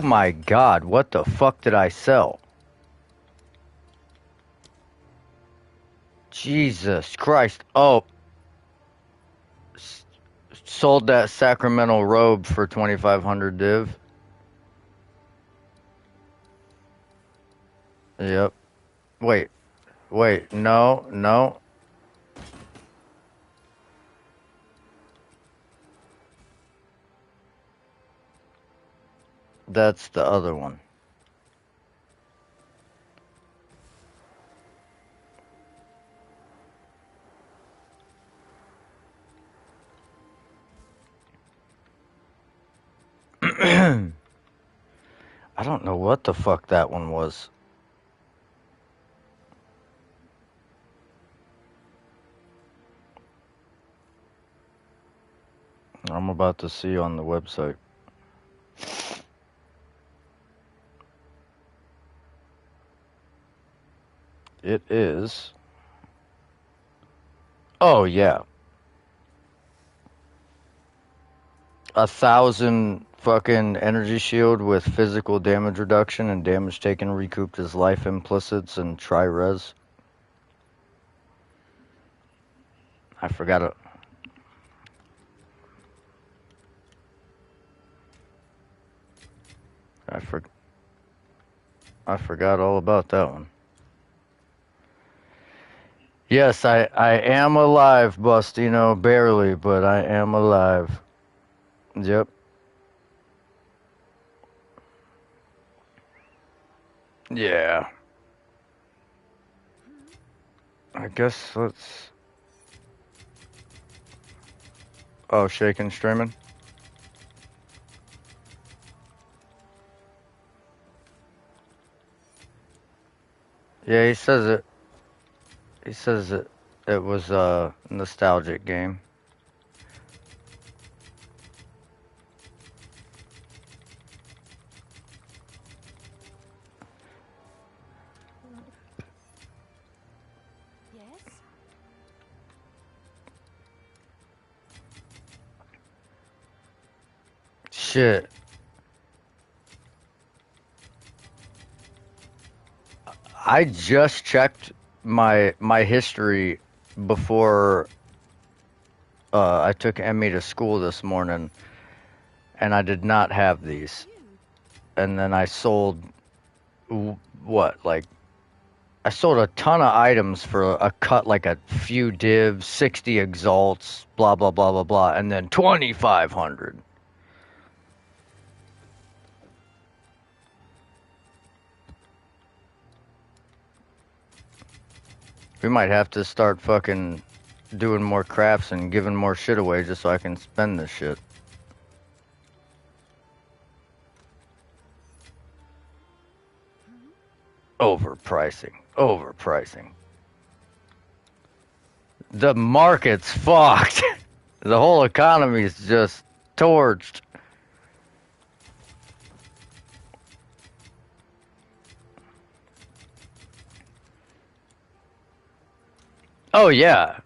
Oh my god, what the fuck did I sell? Jesus Christ. Oh. Sold that Sacramento robe for 2,500 div. Yep. Wait. Wait. No. No. That's the other one. I don't know what the fuck that one was. I'm about to see on the website. It is. Oh, yeah. 1,000 fucking energy shield with physical damage reduction and damage taken recouped as life implicits and tri-res. I forgot it. I forgot all about that one. Yes, I am alive, Bustino. Barely, but I am alive. Yep. Yeah. I guess let's... Oh, shaking streaming? Yeah, he says it. He says it was a nostalgic game. Yes? Shit. I just checked my history before I took Emmy to school this morning, and I did not have these. And then I sold what, like, I sold a ton of items for a cut, like a few divs, 60 exalts, blah blah blah blah blah, and then 2,500. We might have to start fucking doing more crafts and giving more shit away just so I can spend this shit. Overpricing. Overpricing. The market's fucked. The whole economy is just torched. Oh, yeah.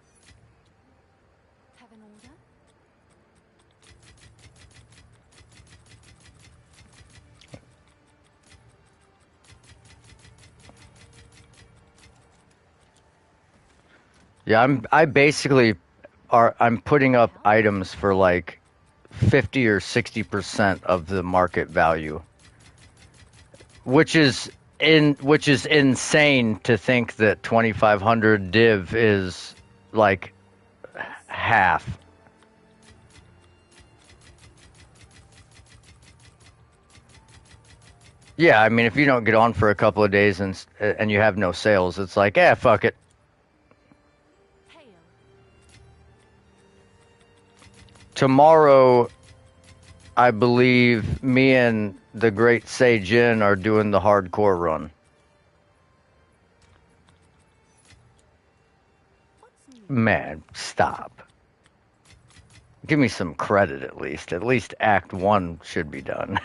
Have an order? Yeah, I'm putting up items for like 50 or 60% of the market value. Which is insane to think that 2,500 div is like half. Yeah, I mean, if you don't get on for a couple of days and you have no sales, it's like, fuck it. Hail. Tomorrow, I believe me and the great Sei Jin are doing the hardcore run. What's new? Man, stop. Give me some credit at least. At least Act 1 should be done.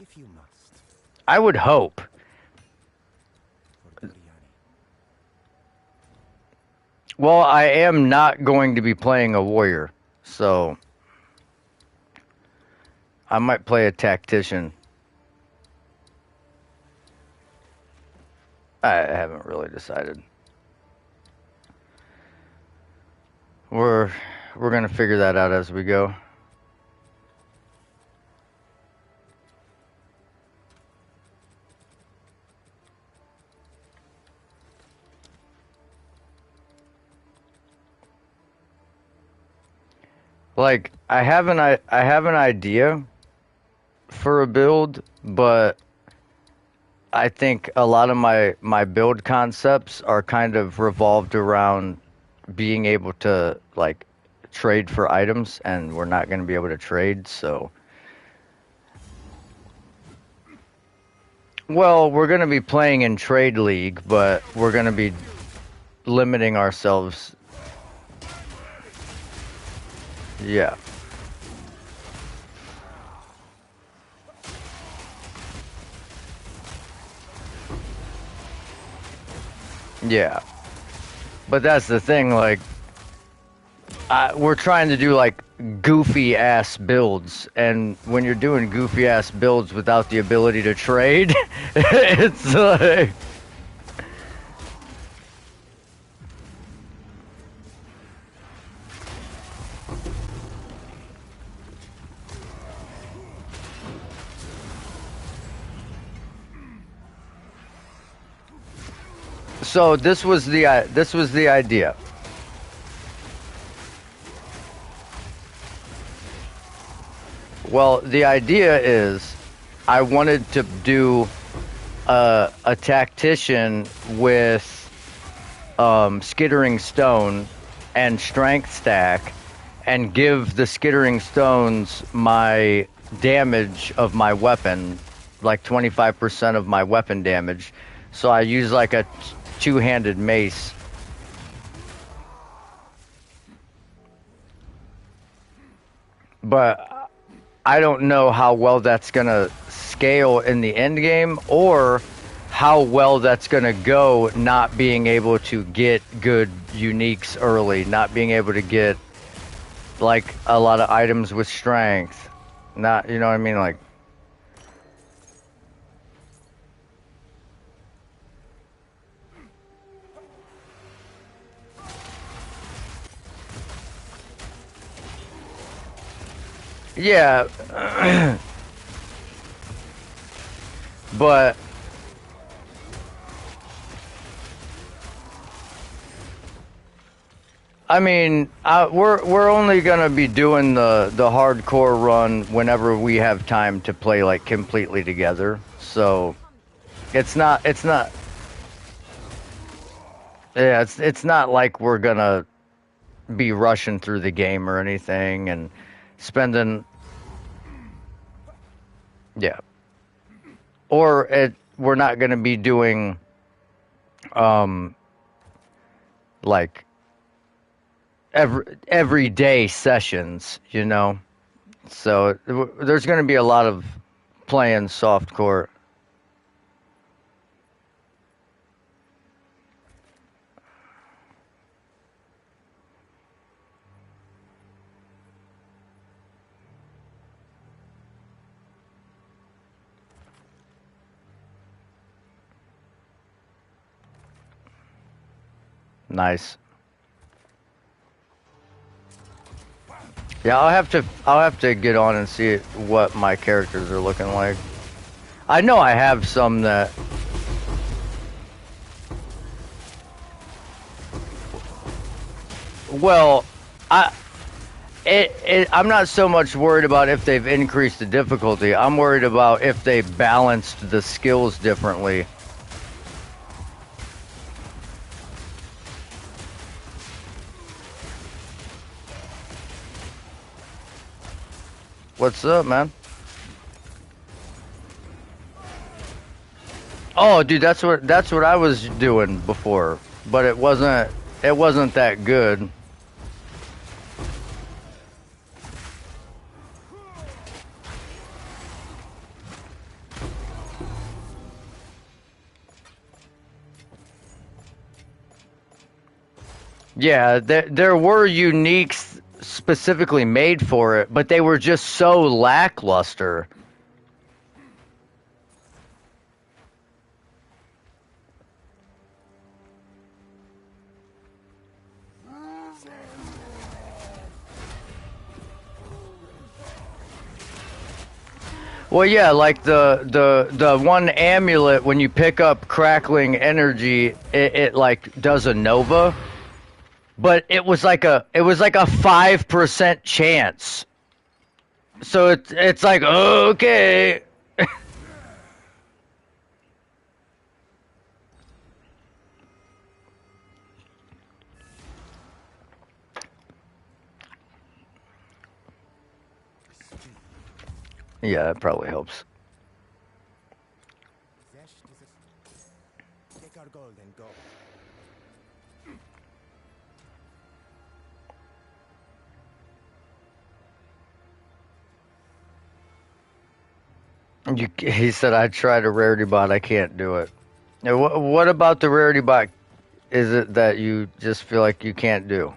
If you must. I would hope. Well, I am not going to be playing a warrior, so I might play a tactician. I haven't really decided. We're we're gonna figure that out as we go. Like I have an idea for a build, but I think a lot of my build concepts are kind of revolved around being able to like trade for items, and we're not going to be able to trade. So, well, we're going to be playing in trade league, but we're going to be limiting ourselves. Yeah. Yeah. But that's the thing, like we're trying to do like goofy ass builds, and when you're doing goofy ass builds without the ability to trade, it's like so this was the idea. Well, the idea is I wanted to do a tactician with skittering stone and strength stack, and give the skittering stones my damage of my weapon, like 25% of my weapon damage. So I use like a two-handed mace. But I don't know how well that's gonna scale in the end game, or how well that's gonna go not being able to get good uniques early, not being able to get like a lot of items with strength. Not, you know what I mean? Like, yeah, but I mean, we're only gonna be doing the hardcore run whenever we have time to play like completely together. So it's not yeah it's not like we're gonna be rushing through the game or anything and spending yeah, or we're not gonna be doing um like everyday sessions, you know. So there's gonna be a lot of playing soft court. Nice. Yeah, I'll have to get on and see what my characters are looking like. I know I have some that well, I I'm not so much worried about if they've increased the difficulty. I'm worried about if they balanced the skills differently. What's up, man? Oh, dude, that's what I was doing before, but it wasn't that good. Yeah, there were unique specifically made for it, but they were just so lackluster. Well, yeah, like the one amulet, when you pick up crackling energy, it like does a nova, but it was like a 5% chance. So it's like, okay. Yeah, it probably helps. Take our gold and go. He said I tried a rarity bot, I can't do it. Now, what about the rarity bot is it that you just feel like you can't do?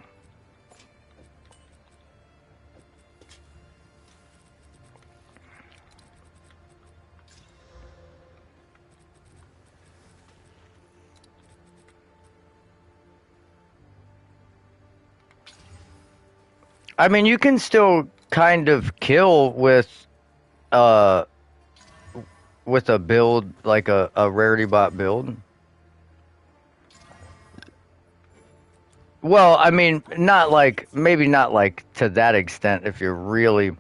I mean, you can still kind of kill uh with a build like a rarity bot build. Well, I mean, not like maybe not like to that extent if you're really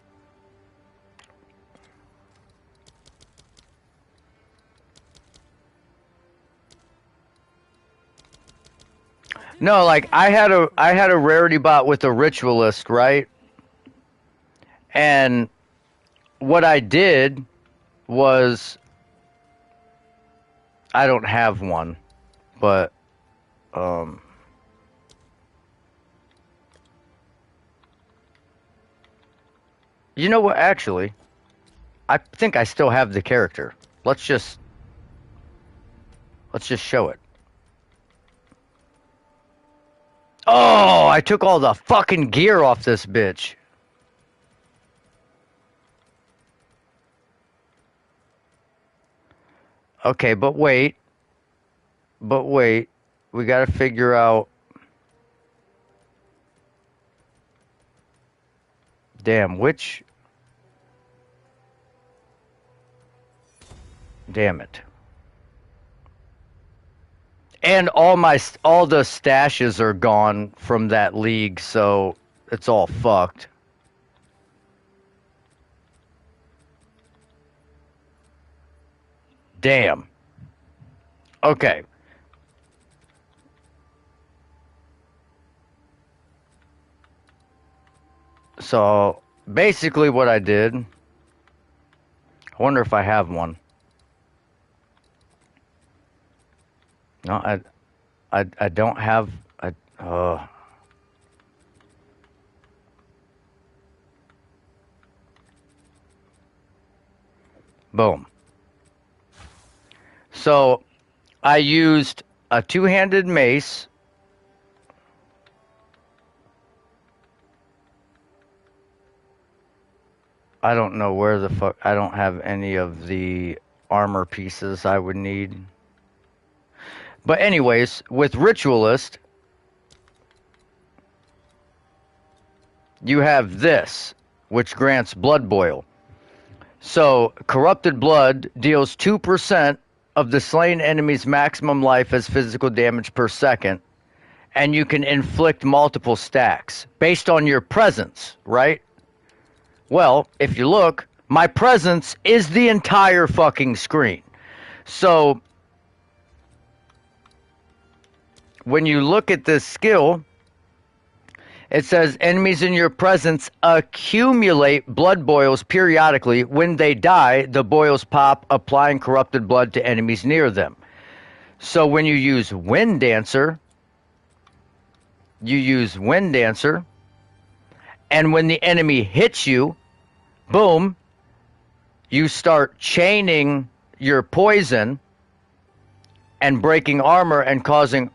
no, like I had a rarity bot with a ritualist, right? And what I did was I don't have one, but um you know what actually? I think I still have the character. Let's just let's just show it. Oh, I took all the fucking gear off this bitch. Okay, but wait. But wait. We gotta figure out. Damn, which. Damn it. And all the stashes are gone from that league, so it's all fucked. Damn. Okay. So basically what I did, I wonder if I have one. No, I don't have a boom. So I used a two-handed mace. I don't know where the fuck. I don't have any of the armor pieces I would need. But anyways, with Ritualist, you have this, which grants Blood Boil. So, corrupted blood deals 2% of the slain enemy's maximum life as physical damage per second, and you can inflict multiple stacks based on your presence, right? Well, if you look, my presence is the entire fucking screen. So, when you look at this skill, it says enemies in your presence accumulate blood boils periodically. When they die, the boils pop, applying corrupted blood to enemies near them. So when you use Wind Dancer, and when the enemy hits you, boom, you start chaining your poison and breaking armor and causing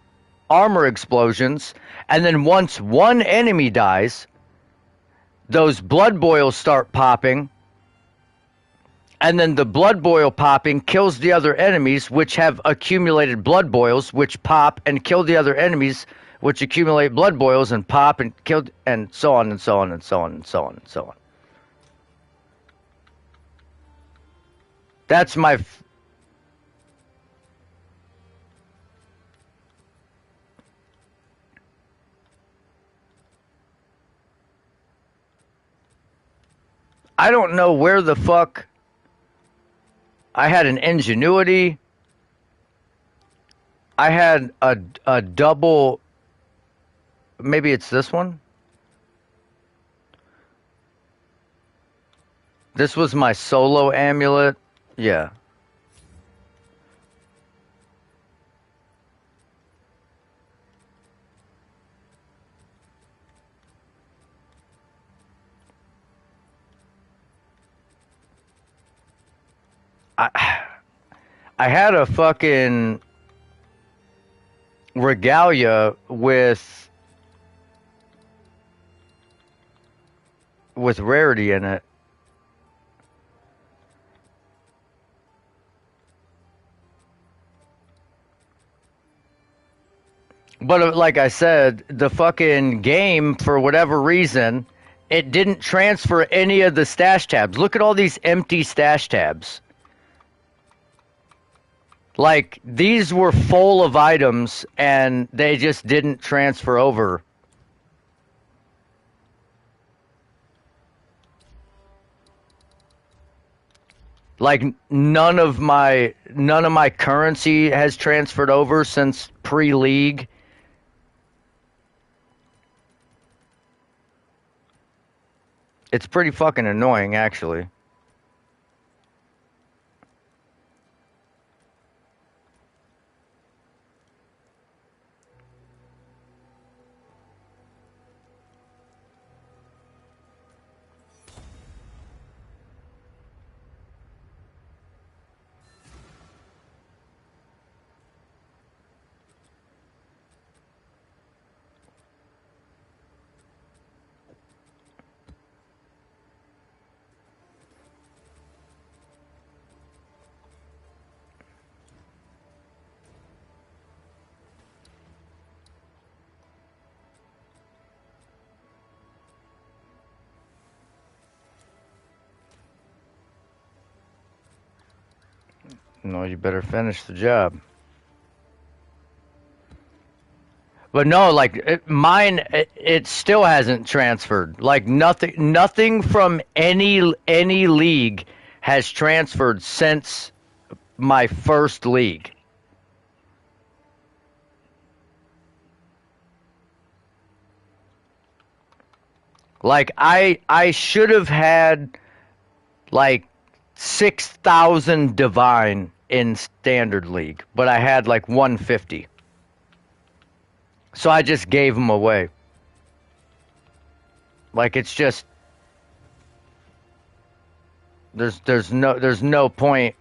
armor explosions. And then once one enemy dies, those blood boils start popping, and then the blood boil popping kills the other enemies, which have accumulated blood boils, which pop and kill the other enemies, which accumulate blood boils and pop and kill, and so on and so on and so on and so on and so on. That's my. I don't know where the fuck I had an ingenuity. I had a double. Maybe it's this one. This was my solo amulet. Yeah. I I had a fucking regalia with rarity in it. But like I said, the fucking game, for whatever reason, it didn't transfer any of the stash tabs. Look at all these empty stash tabs. Like, these were full of items, and they just didn't transfer over. Like, none of my currency has transferred over since pre-league. It's pretty fucking annoying, actually. No, you better finish the job. But no, like mine, it still hasn't transferred. Like nothing from any league has transferred since my first league. Like I should have had like 6,000 divine in standard league, but I had like 150. So I just gave them away. Like, it's just there's no point.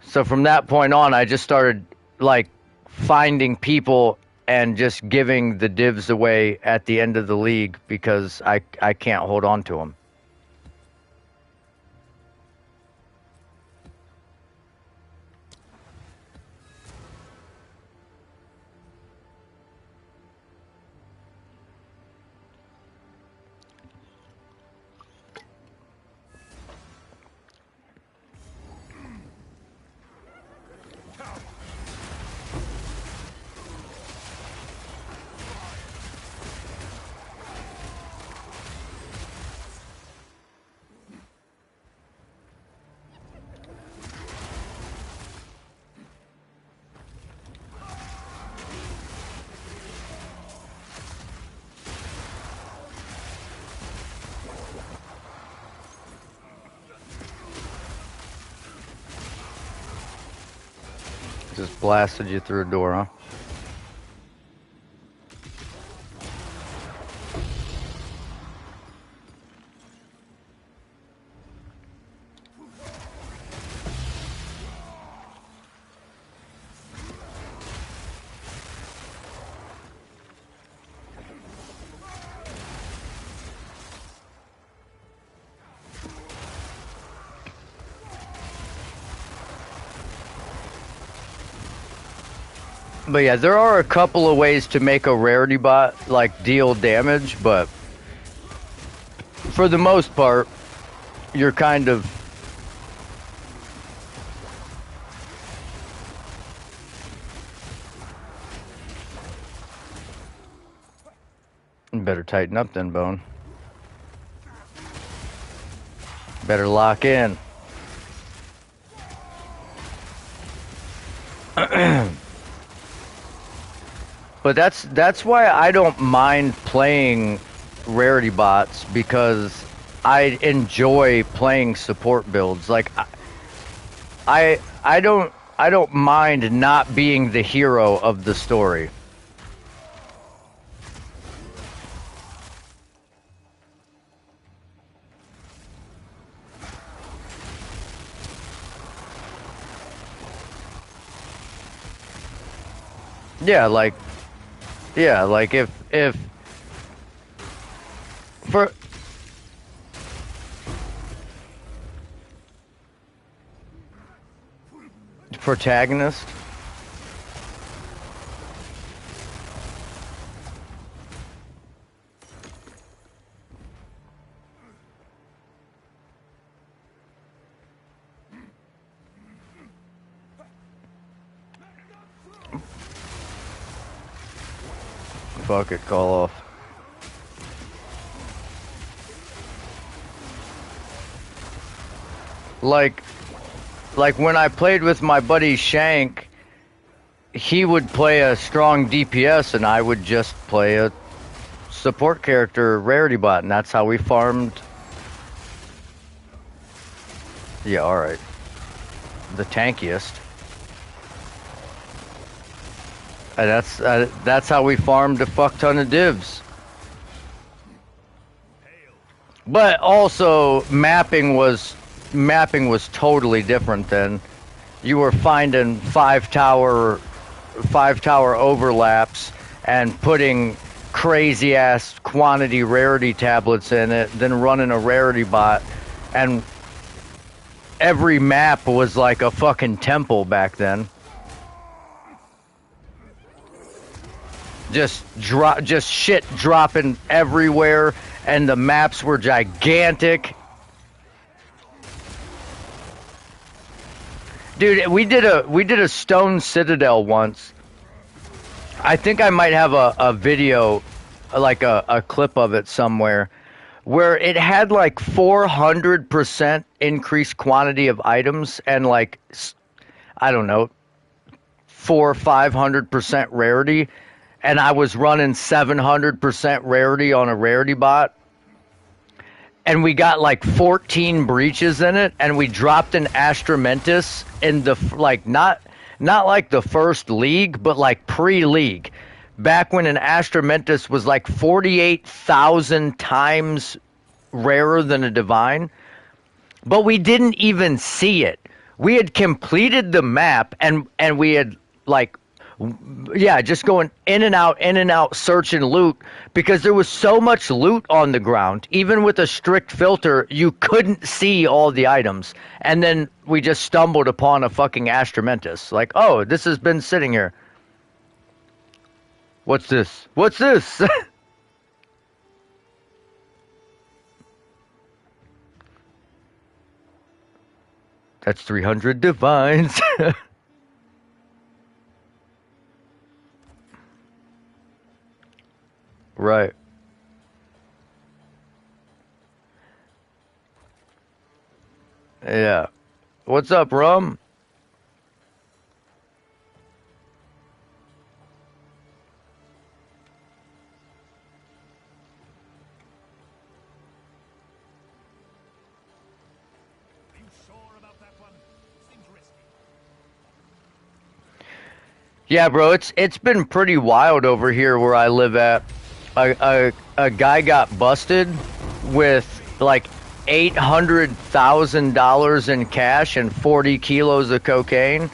So from that point on, I just started like finding people and just giving the divs away at the end of the league because I can't hold on to them. Just blasted you through a door, huh? But yeah, there are a couple of ways to make a rarity bot like deal damage, but for the most part, you're kind of better tighten up then, Bone. Better lock in. But that's why I don't mind playing rarity bots, because I enjoy playing support builds. Like I don't mind not being the hero of the story. Yeah, like if for protagonist. Fuck it, call off. Like like when I played with my buddy Shank, he would play a strong DPS and I would just play a support character rarity bot, and that's how we farmed. Yeah, alright. The tankiest. And that's how we farmed a fuck ton of divs. But also mapping was totally different then. You were finding five tower overlaps and putting crazy ass quantity rarity tablets in it, then running a rarity bot, and every map was like a fucking temple back then. Just shit dropping everywhere, and the maps were gigantic. Dude, we did a stone citadel once. I think I might have a video, like a clip of it somewhere, where it had like 400% increased quantity of items and like, I don't know, 500% rarity, and I was running 700% rarity on a rarity bot, and we got like 14 breaches in it, and we dropped an Astramentus in the like not like the first league, but like pre-league, back when an Astramentus was like 48,000 times rarer than a divine, but we didn't even see it. We had completed the map, and we had like, yeah, just going in and out, search and loot, because there was so much loot on the ground. Even with a strict filter, you couldn't see all the items. And then we just stumbled upon a fucking Astramentus. Like, oh, this has been sitting here. What's this? What's this? That's 300 divines. Right. Yeah. What's up, Rum? Are you sure about that one? Seems risky. Yeah, bro, it's been pretty wild over here where I live at. A guy got busted with like $800,000 in cash and 40 kilos of cocaine.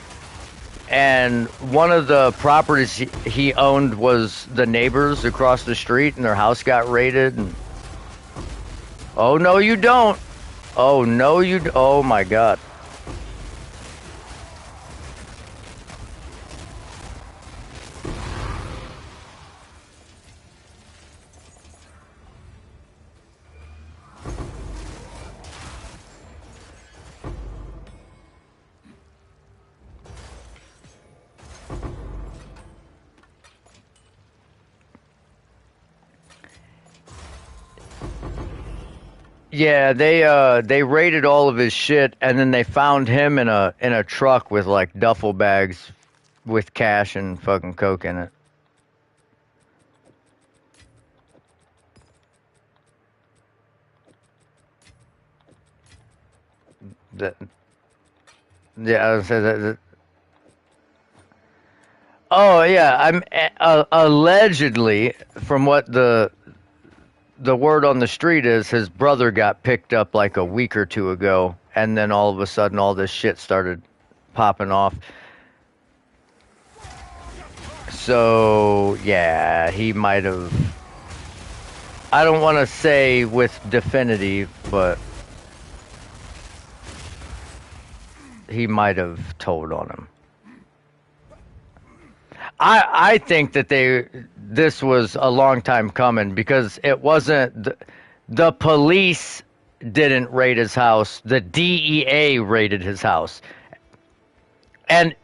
And one of the properties he owned was the neighbors across the street, and their house got raided. And oh no, you don't. Oh no, oh my God. Yeah, they raided all of his shit, and then they found him in a truck with like duffel bags with cash and fucking coke in it. That, yeah, I would say that. Oh yeah, I'm allegedly, from what the word on the street is, his brother got picked up like a week or two ago, and then all of a sudden all this shit started popping off. So yeah, he might have. I don't want to say with definity, but he might have told on him. I think that this was a long time coming because it wasn't the police didn't raid his house. The DEA raided his house. And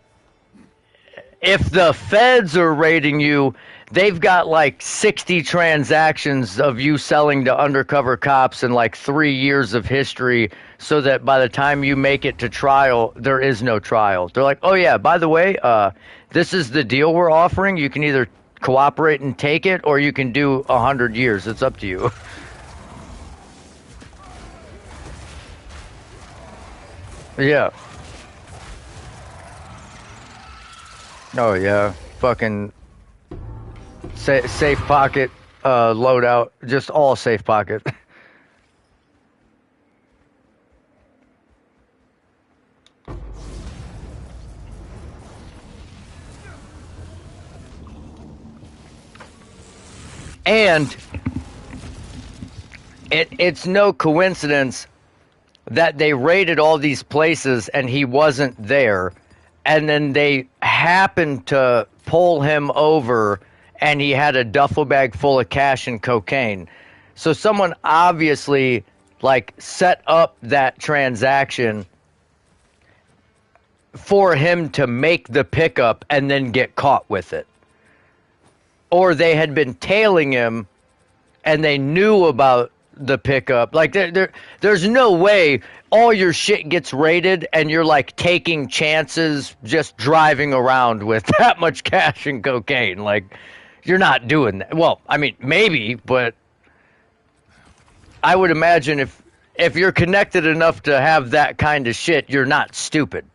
if the feds are raiding you, they've got like 60 transactions of you selling to undercover cops and like 3 years of history so that by the time you make it to trial, there is no trial. They're like, oh yeah, by the way, this is the deal we're offering. You can either cooperate and take it or you can do 100 years. It's up to you. Yeah. Oh yeah. Fucking safe pocket loadout. Just all safe pocket. And it's no coincidence that they raided all these places and he wasn't there, and then they happened to pull him over and he had a duffel bag full of cash and cocaine. So someone obviously like set up that transaction for him to make the pickup and then get caught with it. Or they had been tailing him and they knew about the pickup. Like there's no way all your shit gets raided and you're like taking chances just driving around with that much cash and cocaine. Like you're not doing that. Well, I mean maybe, but I would imagine if you're connected enough to have that kind of shit, you're not stupid.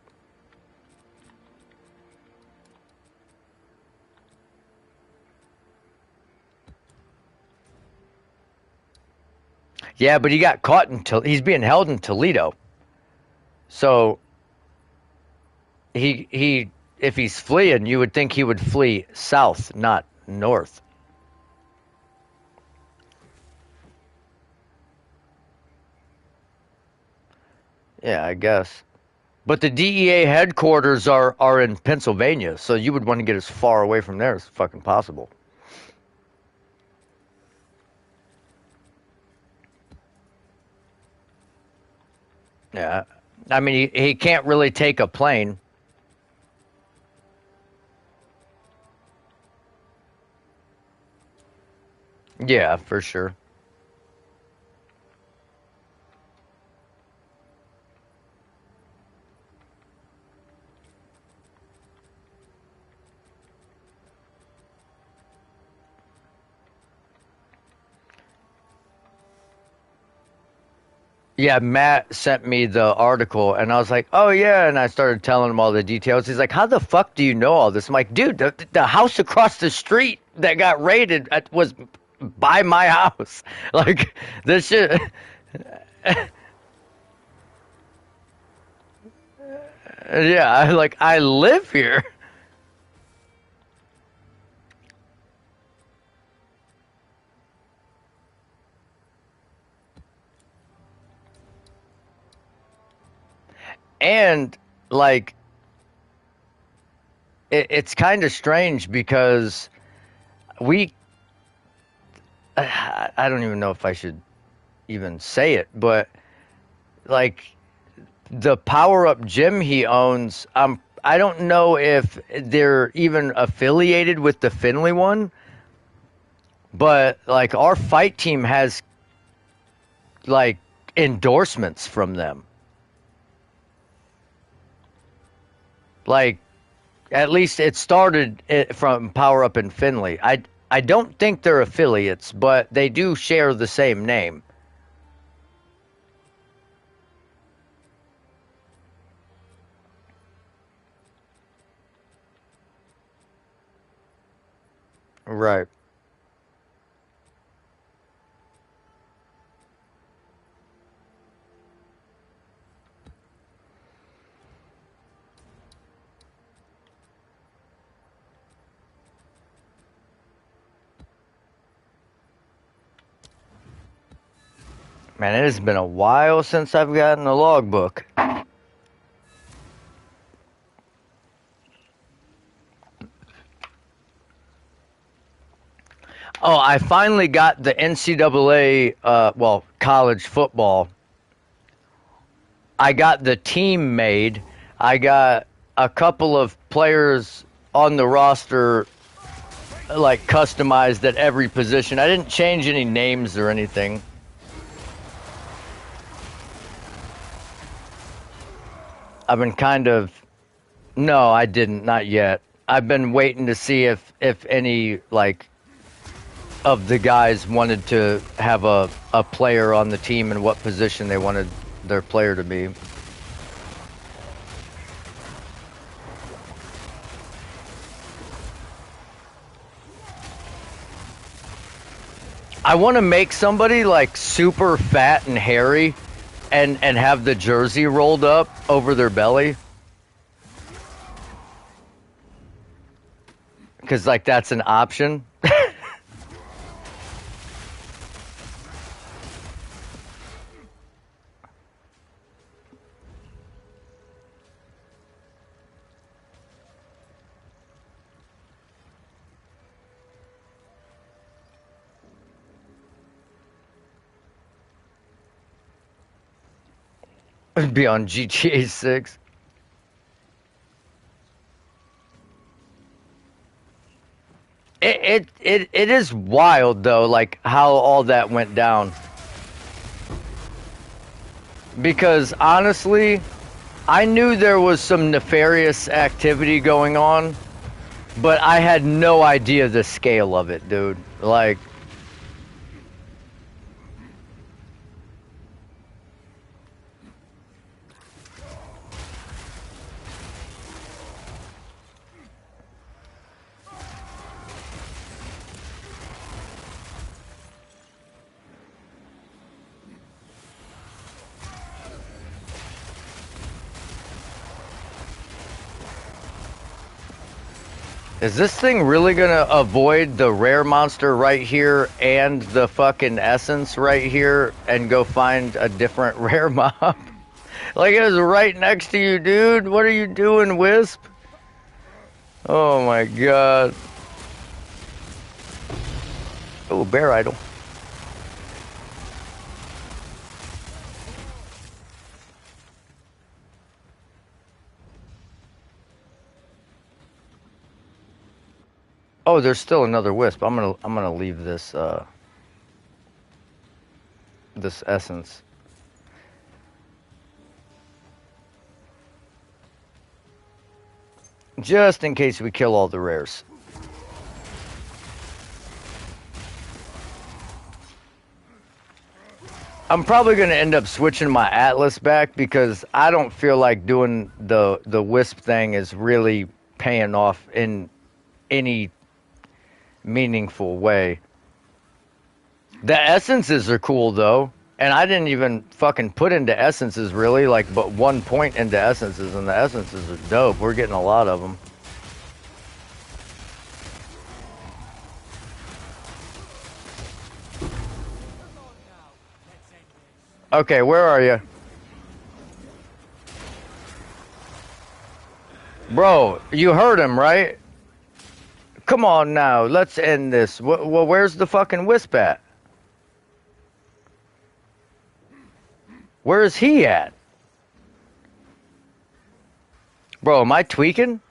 Yeah, but he got caught until he's being held in Toledo. So he if he's fleeing, you would think he would flee south, not north. Yeah, I guess. But the DEA headquarters are in Pennsylvania, so you would want to get as far away from there as fucking possible. Yeah. I mean, he can't really take a plane. Yeah, for sure. Yeah, Matt sent me the article, and I was like, "Oh yeah," and I started telling him all the details. He's like, "How the fuck do you know all this?" I'm like, "Dude, the house across the street that got raided was by my house. Like this shit." Yeah, I live here, and like it's kind of strange because we. I don't even know if I should even say it, but like the power up gym he owns, I don't know if they're even affiliated with the Finley one, but like our fight team has like endorsements from them. Like, at least it started from Power Up in Finley. I don't think they're affiliates, but they do share the same name. Right. Man, it has been a while since I've gotten a logbook. Oh, I finally got the NCAA, well, college football. I got the team made. I got a couple of players on the roster, like, customized at every position. I didn't change any names or anything. I've been kind of... No, I didn't. Not yet. I've been waiting to see if any, like, of the guys wanted to have a player on the team and what position they wanted their player to be. I want to make somebody like super fat and hairy and have the jersey rolled up over their belly. Because, like, that's an option. It'd be on GTA 6. It is wild, though, like, how all that went down. Because, honestly, I knew there was some nefarious activity going on, but I had no idea the scale of it, dude. Like, is this thing really gonna avoid the rare monster right here and the fucking essence right here and go find a different rare mob? Like, it was right next to you, dude. What are you doing, Wisp? Oh my god. Oh, bear idol. Oh, there's still another wisp. I'm gonna leave this this essence. Just in case we kill all the rares. I'm probably gonna end up switching my Atlas back because I don't feel like doing the wisp thing is really paying off in any meaningful way. The essences are cool though, and I didn't even fucking put into essences really, like, but 1 point into essences, and the essences are dope. We're getting a lot of them. Okay, where are you? Bro, you heard him, right? Come on now, let's end this. Well, where's the fucking wisp at? Where is he at? Bro, am I tweaking?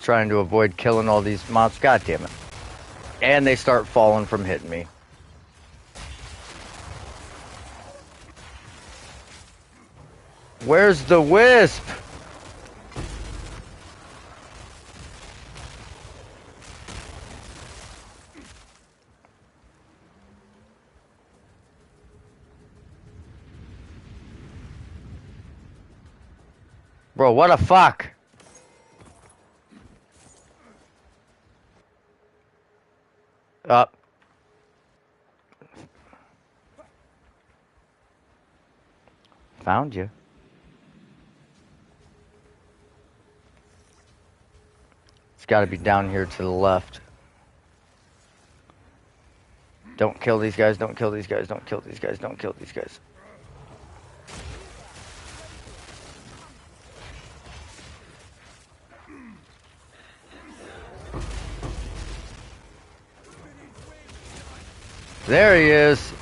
trying to avoid killing all these mobs. God damn it. And they start falling from hitting me. Where's the wisp? Bro, what the fuck? Up. Found you. It's got to be down here to the left. Don't kill these guys, don't kill these guys, don't kill these guys, don't kill these guys. There he is.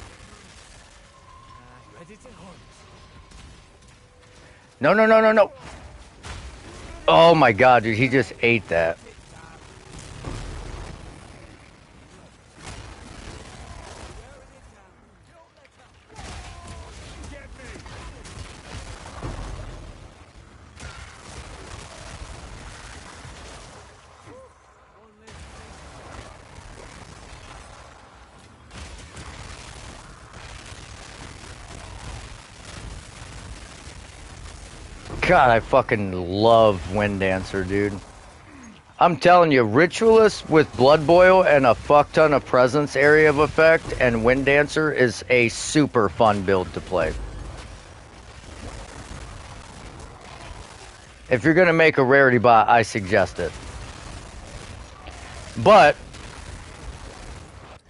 Ready to hunt. No, no, no, no, no. Oh my god, dude, he just ate that. God, I fucking love Wind Dancer, dude. I'm telling you, Ritualist with Blood Boil and a fuck ton of Presence area of effect and Wind Dancer is a super fun build to play. If you're gonna make a rarity bot, I suggest it. But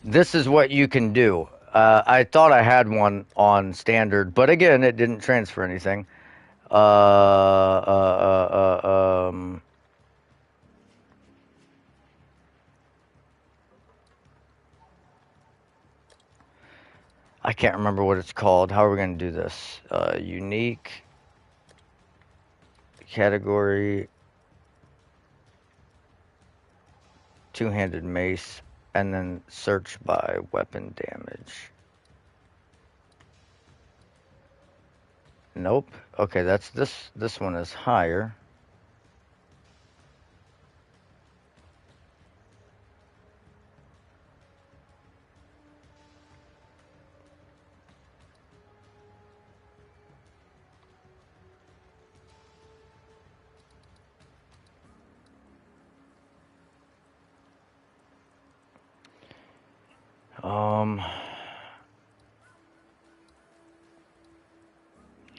this is what you can do. I thought I had one on standard, but again, it didn't transfer anything. I can't remember what it's called. How are we going to do this? Unique category, two-handed mace, and then search by weapon damage. Nope. Okay, that's this one is higher.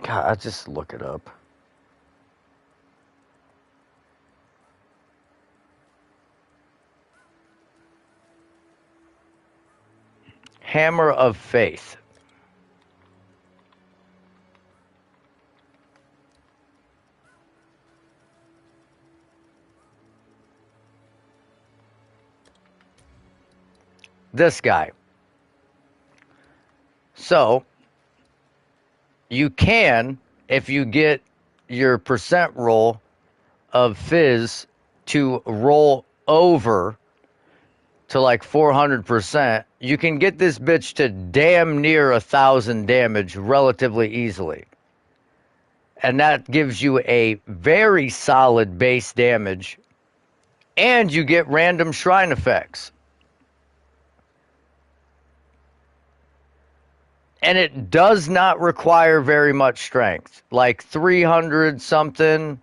God, I just look it up. Hammer of Faith. This guy. So, you can, if you get your percent roll of Fizz to roll over to like 400%, you can get this bitch to damn near 1,000 damage relatively easily. And that gives you a very solid base damage, and you get random shrine effects. And it does not require very much strength, like 300 something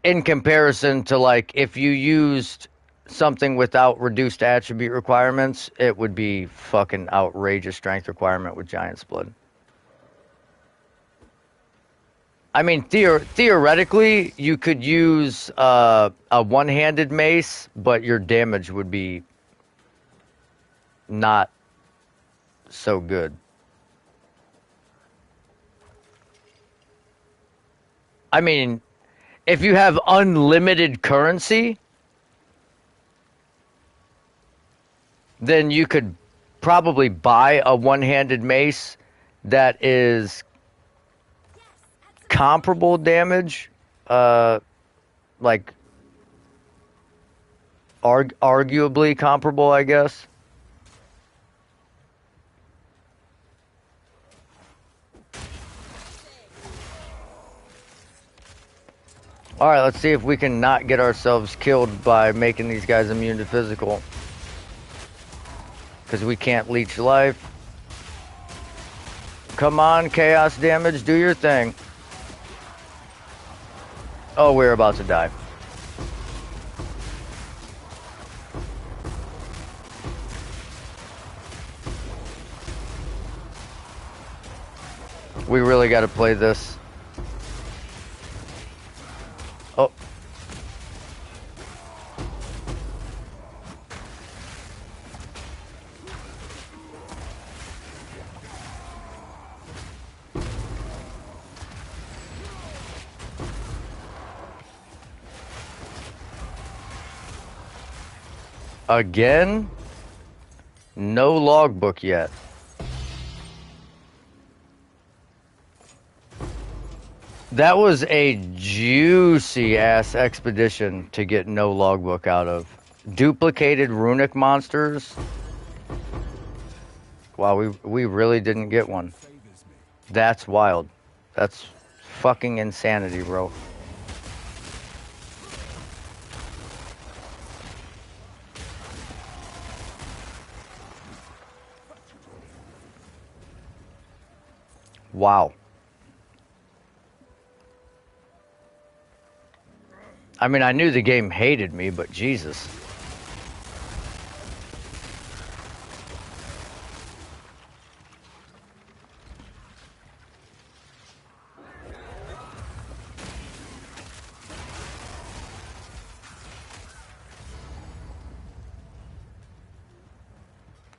in comparison to like if you used something without reduced attribute requirements, it would be fucking outrageous strength requirement with Giant's Blood. I mean, theoretically, you could use a one-handed mace, but your damage would be not so good. I mean, if you have unlimited currency, then you could probably buy a one-handed mace that is comparable damage, like arguably comparable, I guess. All right, let's see if we can not get ourselves killed by making these guys immune to physical. Because we can't leech life. Come on, chaos damage, do your thing. Oh, we're about to die. We really got to play this. Oh. Again? No logbook yet. That was a juicy ass expedition to get no logbook out of. Duplicated runic monsters. Wow, we really didn't get one. That's wild. That's fucking insanity, bro. Wow. I mean, I knew the game hated me, but Jesus.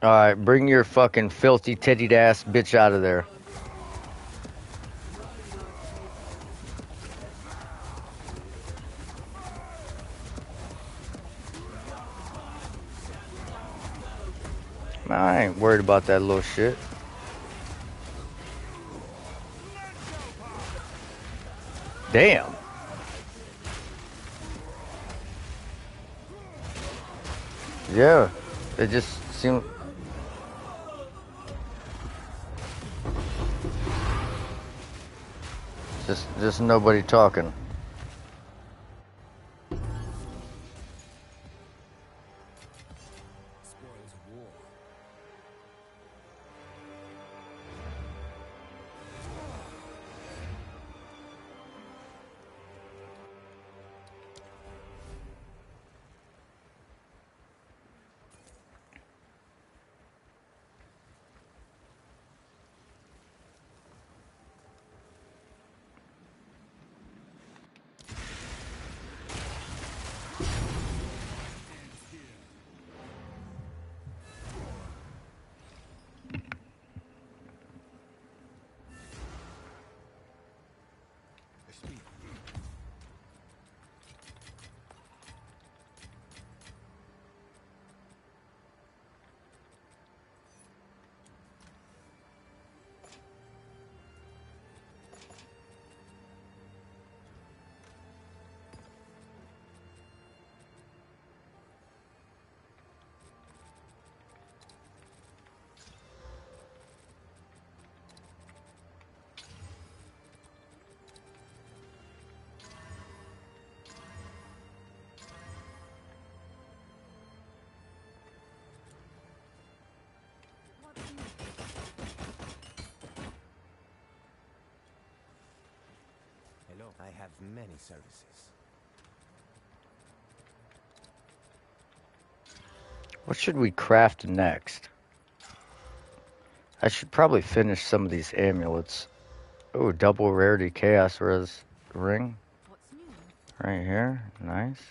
Alright, bring your fucking filthy tittied ass bitch out of there. I ain't worried about that little shit. Damn. Yeah. It just seemed... Just nobody talking. Spoils of war. What's new? Hello. I have many services. What should we craft next? I should probably finish some of these amulets. Oh, double rarity chaos res ring. What's new? Right here. Nice.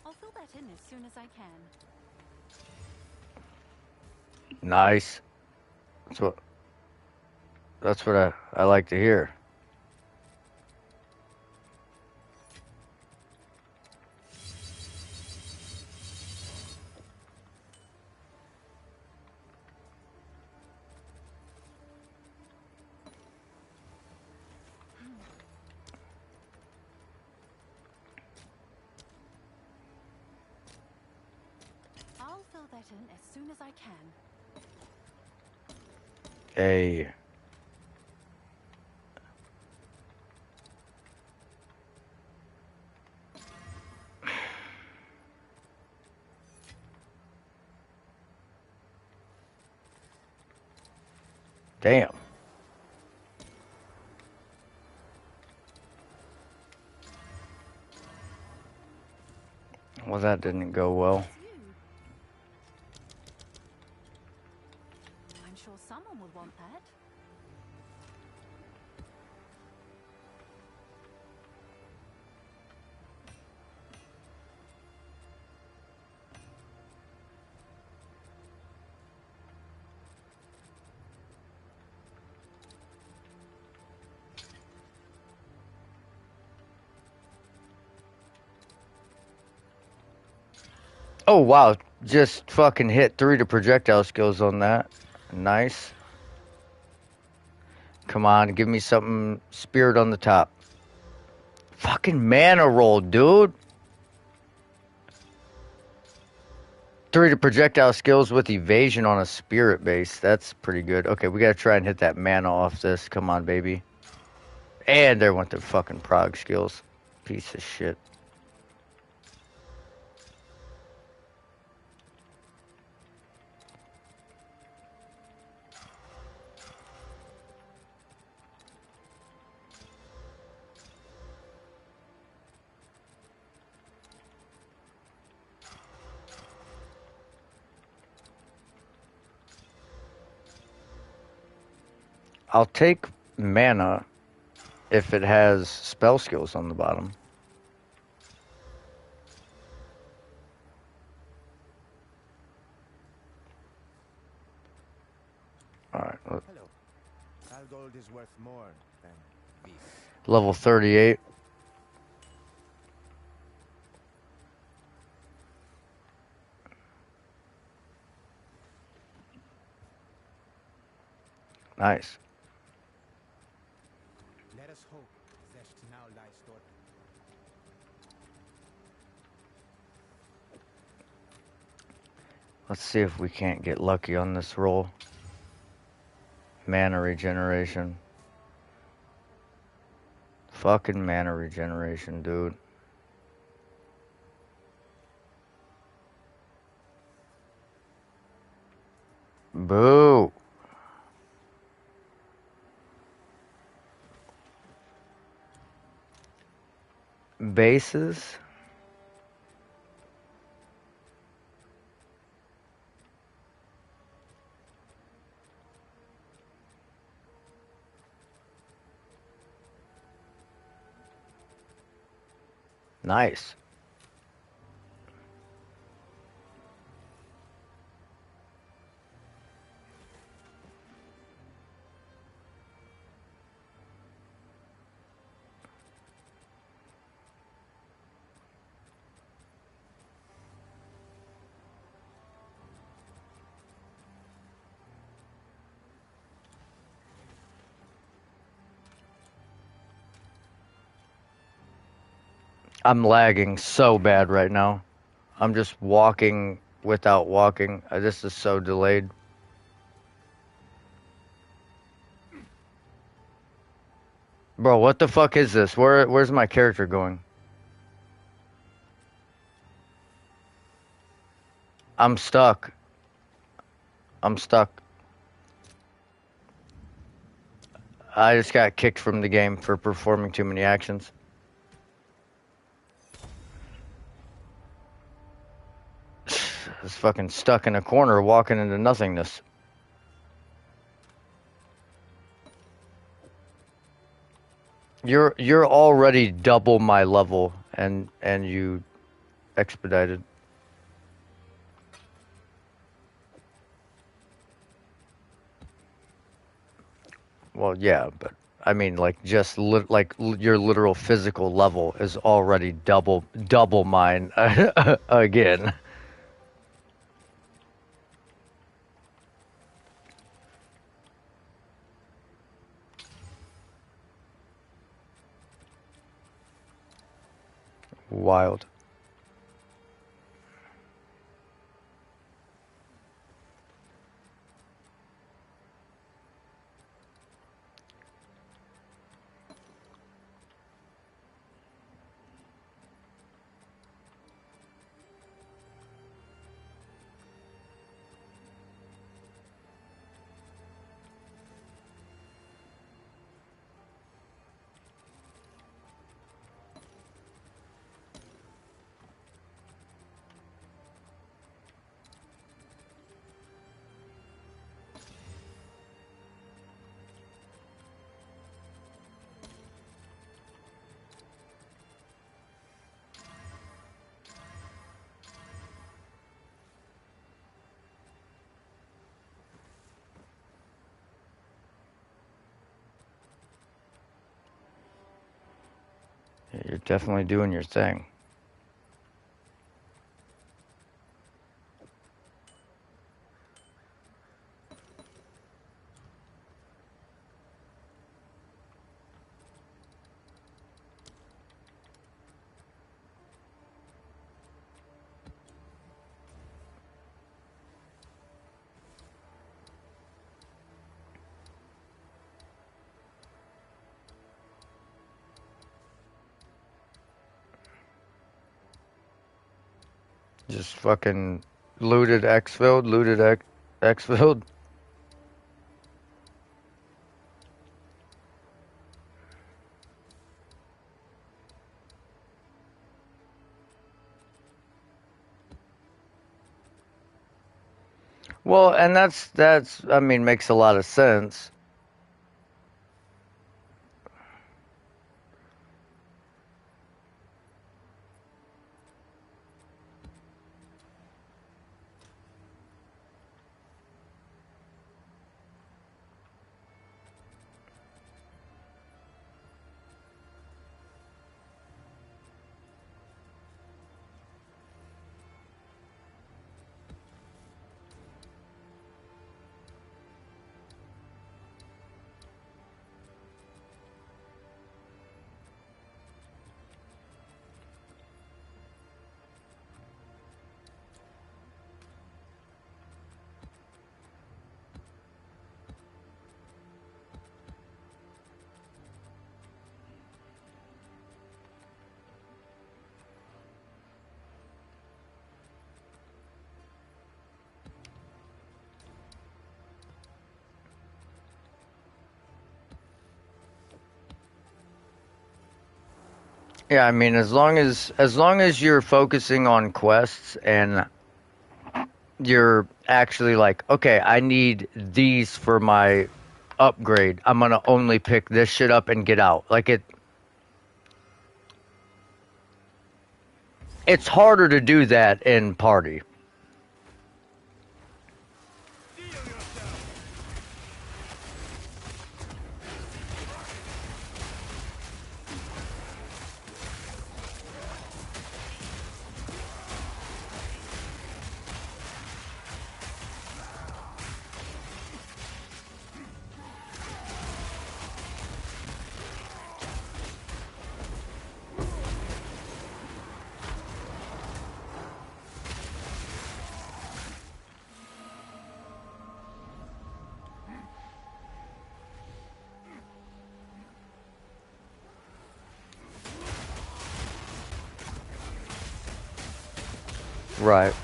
I'll fill that in as soon as I can. Nice. That's what I like to hear. fill that in as soon as I can. A damn. Well, that didn't go well. It's you. I'm sure someone would want that. Oh wow, just fucking hit 3 to projectile skills on that. Nice. Come on, give me something spirit on the top. Fucking mana roll, dude. 3 to projectile skills with evasion on a spirit base. That's pretty good. Okay, we gotta try and hit that mana off this. Come on, baby. And there went the fucking prog skills. Piece of shit. I'll take mana if it has spell skills on the bottom. Alright, Hello. All gold is worth more than this. level 38. Nice. Let us hope that now lies dormant. Let's see if we can't get lucky on this roll. Mana regeneration. Fucking mana regeneration, dude. Boo. Bases. Nice. I'm lagging so bad right now. I'm just walking without walking. This is so delayed. Bro, what the fuck is this? Where's my character going? I'm stuck. I'm stuck. I just got kicked from the game for performing too many actions. I was fucking stuck in a corner walking into nothingness. You're already double my level and you expedited. Well, yeah, but I mean like just your literal physical level is already double mine again. Wild. You're definitely doing your thing. Just fucking looted Xfilled, Xfilled. Well, and that's I mean makes a lot of sense. Yeah, I mean as long as you're focusing on quests and you're actually like, okay, I need these for my upgrade. I'm gonna only pick this shit up and get out. Like it's harder to do that in party. Right.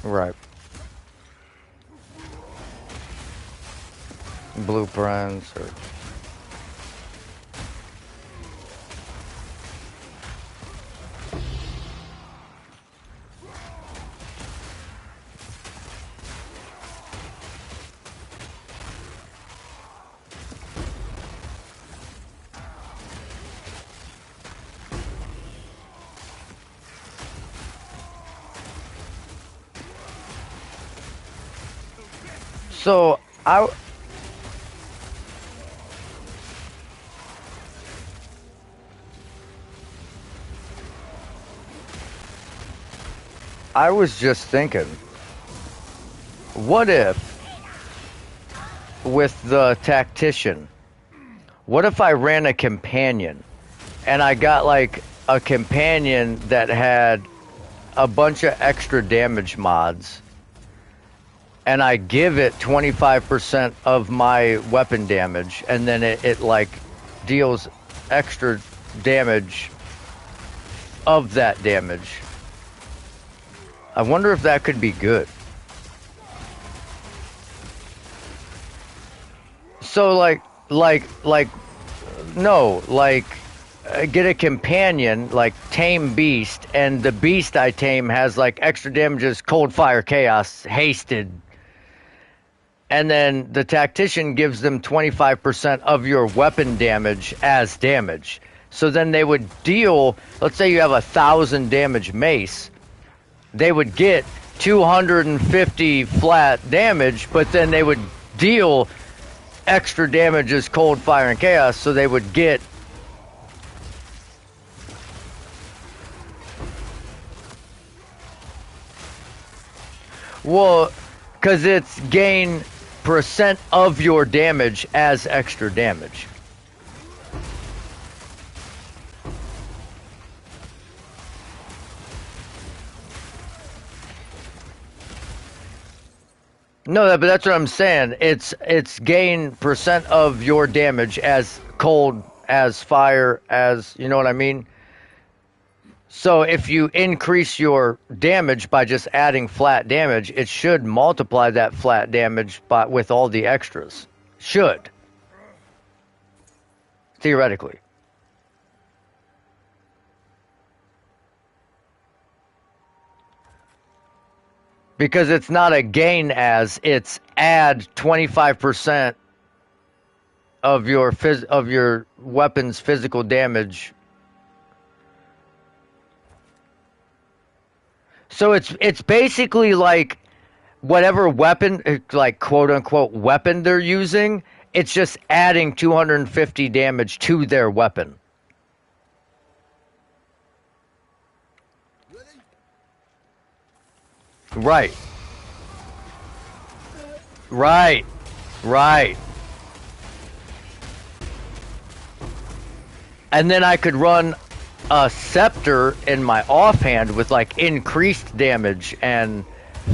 Right. Blueprints or so I was just thinking, what if with the tactician, what if I ran a companion and I got like a companion that had a bunch of extra damage mods and I give it 25% of my weapon damage and then it like deals extra damage of that damage. I wonder if that could be good. So like no, like get a companion like tame beast, and the beast I tame has like extra damages, cold fire, chaos, hasted, and then the tactician gives them 25% of your weapon damage as damage. So then they would deal, let's say you have 1,000 damage mace, they would get 250 flat damage, but then they would deal extra damage as cold fire and chaos, so they would get well, because it's gain percent of your damage as extra damage. No, but that's what I'm saying. It's gain percent of your damage as cold, as fire, as you know what I mean. So if you increase your damage by just adding flat damage, it should multiply that flat damage by with all the extras. Should theoretically. Because it's not a gain as, it's add 25% of your weapon's physical damage. So it's basically like whatever weapon, like quote unquote weapon they're using, it's just adding 250 damage to their weapon. Right. Right. Right. And then I could run a scepter in my offhand with like increased damage and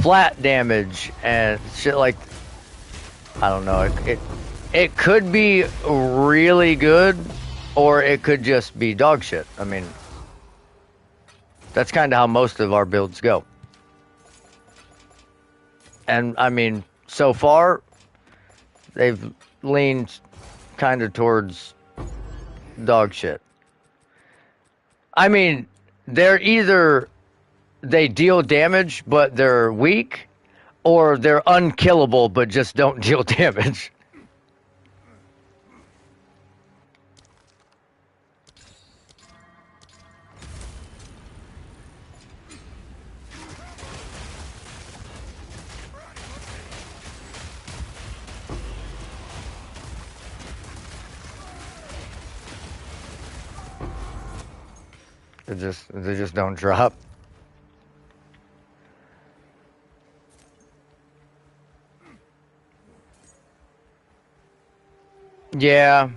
flat damage and shit like I don't know. It could be really good or it could just be dog shit. I mean, that's kind of how most of our builds go. And I mean, so far they've leaned kind of towards dog shit. I mean, they're either they deal damage but they're weak, or they're unkillable but just don't deal damage. They just don't drop. Yeah.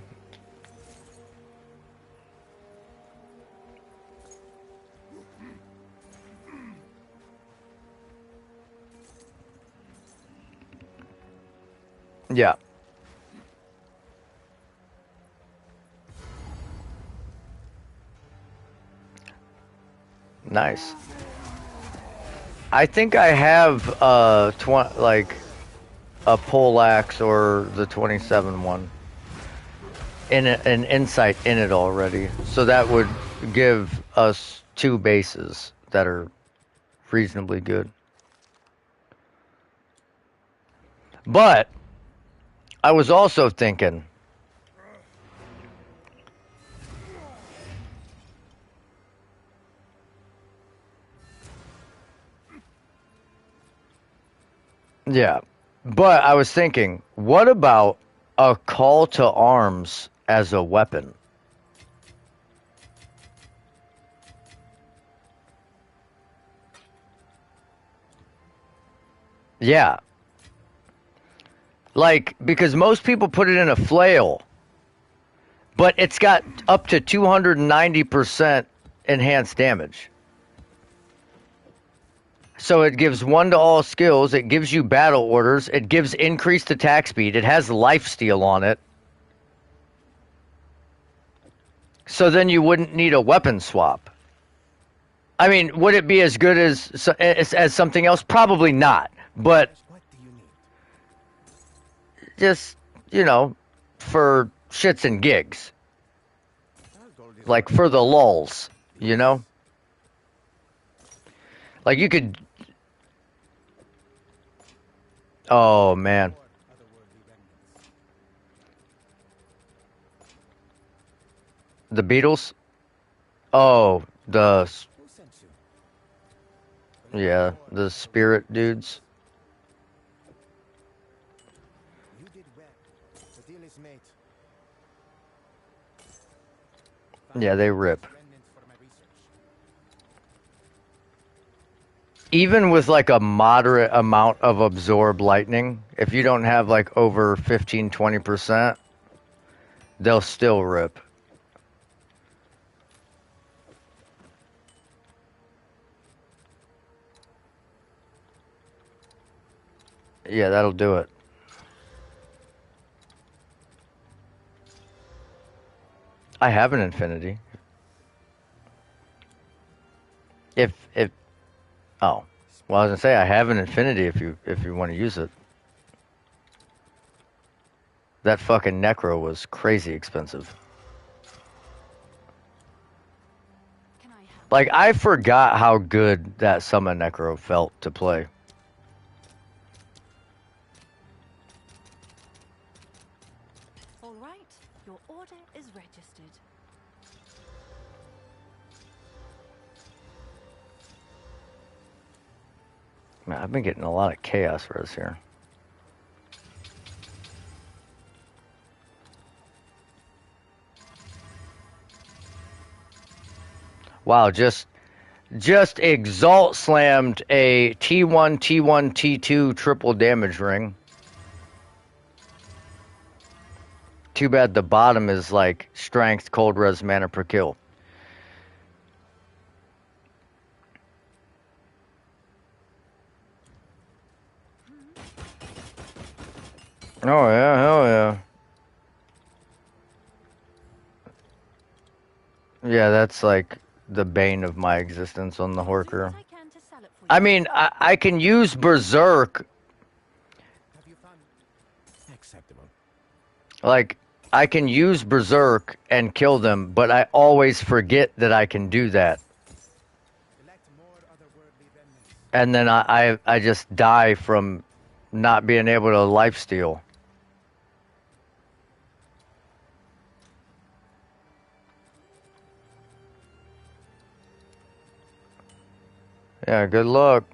Yeah. Nice. I think I have like a poleaxe or the 27 one in an insight in it already. So that would give us two bases that are reasonably good. But I was also thinking, yeah, but I was thinking, what about a call to arms as a weapon? Yeah, like because most people put it in a flail, but it's got up to 290% enhanced damage. So it gives one to all skills, it gives you battle orders, it gives increased attack speed, it has lifesteal on it. So then you wouldn't need a weapon swap. I mean, would it be as good as something else? Probably not. But What do you need? just, for shits and gigs. I'll gold Like for the lulls, you know? Like you could. Oh man. The Beatles? Oh, Who sent you? yeah, the spirit dudes. You did well. The deal is made. Yeah, they rip. Remnant for my research. Even with like a moderate amount of absorb lightning, if you don't have like over 15-20%, they'll still rip. Yeah, that'll do it. I have an infinity. If oh, well, I was gonna say I have an infinity if you want to use it. That fucking necro was crazy expensive. Can I help? Like I forgot how good that summon necro felt to play. All right, your order is registered. Man, I've been getting a lot of chaos res here. Wow, just Exalt slammed a T1, T1, T2 triple damage ring. Too bad the bottom is like strength, cold res, mana per kill. Oh yeah, hell yeah. Yeah, that's like the bane of my existence on the I'll do Horker. what I can to sell it for you. I mean, I can use Berserk. Have you found acceptable? Like, I can use Berserk and kill them, but I always forget that I can do that. Elect more otherworldly remnants. And then I just die from not being able to lifesteal. Yeah, good luck.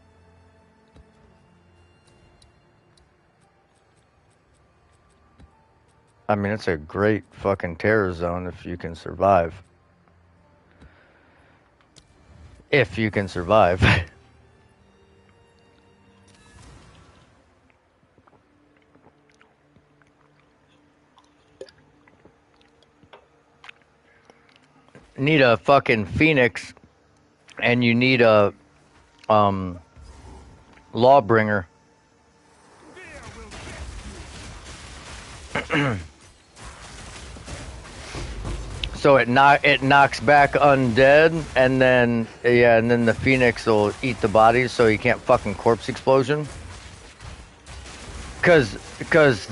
I mean, it's a great fucking terror zone if you can survive. If you can survive. Need a fucking Phoenix, and you need a Lawbringer. So it knocks back undead, and then and then the Phoenix will eat the bodies, so you can't fucking corpse explosion. Cause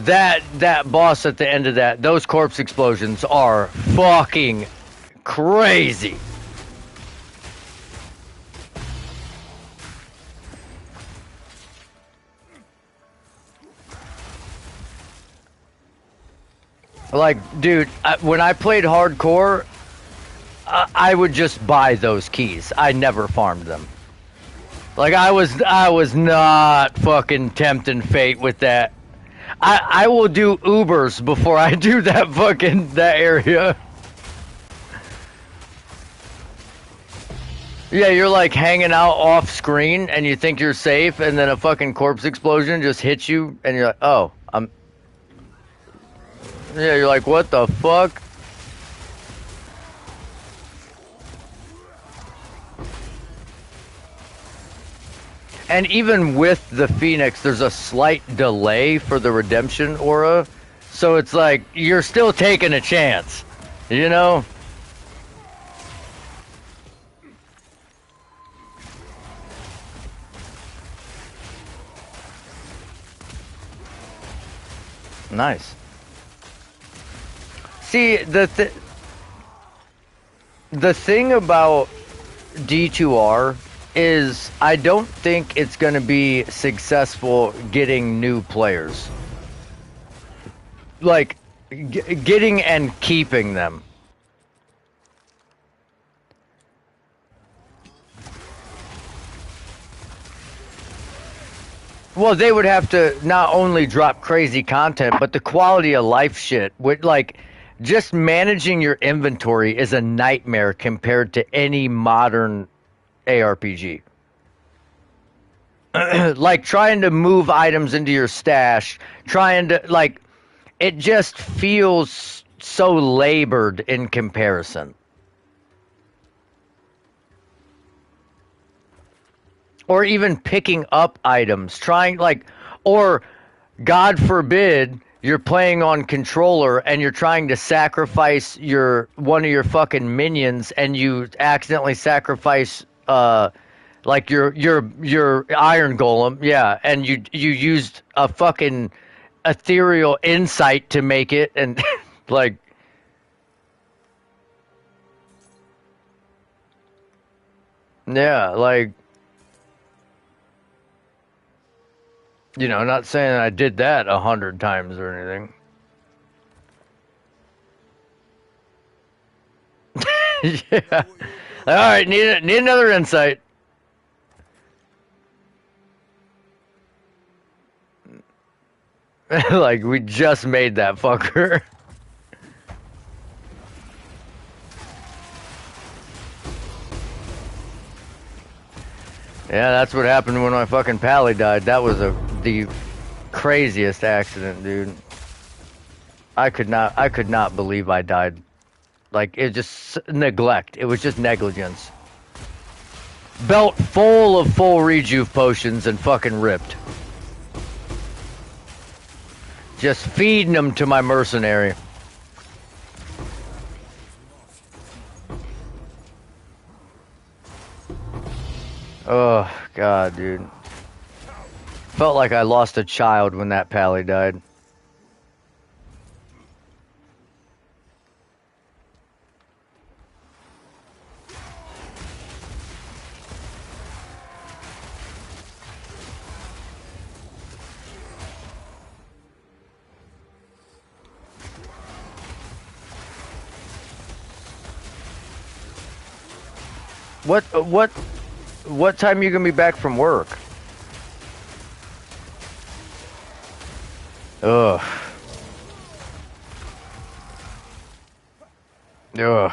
that boss at the end of that, those corpse explosions are fucking crazy. Like, dude, when I played hardcore, I would just buy those keys. I never farmed them. Like I was not fucking tempting fate with that. I will do Ubers before I do that that area. Yeah, you're like hanging out off screen and you think you're safe, and then a fucking corpse explosion just hits you, and you're like, oh, yeah, you're like, what the fuck? And even with the Phoenix, there's a slight delay for the redemption aura. So it's like, you're still taking a chance. You know? Nice. See, The thing about D2R is I don't think it's going to be successful getting new players. Like, getting and keeping them. Well, they would have to not only drop crazy content, but the quality of life shit would, like, just managing your inventory is a nightmare compared to any modern ARPG. Like trying to move items into your stash, trying to, like, it just feels so labored in comparison. Or even picking up items, trying, like, or God forbid you're playing on controller and you're trying to sacrifice your one of your fucking minions and you accidentally sacrifice like your iron golem, yeah, and you used a fucking ethereal insight to make it and like yeah, like not saying I did that 100 times or anything. Yeah. All right, need another insight. Like we just made that fucker. Yeah, that's what happened when my fucking pally died. That was the craziest accident, dude. I could not believe I died. Like it just neglect. It was just negligence. Belt full of full rejuve potions and fucking ripped. Just feeding them to my mercenary. Oh god, dude. Felt like I lost a child when that pally died. What time you gonna be back from work? Ugh. Ugh.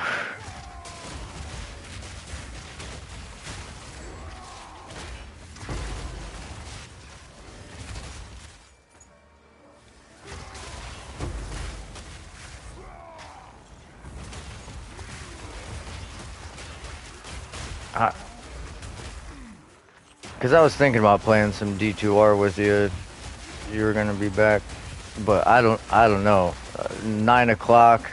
Because I was thinking about playing some D2R with you if you were gonna be back, but I don't know. 9 o'clock.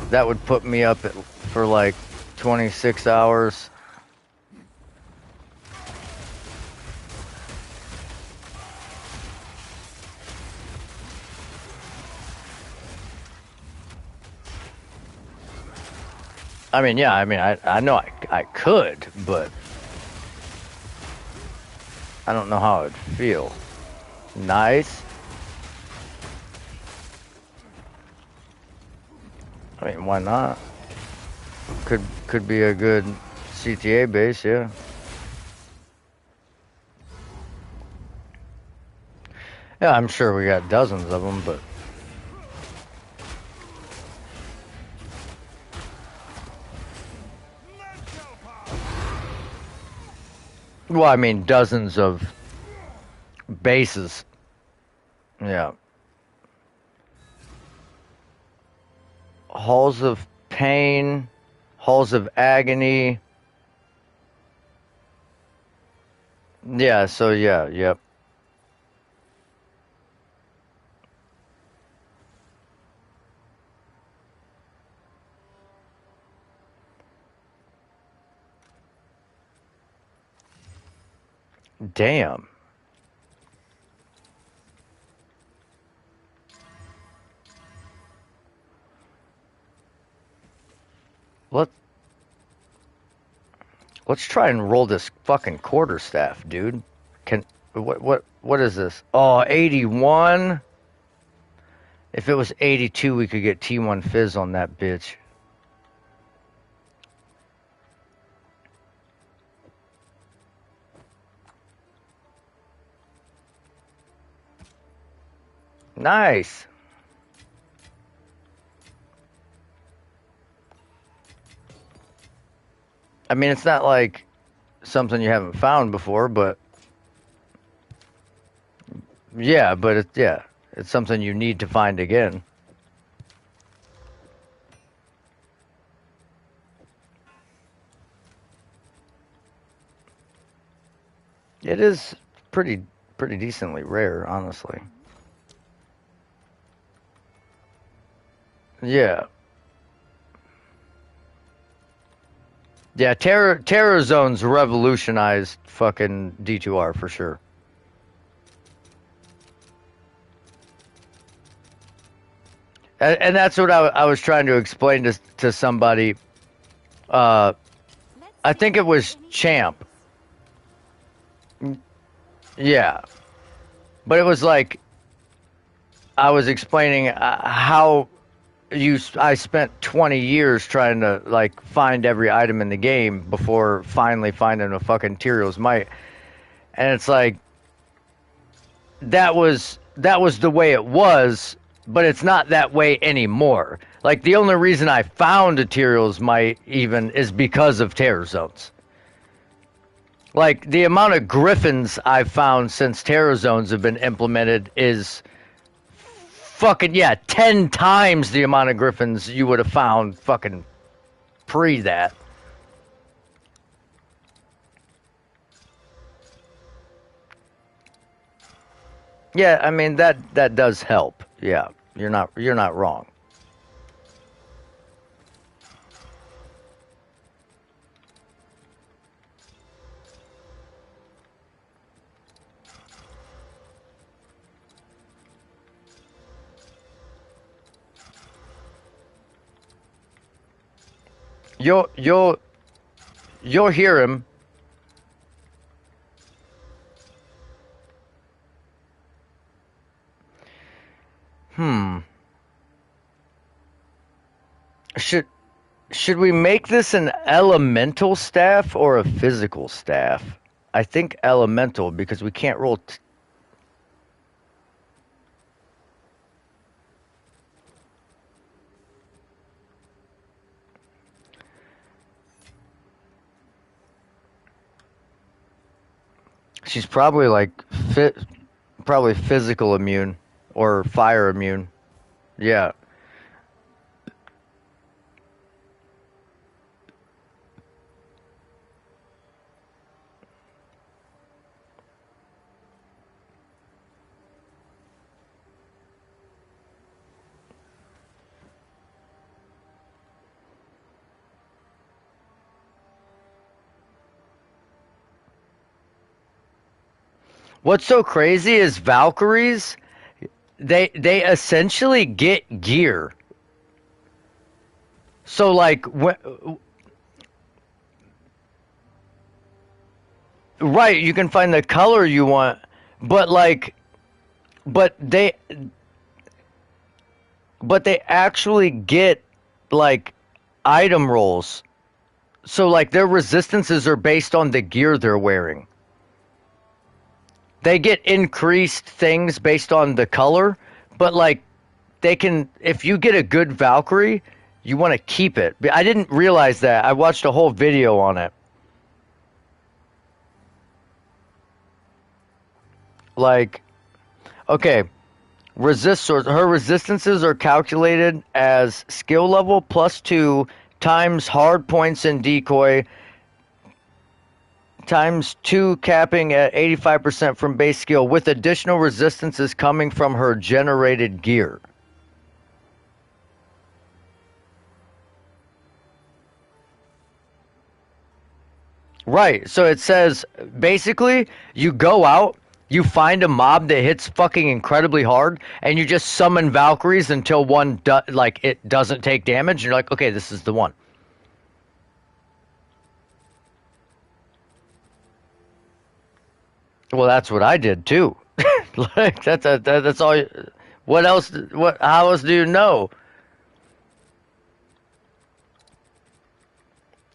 That would put me up for like 26 hours. I mean, yeah, I know I could, but I don't know how it'd feel. Nice. I mean, why not? Could be a good CTA base, yeah. Yeah, I'm sure we got dozens of them, but well, I mean, dozens of bases. Yeah. Halls of pain, halls of agony. Yeah, so yeah, yep. Damn. What? Let's try and roll this fucking quarterstaff, dude. Can what is this? Oh, 81. If it was 82, we could get T1 Fizz on that bitch. Nice. I mean, it's not like something you haven't found before, but yeah, it's something you need to find again. It is pretty decently rare, honestly. Yeah. Yeah, Terror Zones revolutionized fucking D2R for sure. And that's what I was trying to explain to somebody. I think it was Champ. Yeah. But it was like I was explaining how I spent 20 years trying to like find every item in the game before finally finding a fucking Tyrio's Might. And it's like that was the way it was, but it's not that way anymore. Like the only reason I found a Tyrio's Might even is because of Terror Zones. Like the amount of griffins I've found since Terror Zones have been implemented is fucking 10 times the amount of griffins you would have found fucking pre that. Yeah, I mean that does help. Yeah, you're not wrong. You'll you'll you'll hear him. Hmm. Should should we make this an elemental staff or a physical staff? I think elemental because we can't roll. She's probably like probably physical immune or fire immune. Yeah. What's so crazy is Valkyries, they essentially get gear. So like right, you can find the color you want, but like but they but they actually get like item rolls. So like their resistances are based on the gear they're wearing. They get increased things based on the color, but like they can if you get a good Valkyrie, you want to keep it. I didn't realize that. I watched a whole video on it. Like okay, her resistances are calculated as skill level +2 times hard points and decoy times 2 capping at 85% from base skill with additional resistances coming from her generated gear. Right. So it says basically you go out, you find a mob that hits fucking incredibly hard, and you just summon Valkyries until one like it doesn't take damage. You're like, okay, this is the one. Well, that's what I did too. Like that's all. What else? What? How else do you know?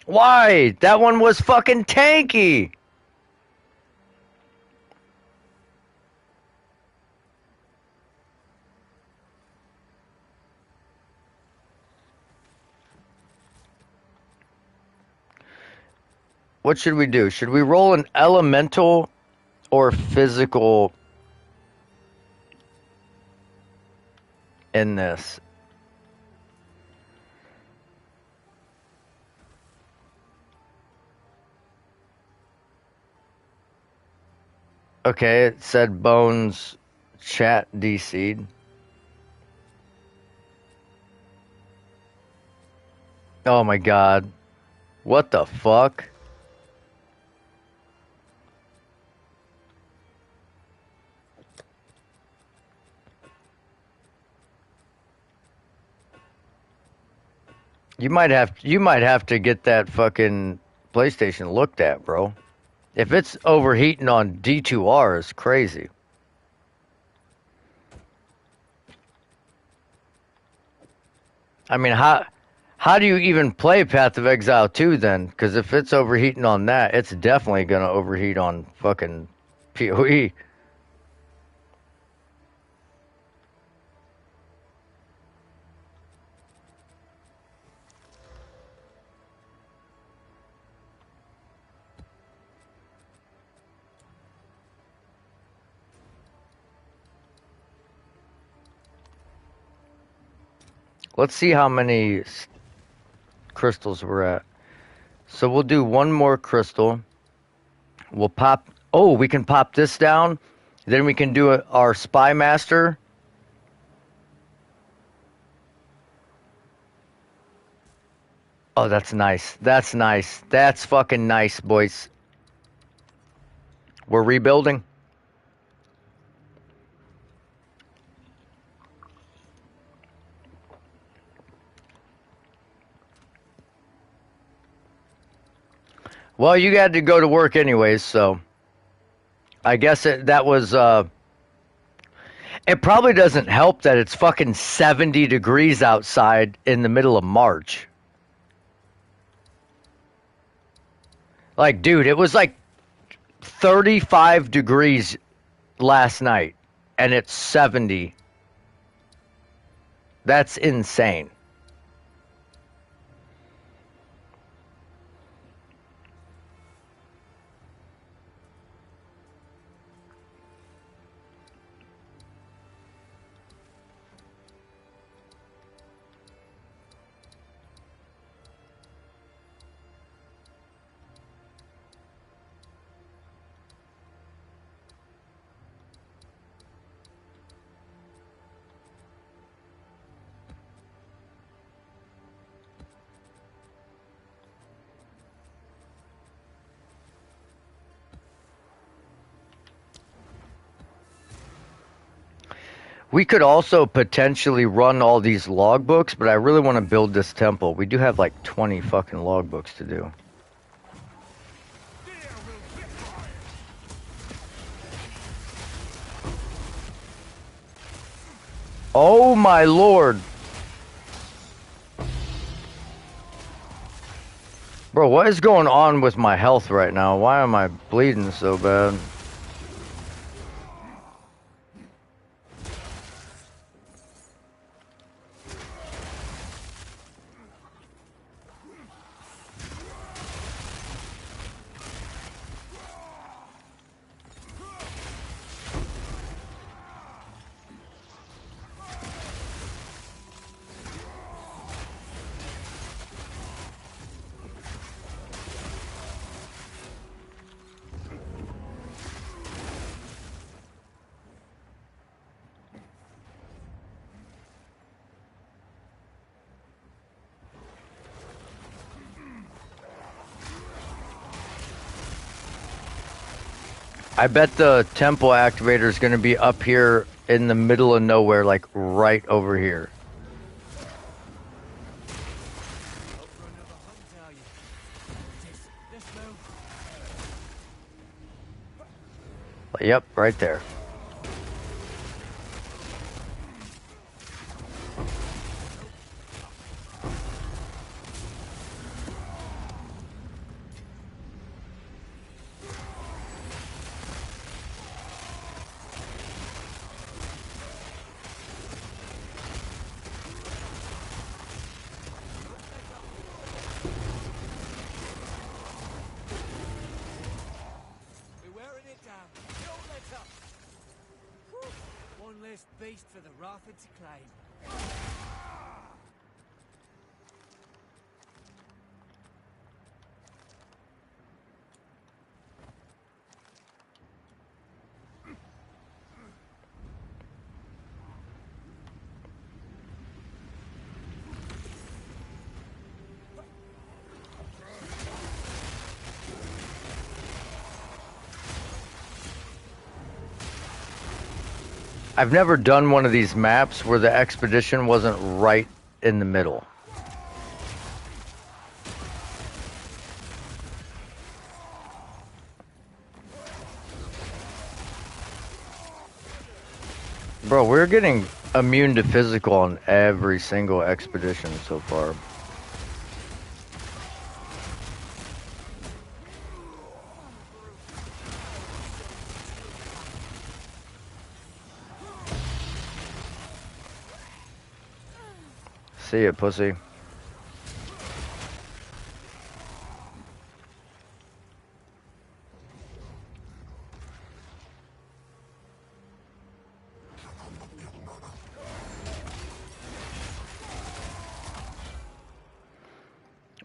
Why? That one was fucking tanky. What should we do? Should we roll an elemental or physical in this? Okay, it said Bones chat DC'd. Oh my god. What the fuck? You might have to get that fucking PlayStation looked at, bro. If it's overheating on D2R, it's crazy. I mean, how do you even play Path of Exile 2 then? Because if it's overheating on that, it's definitely gonna overheat on fucking PoE. Let's see how many crystals we're at. So we'll do one more crystal. We'll pop. Oh, we can pop this down. Then we can do our Spy Master. Oh, that's nice. That's nice. That's fucking nice, boys. We're rebuilding. Well, you had to go to work anyways, so I guess that was. It probably doesn't help that it's fucking 70 degrees outside in the middle of March. Like, dude, it was like 35 degrees last night, and it's 70. That's insane. We could also potentially run all these logbooks, but I really want to build this temple. We do have like 20 fucking logbooks to do. Oh my lord. Bro, what is going on with my health right now? Why am I bleeding so bad? I bet the temple activator is going to be up here in the middle of nowhere, like right over here. Out for another hunt, are you? This move. Yep, right there. We're wearing it down. Don't let up. Whew. One less beast for the Wrath to claim. I've never done one of these maps where the expedition wasn't right in the middle. Bro, we're getting immune to physical on every single expedition so far. See it, pussy.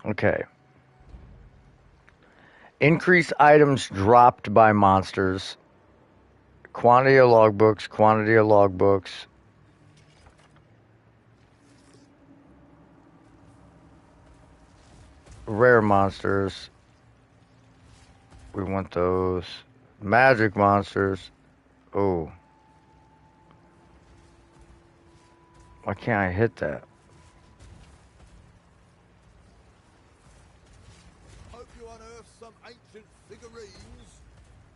Okay. Increase items dropped by monsters. Quantity of logbooks, quantity of logbooks. Rare monsters. We want those. Magic monsters. Oh. Why can't I hit that? Hope you unearth some ancient figurines.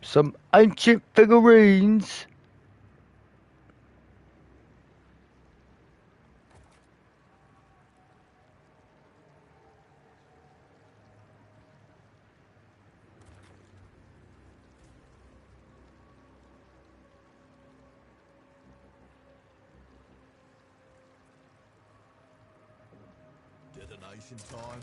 Some ancient figurines. Detonation time.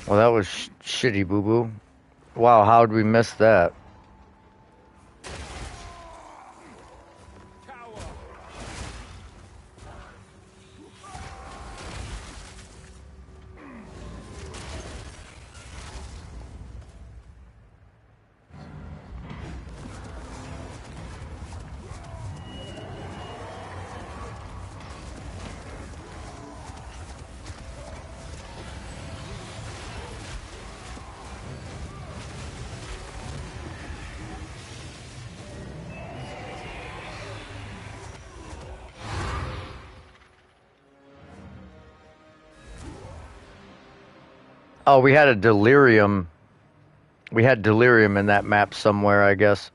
Well, that was shitty, boo boo. Wow, how did we miss that? Cower. Oh, we had a delirium. We had delirium in that map somewhere, I guess.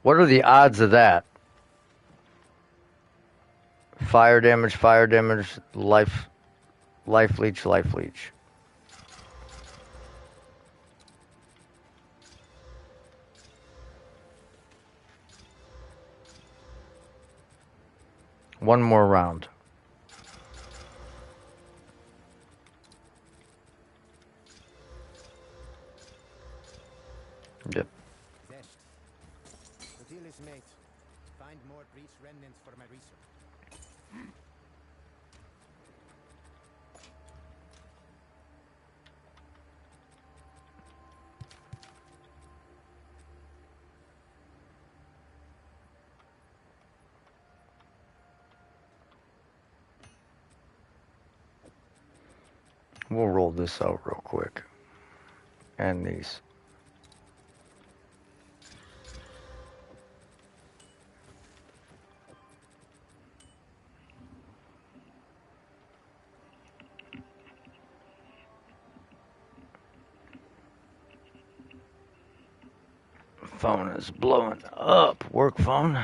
What are the odds of that? Fire damage, life leech, life leech. One more round. Yep. Zest. The deal is made. Find find more breach remnants for my research. We'll roll this out real quick. And these. Phone is blowing up. Work phone.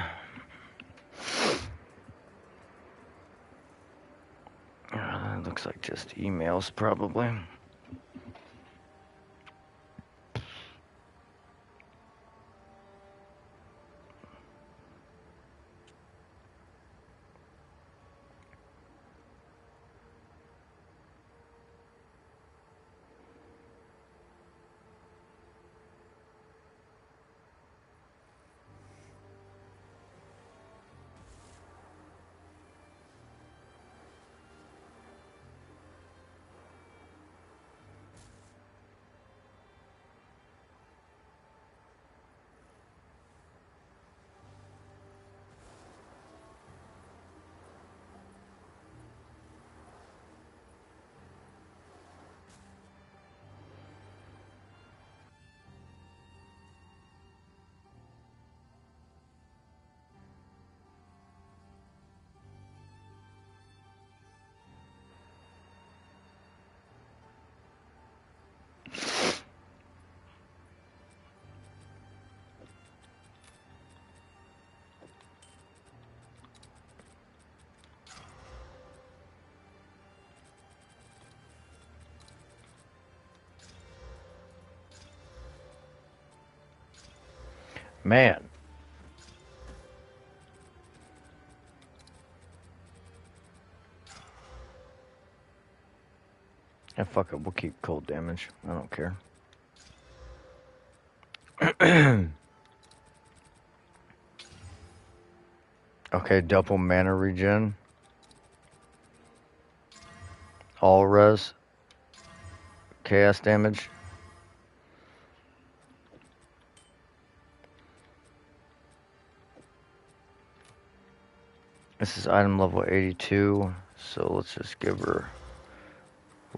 Looks like just emails, probably. Man. Yeah, fuck it. We'll keep cold damage. I don't care. Okay, double mana regen. All res. Chaos damage. This is item level 82, so let's just give her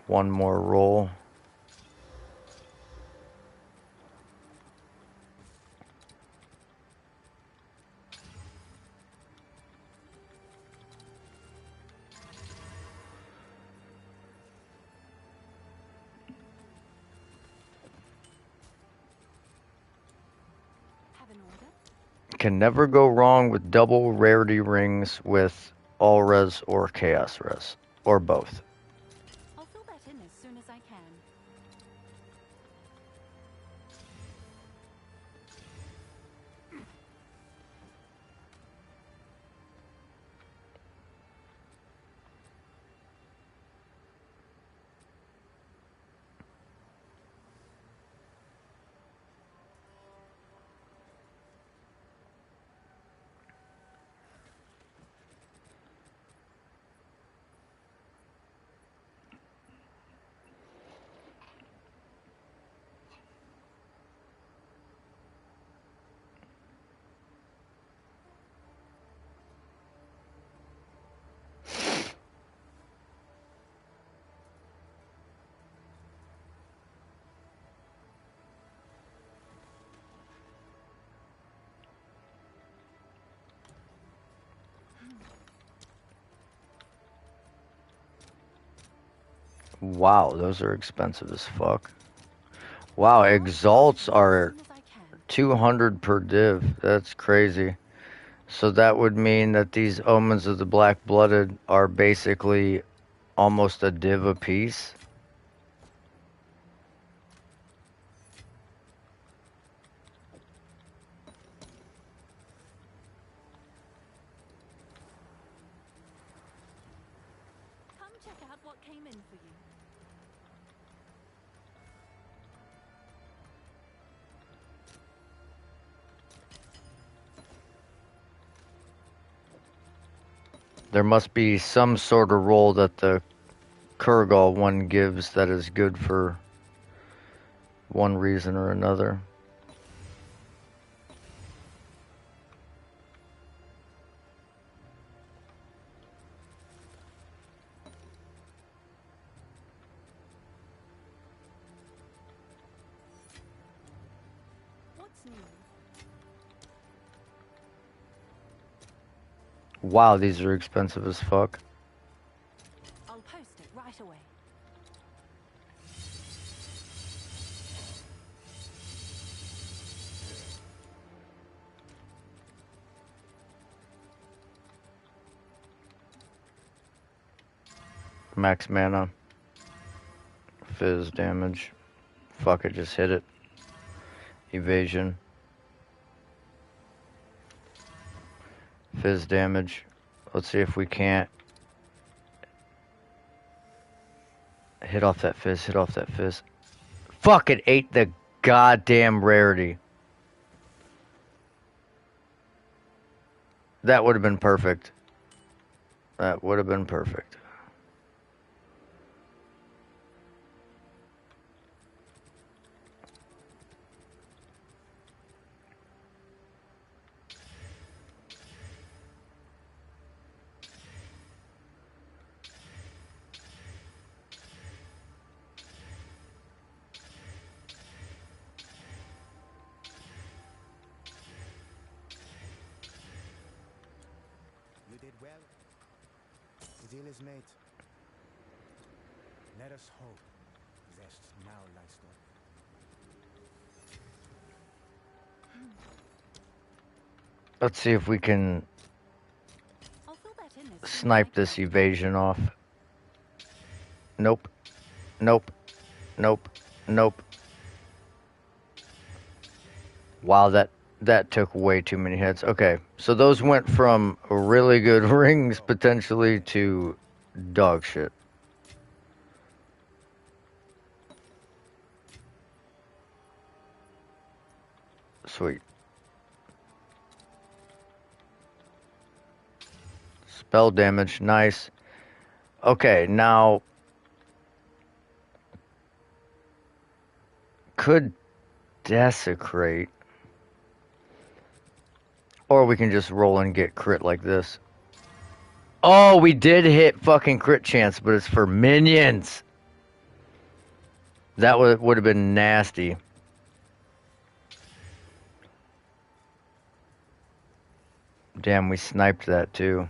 one more roll. Have an order? Can never go wrong with double rarity rings with all res or chaos res, or both. I'll fill that in as soon as I can. Wow, those are expensive as fuck. Wow, exalts are 200 per div. That's crazy. So that would mean that these omens of the black-blooded are basically almost a div apiece. Come check out what came in for you. There must be some sort of roll that the Kurgal one gives that is good for one reason or another. What's new? Wow, these are expensive as fuck. I'll post it right away. Max mana. Fizz damage. Fuck it, just hit it. Evasion. Fizz damage. Let's see if we can't hit off that fizz, hit off that fizz. Fuck, it ate the goddamn rarity. That would have been perfect. That would have been perfect. You did well. The deal is made. Let us hope Zest now lies dormant. Let's see if we can I'll fill that in as soon as I snipe this can. evasion off. Nope. Nope. Nope. Nope. Wow, that took way too many hits. Okay, so those went from really good rings potentially to dog shit. Sweet. Spell damage, nice. Okay, now could desecrate, or we can just roll and get crit like this. Oh, we did hit fucking crit chance, but it's for minions. That would have been nasty. Damn, we sniped that too.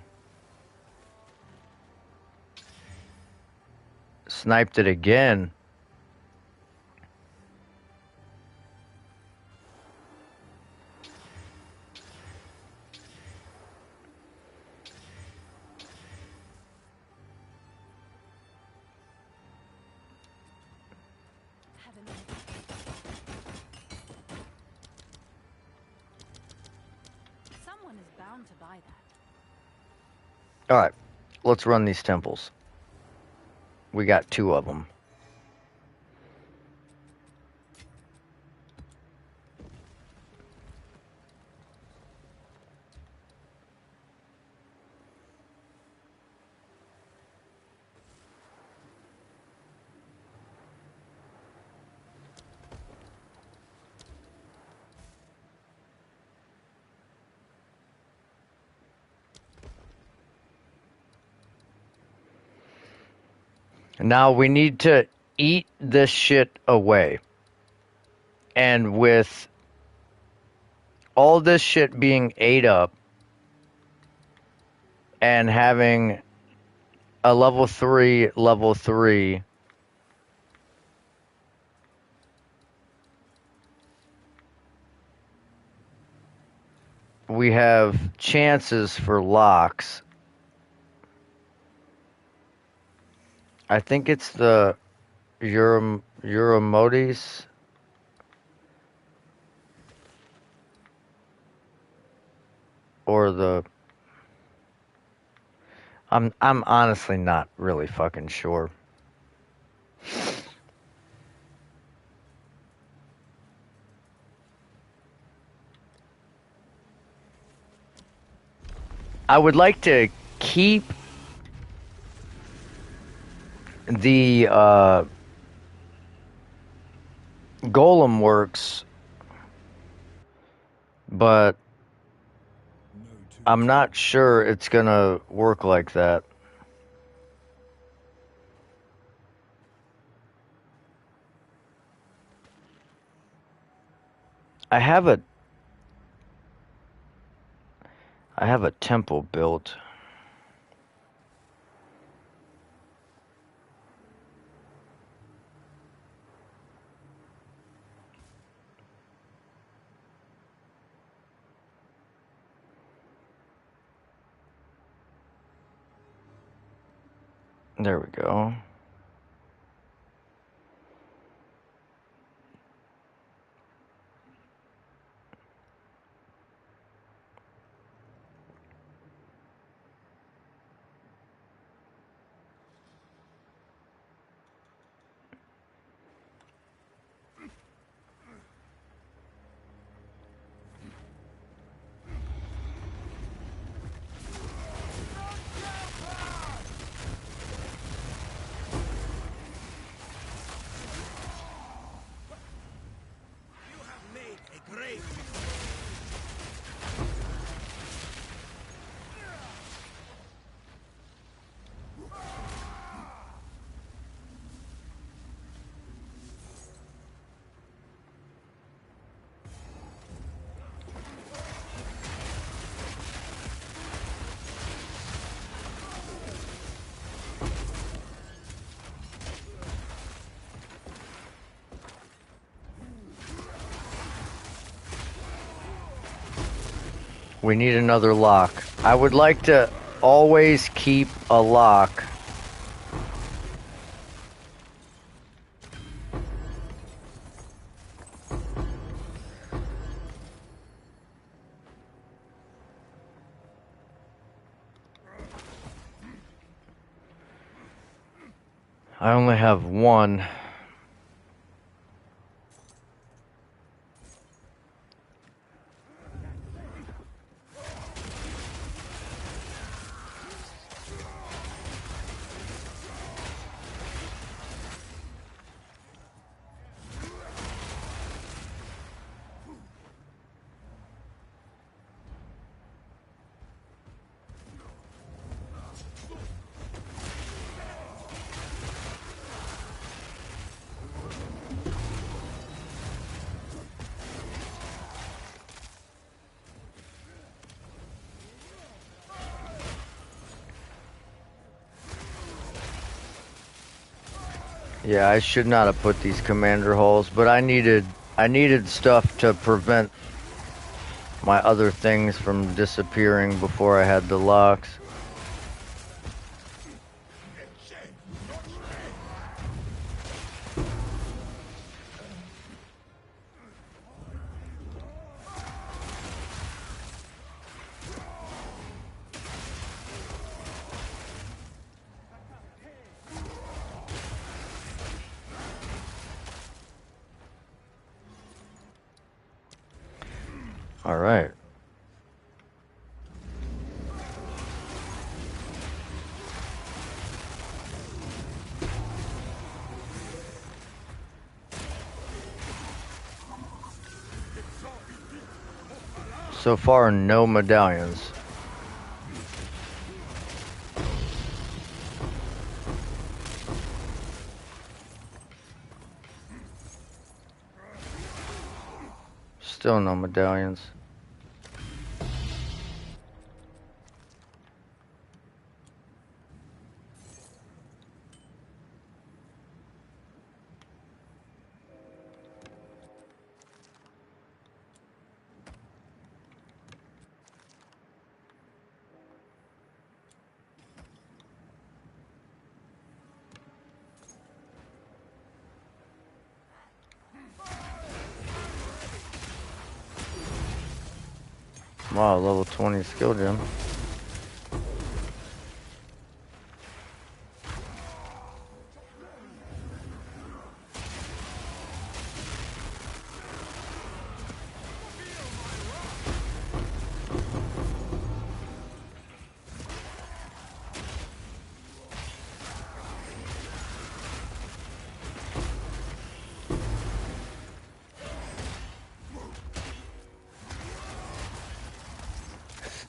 Sniped it again. Have a minute. Someone is bound to buy that. Alright, let's run these temples. We got 2 of them. Now we need to eat this shit away. And with all this shit being ate up and having a level 3, we have chances for locks. I think it's the Euromodis. Or the I'm honestly not really fucking sure. I would like to keep the golem works, but I'm not sure it's gonna work like that. I have a temple built. There we go. You have made a great We need another lock. I would like to always keep a lock. I only have one. Yeah, I should not have put these commander holes, but I needed stuff to prevent my other things from disappearing before I had the locks. All right. So far, no medallions. Still no medallions. Wow, level 20 skill gem.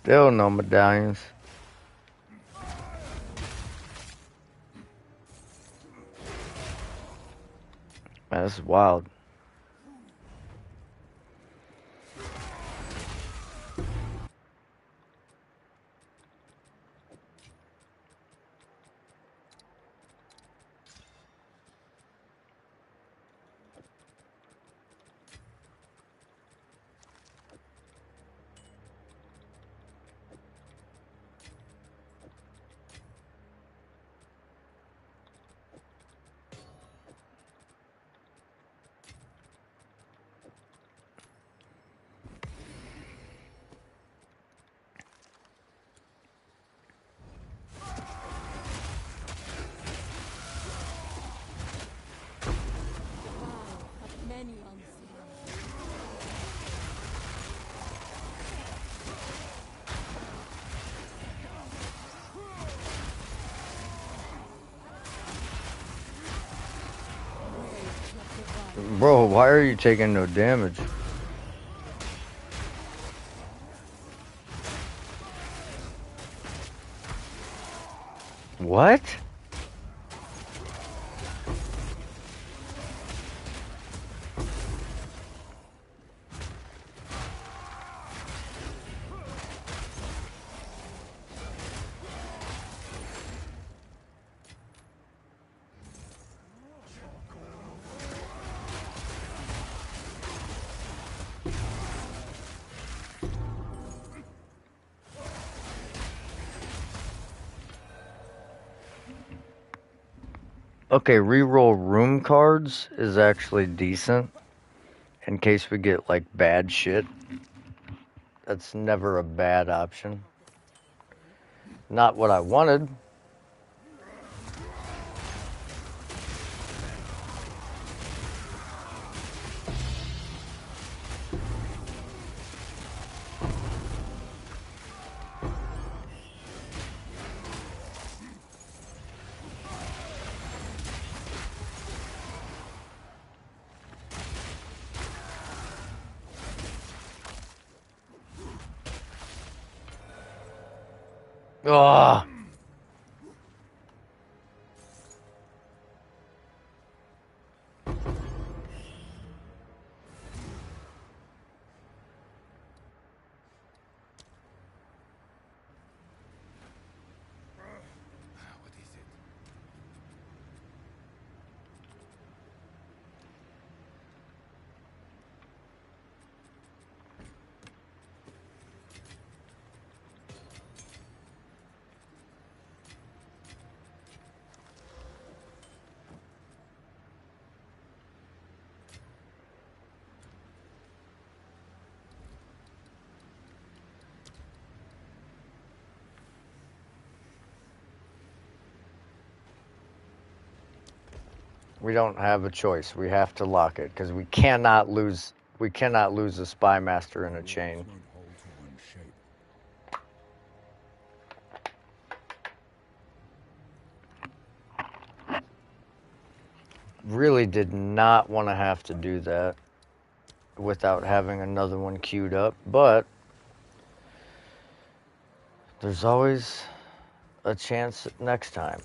Still no medallions. Man, this is wild. Many unseen. Bro, why are you taking no damage? What? Okay, reroll room cards is actually decent in case we get like bad shit. That's never a bad option. Not what I wanted. Ugh. What is it? We don't have a choice. We have to lock it because we cannot lose. We cannot lose a spy master in a chain. Don't hold to one shape. Really did not want to have to do that without having another one queued up, but there's always a chance next time.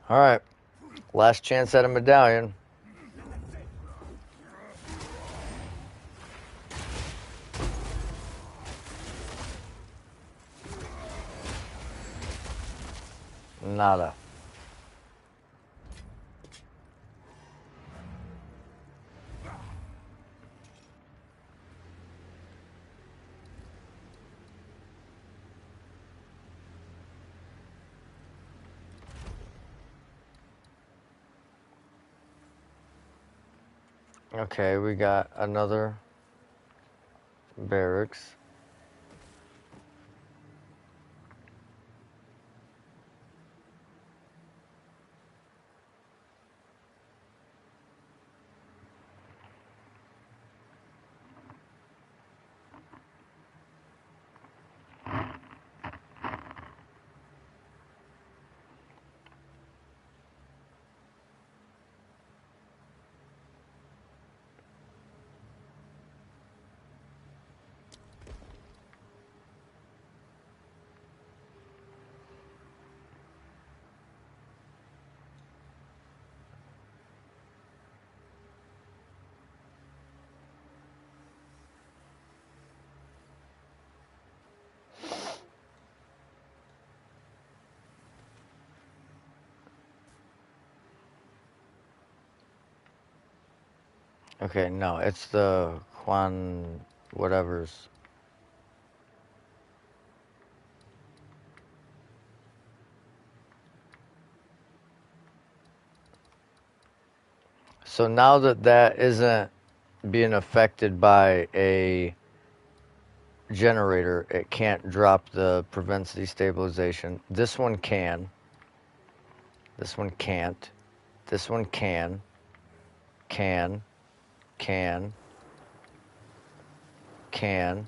All right, last chance at a medallion. Nada. Okay, we got another barracks. Okay, no, it's the Juan whatever's. So now that that isn't being affected by a generator, it can't drop the prevents destabilization. This one can. This one can't. This one can. Can. Can. Can.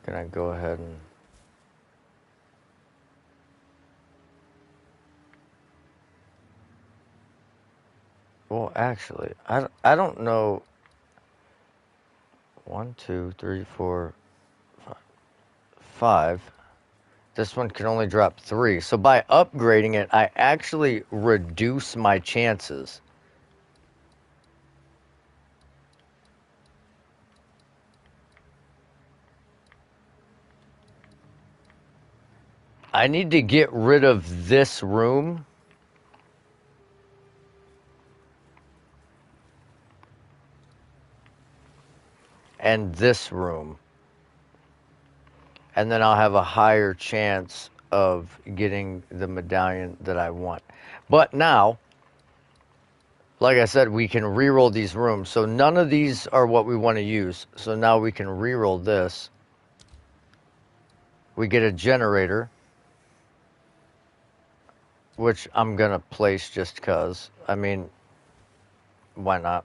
Can I go ahead and... Well, actually, I don't know. 1, 2, 3, 4, 5. This one can only drop 3. So by upgrading it, I actually reduce my chances. I need to get rid of this room. And this room. And then I'll have a higher chance of getting the medallion that I want. But now, like I said, we can reroll these rooms. So none of these are what we want to use. So now we can reroll this. We get a generator, which I'm going to place just because. I mean, why not?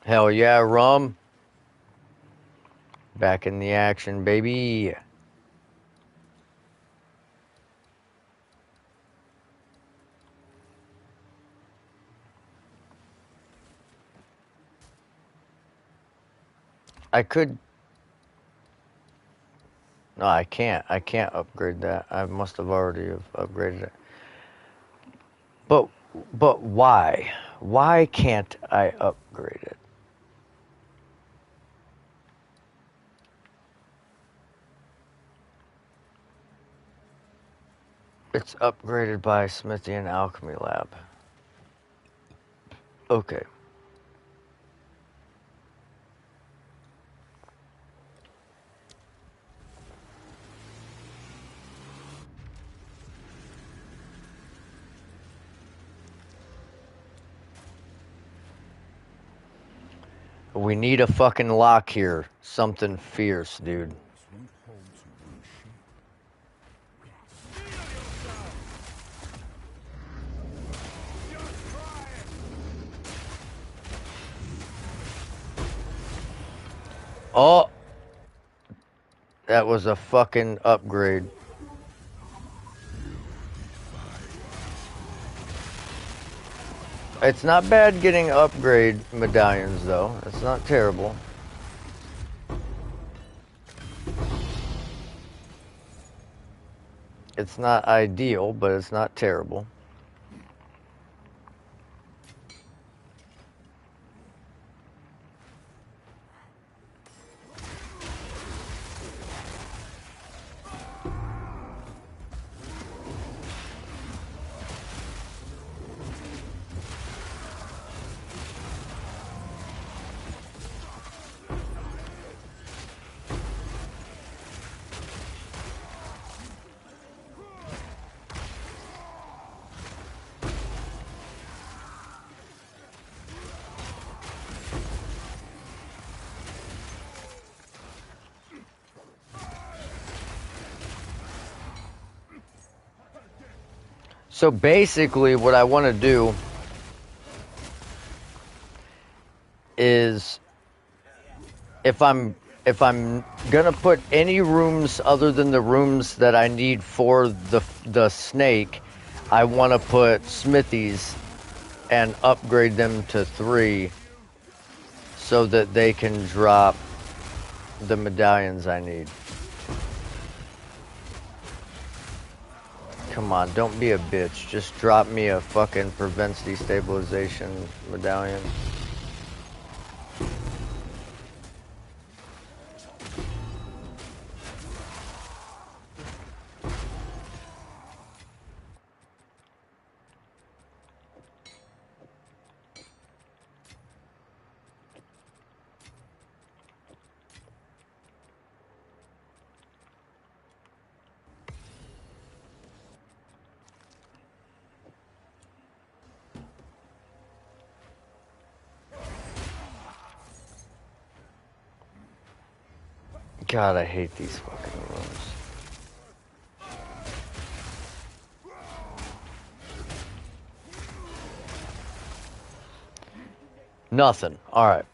Hell yeah, rum. Back in the action, baby. I could... No, I can't. I can't upgrade that. I must have already have upgraded it. But why? Why can't I upgrade it? It's upgraded by Smithy and Alchemy Lab. Okay. We need a fucking lock here. Something fierce, dude. Walls won't hold to one shape. Oh! That was a fucking upgrade. It's not bad getting upgrade medallions, though. It's not terrible. It's not ideal, but it's not terrible. So basically, what I want to do is, if I'm gonna put any rooms other than the rooms that I need for the snake, I want to put smithies and upgrade them to 3 so that they can drop the medallions I need. Come on, don't be a bitch. Just drop me a fucking prevents destabilization medallion. God, I hate these fucking rooms. Nothing. Alright.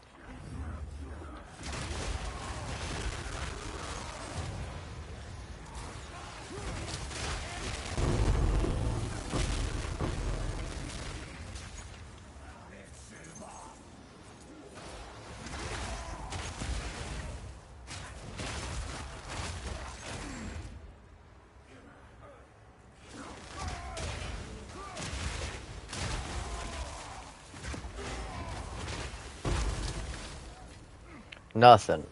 Nothing.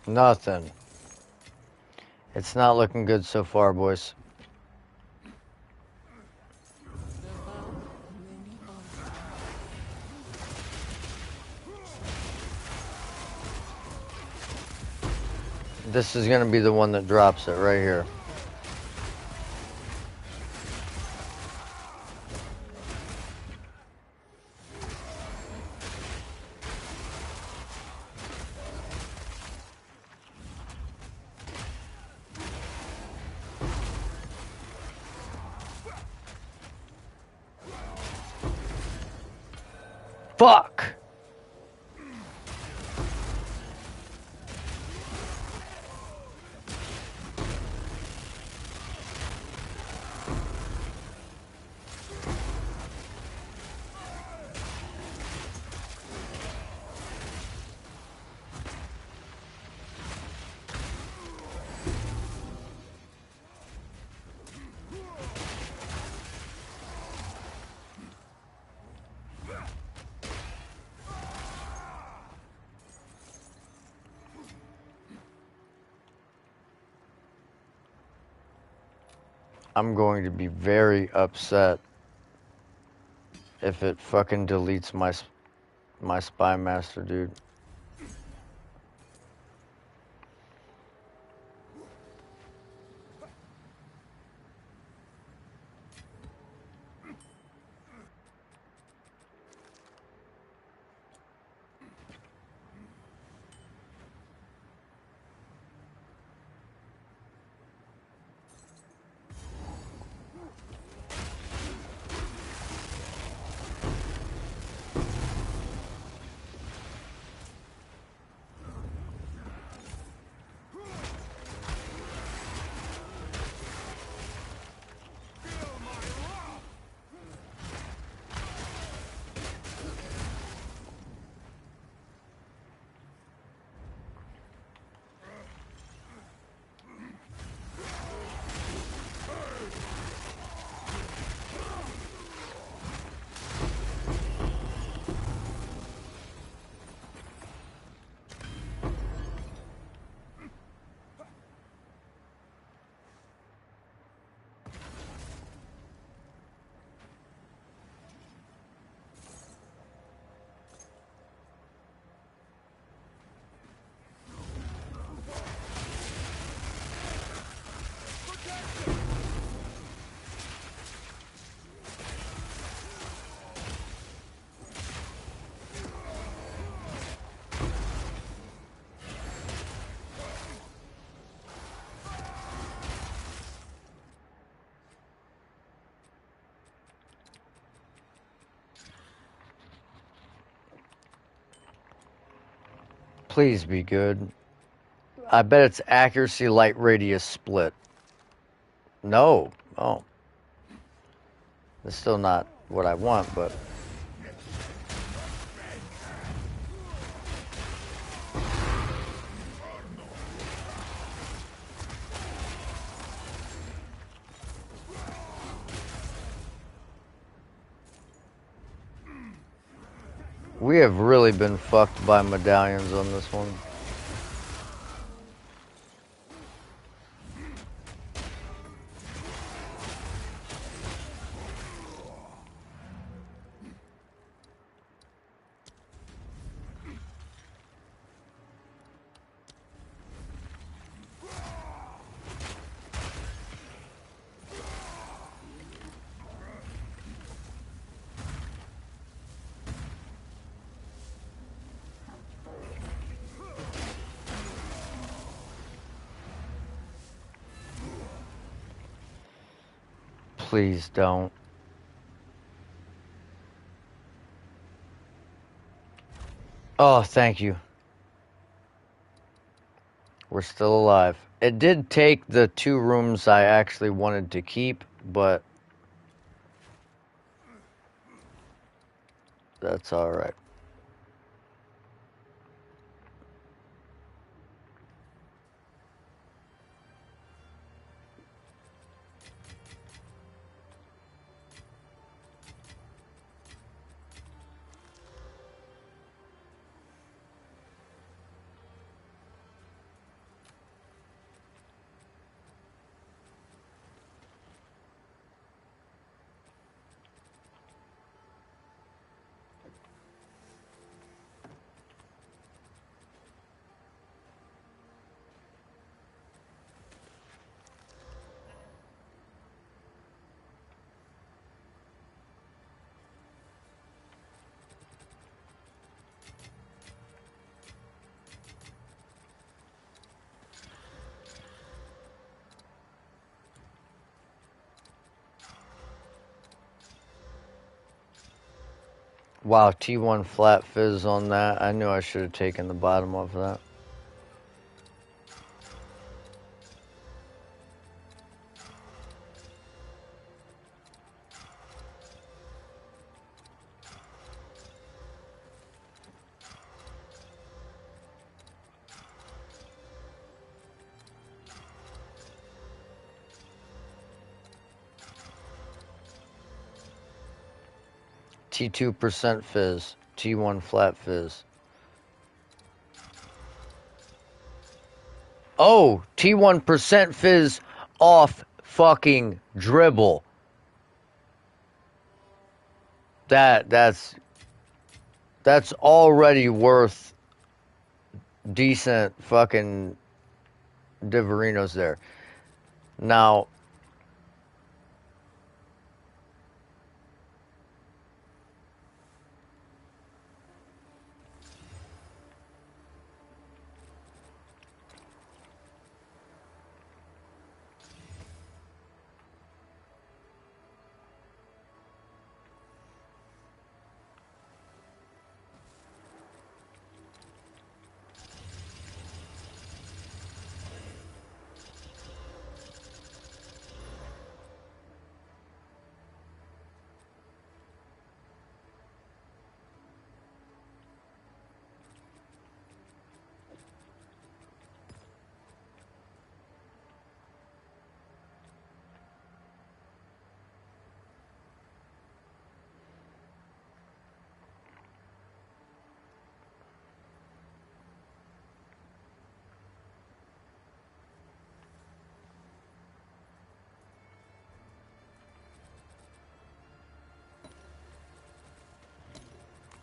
Nothing. It's not looking good so far, boys. This is gonna be the one that drops it right here. Fuck! I'm going to be very upset if it fucking deletes my spy master, dude. Please be good. I bet it's accuracy, light radius, split. No. Oh. It's still not what I want, but... We have really been fucked by medallions on this one. Please don't. Oh, thank you. We're still alive. It did take the 2 rooms I actually wanted to keep, but that's alright. Wow, T1 flat fizz on that. I knew I should have taken the bottom off of that. T2% fizz. T1 flat fizz. Oh, T1% fizz off fucking dribble. That's already worth decent fucking Diverinos there. Now,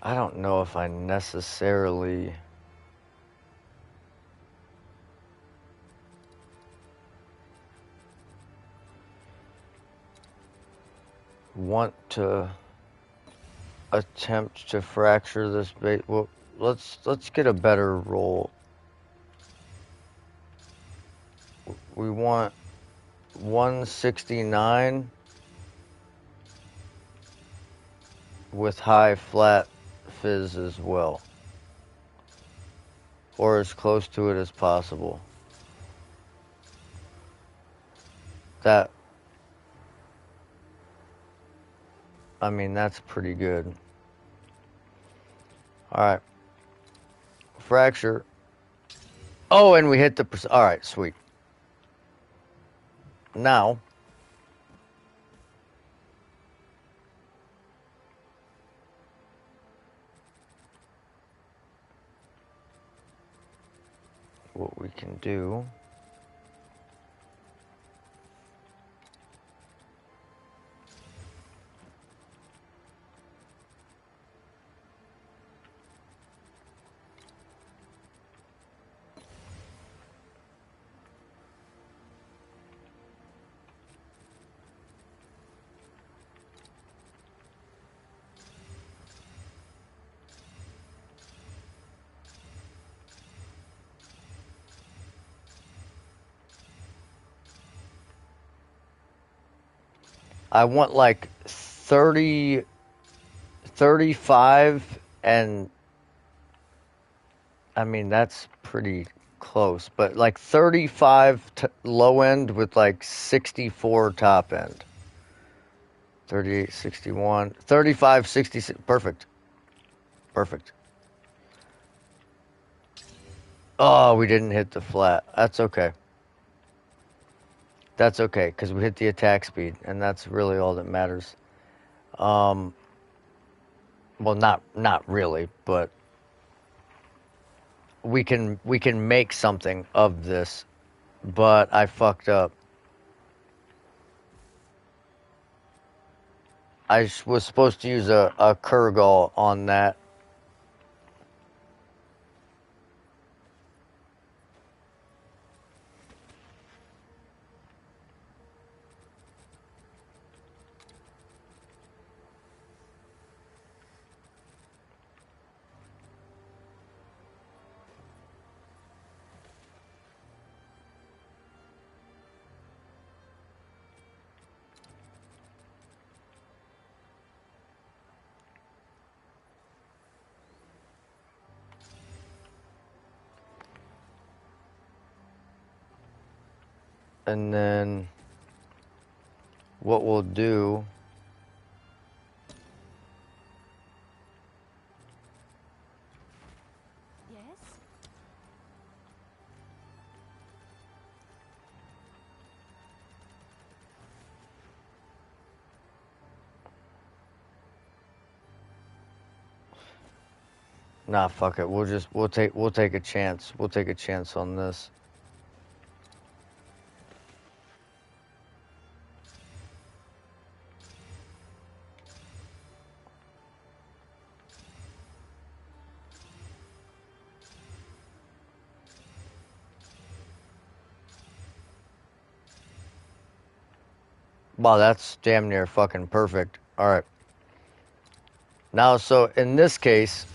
I don't know if I necessarily want to attempt to fracture this base. Well, let's get a better roll. We want 169 with high flat fizz as well. or as close to it as possible. That, I mean, that's pretty good. Alright. Fracture. Oh, and we hit the... Alright, sweet. Now... what we can do... I want like 30, 35, and I mean, that's pretty close, but like 35 low end with like 64 top end. 38, 61, 35, 66. Perfect. Perfect. Oh, we didn't hit the flat. That's okay. That's okay, because we hit the attack speed, and that's really all that matters. Well, not really, but we can make something of this. But I fucked up. I was supposed to use a Kurgal on that. And then what we'll do... Yes? Nah, fuck it. We'll take a chance. We'll take a chance on this. Wow, that's damn near fucking perfect. All right. Now, so in this case,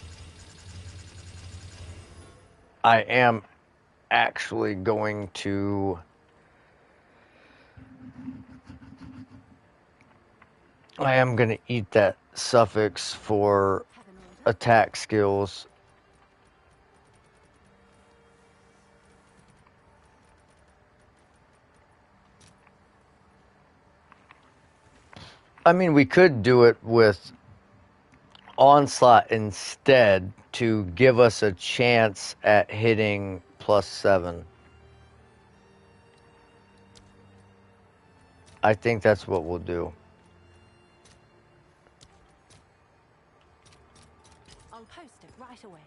I am actually going to... I am going to eat that suffix for Have an order? attack skills. I mean, we could do it with Onslaught instead to give us a chance at hitting +7. I think that's what we'll do. I'll post it right away.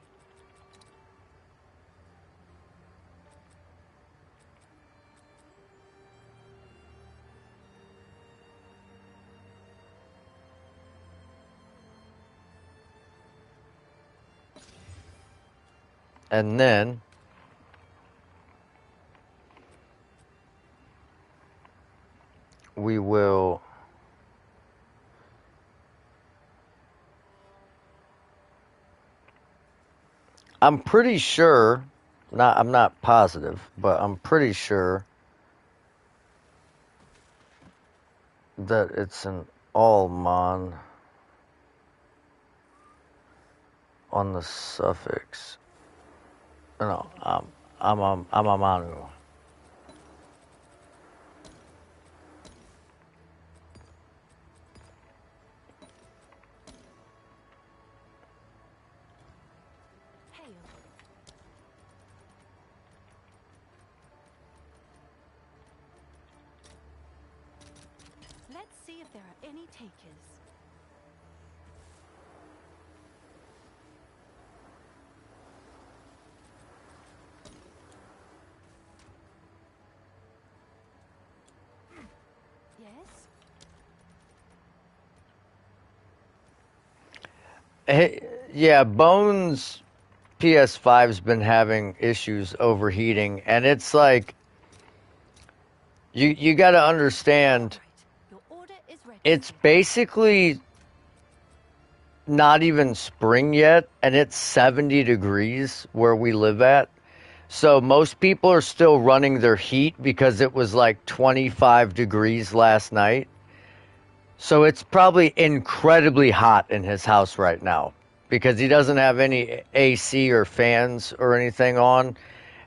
And then we will... I'm pretty sure, I'm not positive, but I'm pretty sure that it's an Allman on the suffix. No, I'm a Manu. Hail. Let's see if there are any takers. Yes? Hey, yeah, Bones PS5's been having issues overheating, and it's like you got to understand Right. Your order is it's registered. basically not even spring yet, and it's 70 degrees where we live at. So most people are still running their heat because it was like 25 degrees last night. So it's probably incredibly hot in his house right now because he doesn't have any AC or fans or anything on.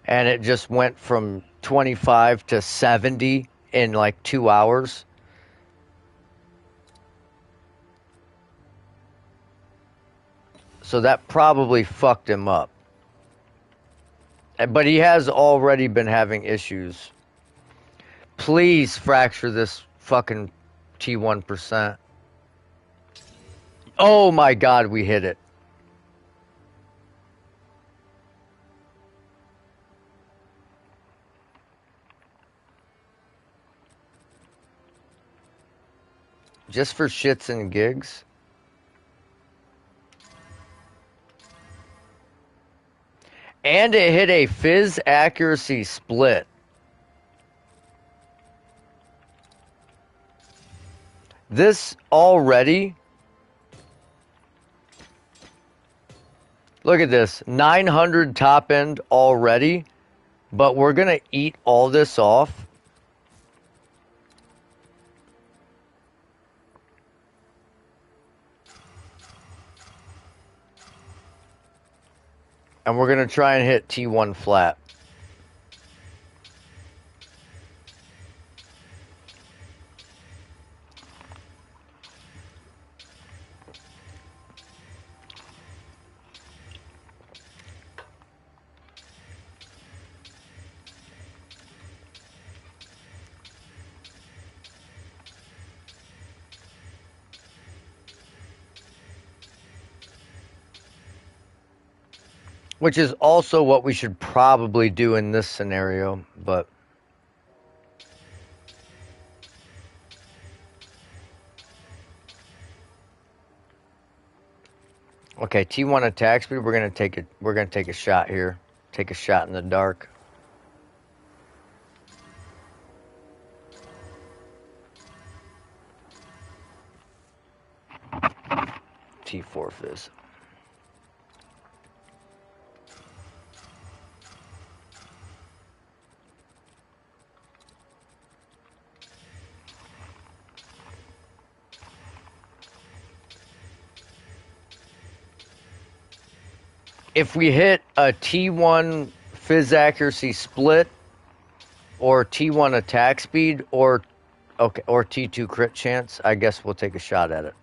And it just went from 25 to 70 in like 2 hours. So that probably fucked him up. But he has already been having issues. Please fracture this fucking T1%. Oh my god, we hit it. Just for shits and gigs. And it hit a fizz accuracy split. This already, look at this, 900 top end already, but we're going to eat all this off. And we're going to try and hit T1 flat. Which is also what we should probably do in this scenario, but... Okay, T1 attack speed, we're gonna take a shot here. Take a shot in the dark. T4 fizz. If we hit a T1 fizz accuracy split, or T1 attack speed, or T2 crit chance, I guess we'll take a shot at it.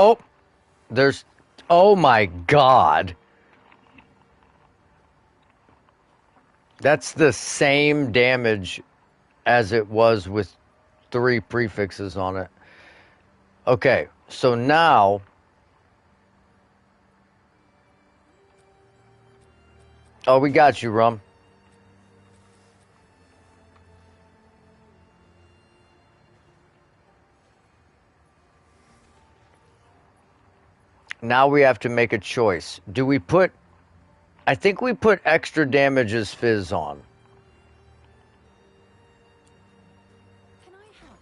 Oh, there's... Oh my god. That's the same damage as it was with 3 prefixes on it. Okay, so now... Oh, we got you, Rum. Now we have to make a choice. Do we put... I think we put extra damage as Fizz on. Can I help?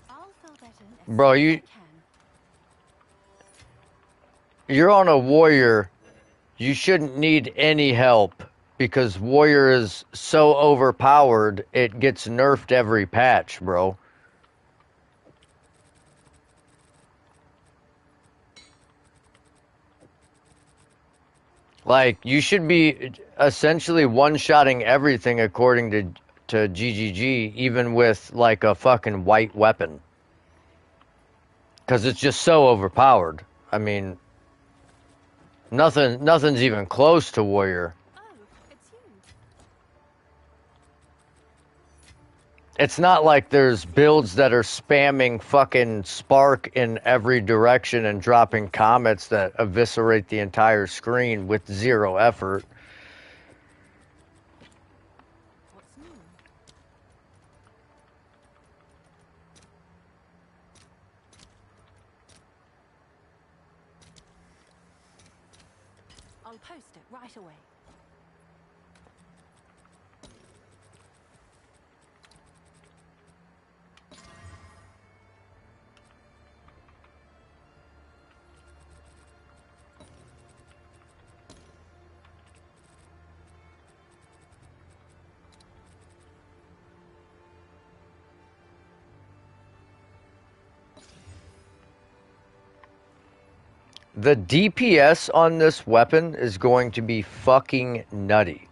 I'll fill that in as Bro, soon as I can. you're on a warrior. You shouldn't need any help because warrior is so overpowered it gets nerfed every patch, bro. Like, you should be essentially one-shotting everything according to GGG, even with like a fucking white weapon. Because it's just so overpowered. I mean, nothing's even close to warrior. Oh, it's you. It's not like there's builds that are spamming fucking spark in every direction and dropping comets that eviscerate the entire screen with 0 effort. What's new? I'll post it right away. The DPS on this weapon is going to be fucking nutty.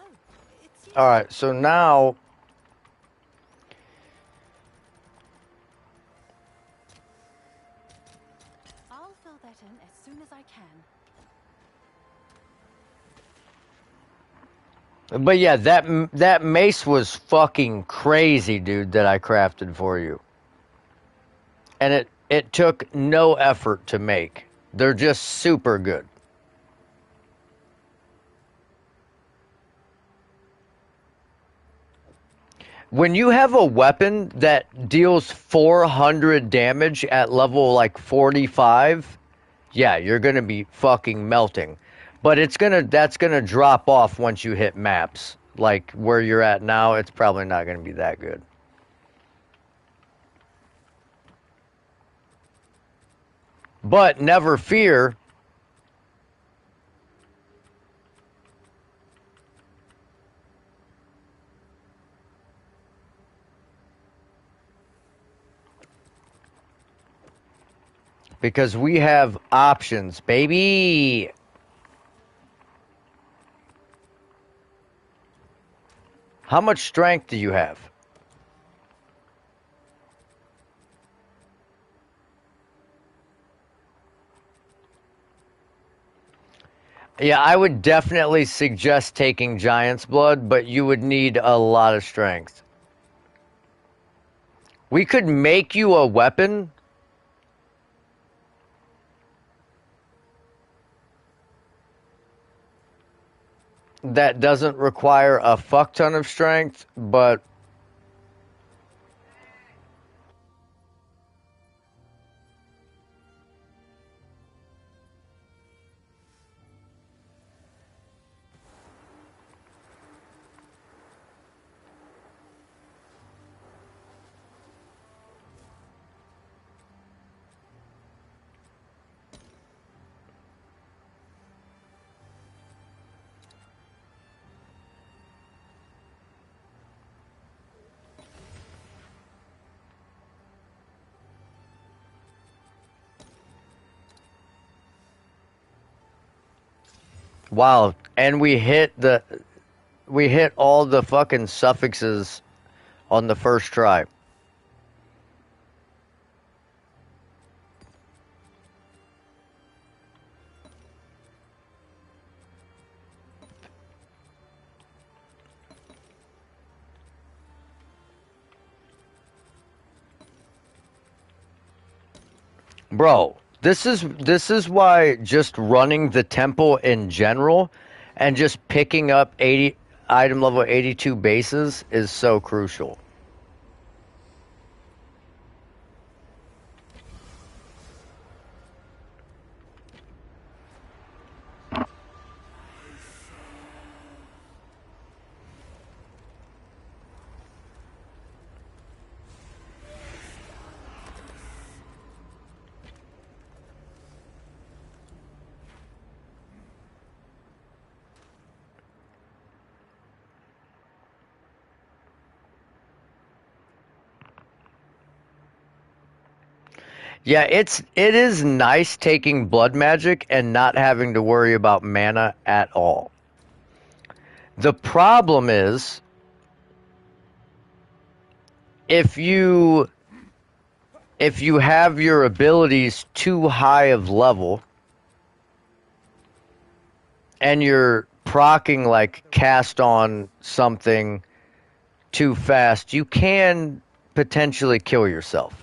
Oh, it's you. Alright, so now... I'll fill that in as soon as I can. But yeah, that mace was fucking crazy, dude, that I crafted for you. And it took no effort to make. They're just super good. When you have a weapon that deals 400 damage at level like 45, yeah, you're gonna be fucking melting. But that's gonna drop off once you hit maps. Like where you're at now, it's probably not gonna be that good. But never fear. Because we have options, baby. How much strength do you have? Yeah, I would definitely suggest taking Giant's Blood, but you would need a lot of strength. We could make you a weapon. that doesn't require a fuck ton of strength, but wow. And we hit all the fucking suffixes on the first try. Bro, this is why just running the temple in general and just picking up 80 item level 82 bases is so crucial. Yeah, it is nice taking blood magic and not having to worry about mana at all. The problem is if you if you have your abilities too high of level and you're procking like cast on something too fast, you can potentially kill yourself.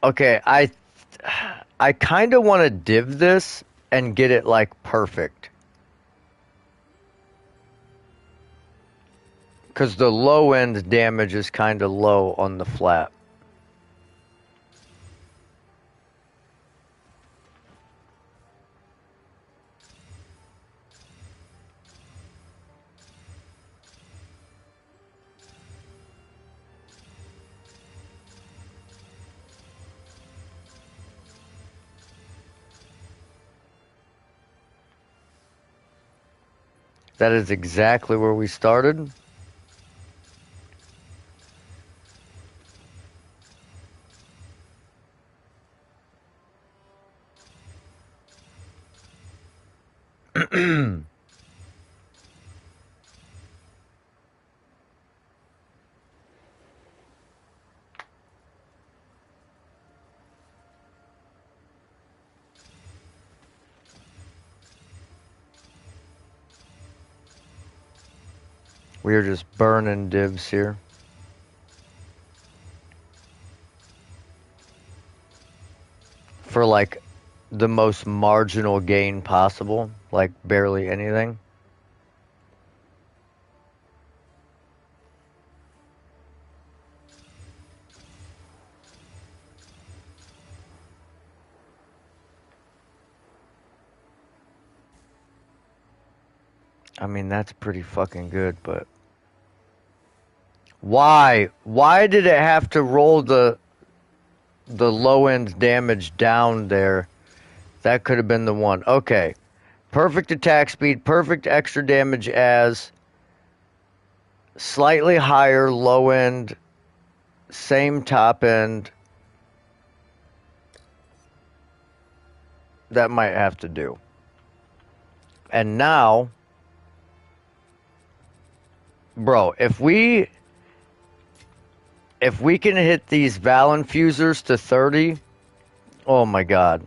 Okay, I kind of want to div this and get it like perfect. Because the low end damage is kind of low on the flat. That is exactly where we started. We are just burning divs here. For like the most marginal gain possible. Like barely anything. I mean, that's pretty fucking good, but... Why? Why did it have to roll the low end damage down there? That could have been the one. Okay. Perfect attack speed, perfect extra damage as slightly higher low end, same top end. That might have to do. And now, bro, if we can hit these Val infusers to 30, oh my god.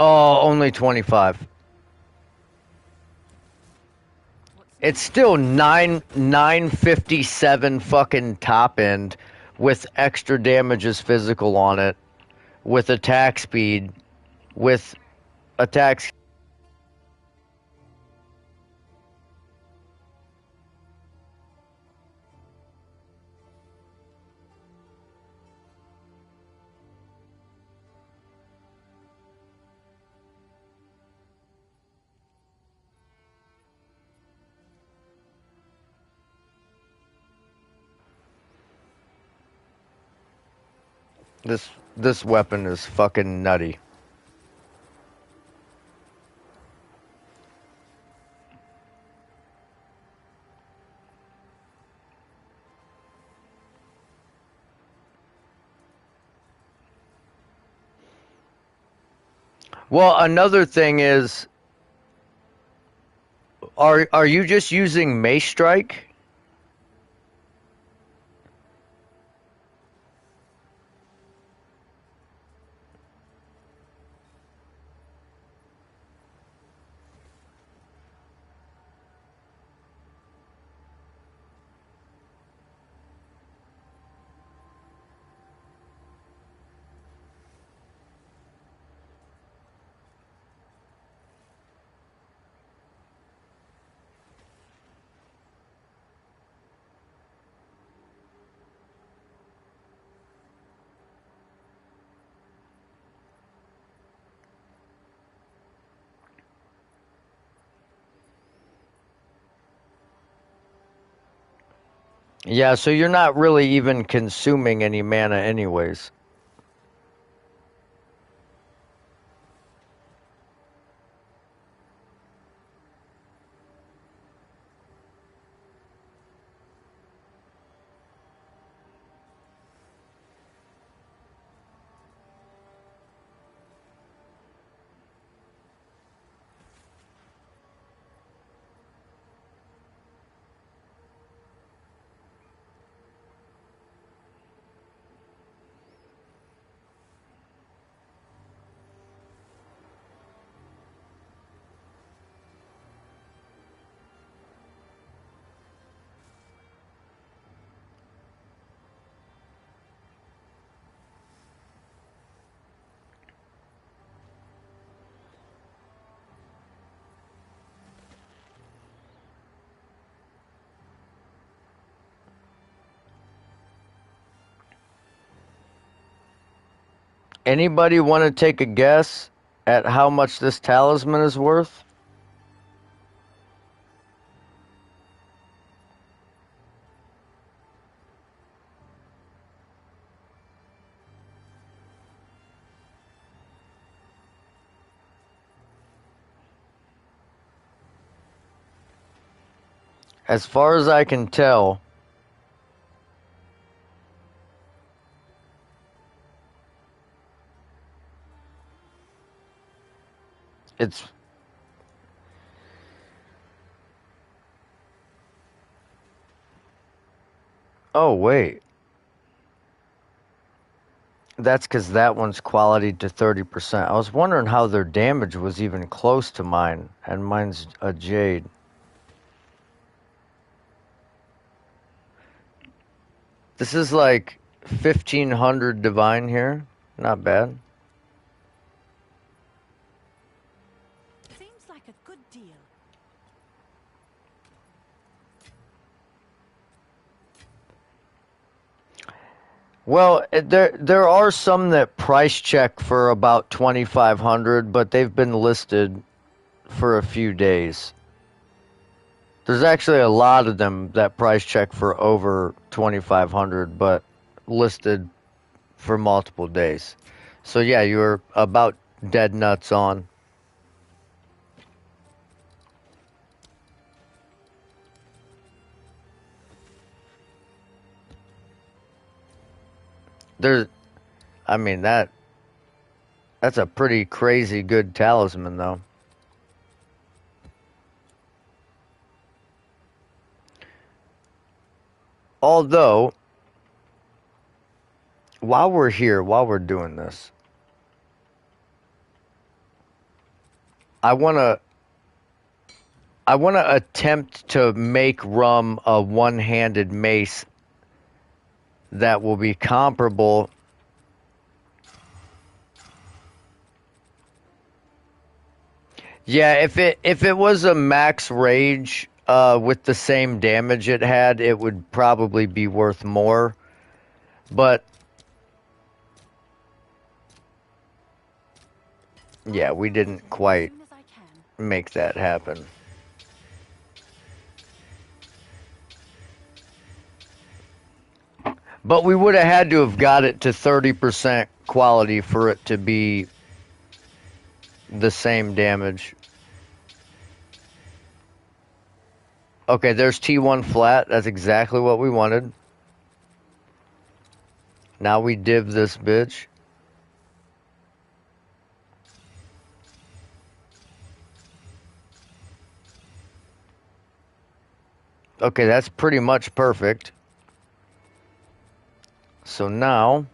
Oh, only 25. What's It's next? still 957 fucking top end with extra damage as physical on it, with attack speed, with attack. This weapon is fucking nutty. Well, another thing is, are you just using Mace Strike? Yeah, so you're not really even consuming any mana anyways. Anybody want to take a guess at how much this talisman is worth? As far as I can tell, it's oh wait. That's because that one's quality to 30%. I was wondering how their damage was even close to mine, and mine's a Jade. This is like 1500 Divine here. Not bad. Seems like a good deal. Well, there are some that price check for about 2500, but they've been listed for a few days. There's actually a lot of them that price check for over 2500, but listed for multiple days. So yeah, you're about dead nuts on. There's, I mean that's a pretty crazy good talisman though. Although, while we're here, while we're doing this, I wanna attempt to make rum a one-handed mace that will be comparable. Yeah, if it was a max rage with the same damage it had, it would probably be worth more. But yeah, we didn't As quite soon as I can. make that happen. But we would have had to have got it to 30% quality for it to be the same damage. Okay, there's T1 flat. That's exactly what we wanted. Now we div this bitch. Okay, that's pretty much perfect. So now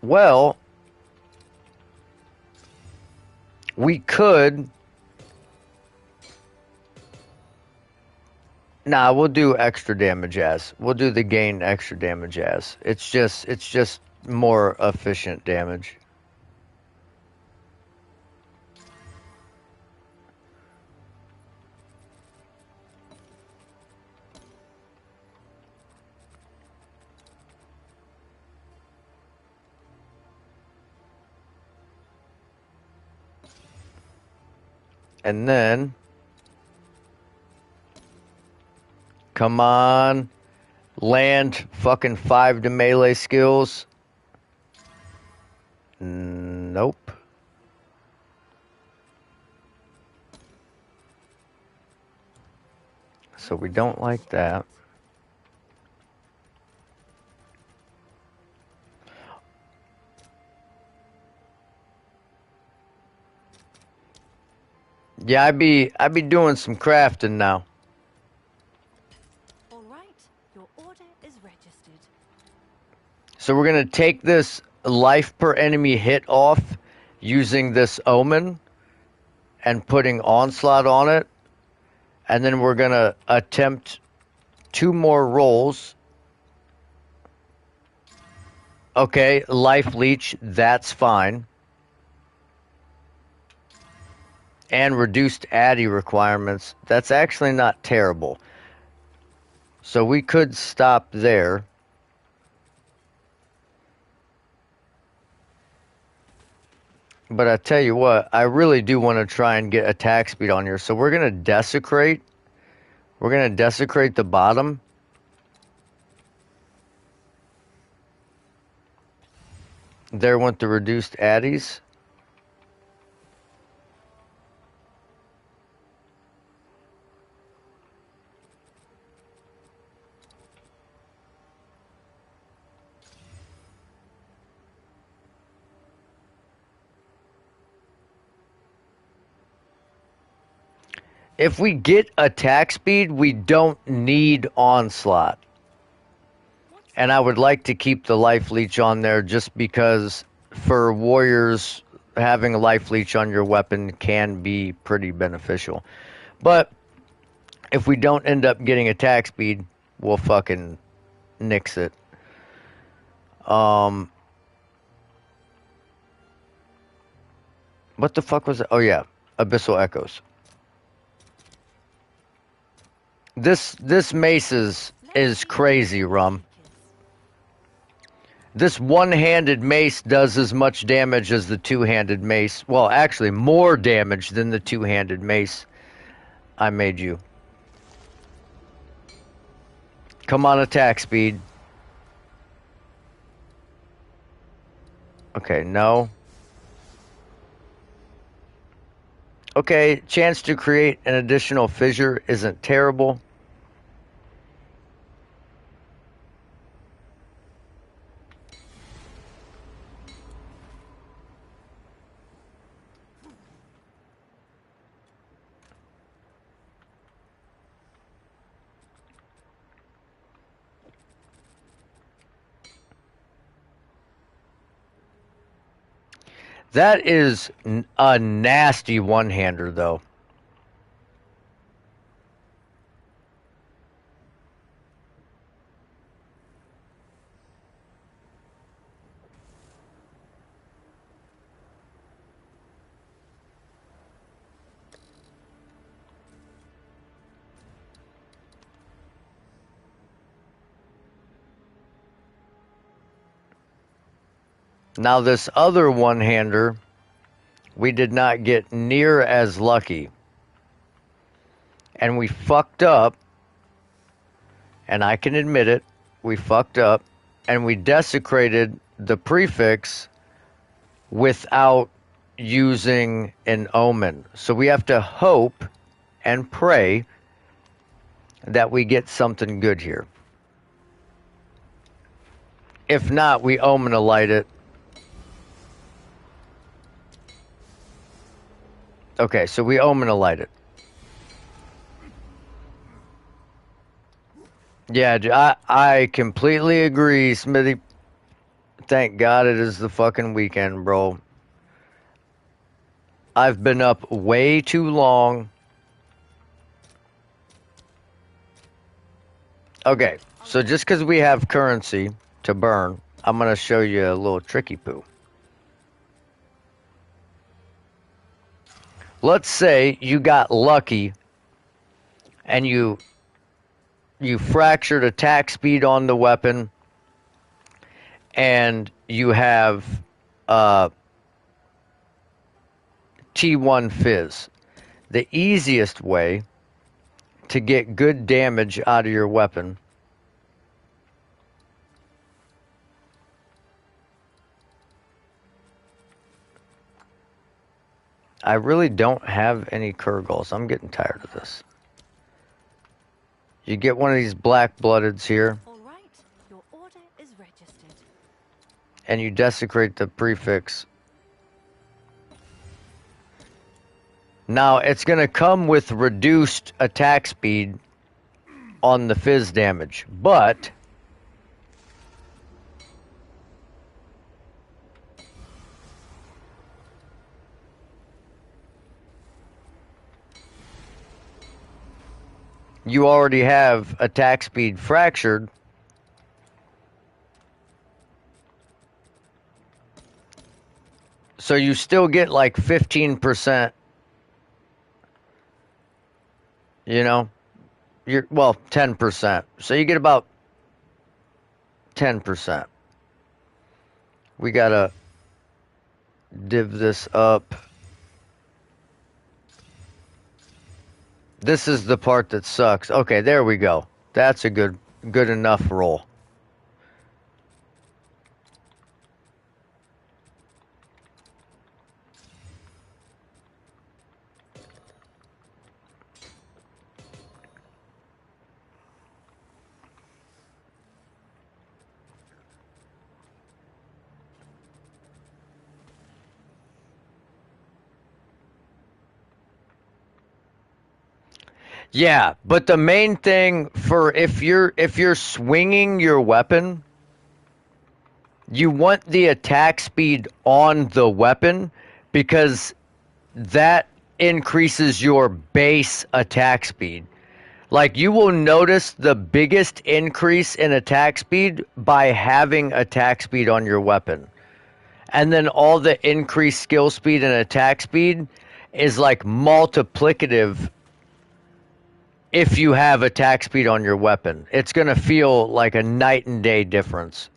well, we could. Nah, we'll do extra damage as. We'll do the gain extra damage as. It's just more efficient damage. And then come on. Land fucking 5 to melee skills. Nope. So we don't like that. Yeah, I'd be doing some crafting now. All right, your order is registered. So we're gonna take this life per enemy hit off using this omen and putting onslaught on it. And then we're gonna attempt 2 more rolls. Okay, life leech, that's fine. And reduced addy requirements, that's actually not terrible. So we could stop there. But I tell you what, I really do want to try and get attack speed on here. So we're going to desecrate. We're going to desecrate the bottom. There went the reduced addies. If we get attack speed, we don't need onslaught. And I would like to keep the life leech on there just because for warriors, having a life leech on your weapon can be pretty beneficial. But if we don't end up getting attack speed, we'll fucking nix it. What the fuck was it? Oh yeah, Abyssal Echoes. This mace is crazy, Rum. This one-handed mace does as much damage as the two-handed mace. Well, actually, more damage than the two-handed mace I made you. Come on, attack speed. Okay, no. Okay, chance to create an additional fissure isn't terrible. That is a nasty one-hander, though. Now, this other one-hander, we did not get near as lucky. And we fucked up, and I can admit it, we fucked up, and we desecrated the prefix without using an omen. So we have to hope and pray that we get something good here. If not, we omen a light it. Okay, so we omen a light it. Yeah, I completely agree, Smithy. Thank God it is the fucking weekend, bro. I've been up way too long. Okay, so just because we have currency to burn, I'm going to show you a little tricky poo. Let's say you got lucky and you fractured attack speed on the weapon and you have T1 fizz. The easiest way to get good damage out of your weapon I really don't have any Kurgals. I'm getting tired of this. You get one of these black-bloodeds here, All right, your order is registered. and you desecrate the prefix. Now, it's going to come with reduced attack speed on the fizz damage, but you already have attack speed fractured, so you still get like 15%, you know? Well, 10%. So you get about 10%. We got to div this up. This is the part that sucks. Okay, there we go. That's a good enough roll. Yeah, but the main thing for if you're swinging your weapon, you want the attack speed on the weapon because that increases your base attack speed. Like you will notice the biggest increase in attack speed by having attack speed on your weapon. And then all the increased skill speed and attack speed is like multiplicative if you have attack speed on your weapon. It's going to feel like a night and day difference.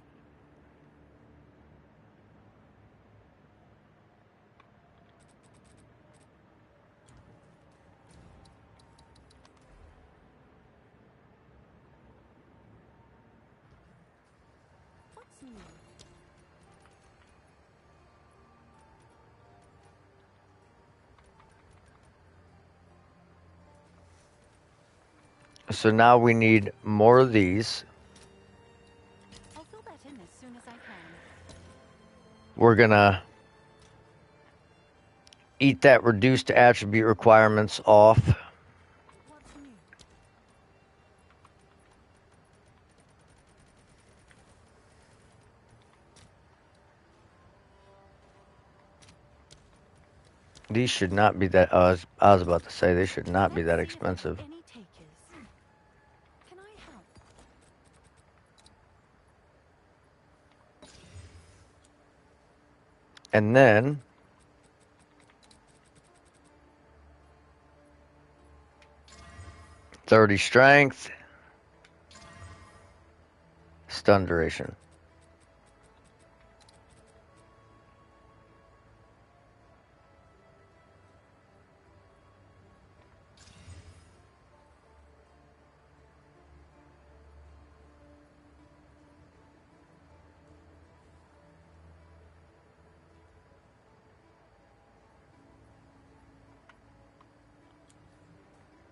What's new? So now we need more of these. I'll fill that in as soon as I can. We're going to eat that reduced attribute requirements off. What's new? These should not be that. I was about to say they should not be Let's that see if there are expensive. any takers. Can I help? And then 30 strength, stun duration.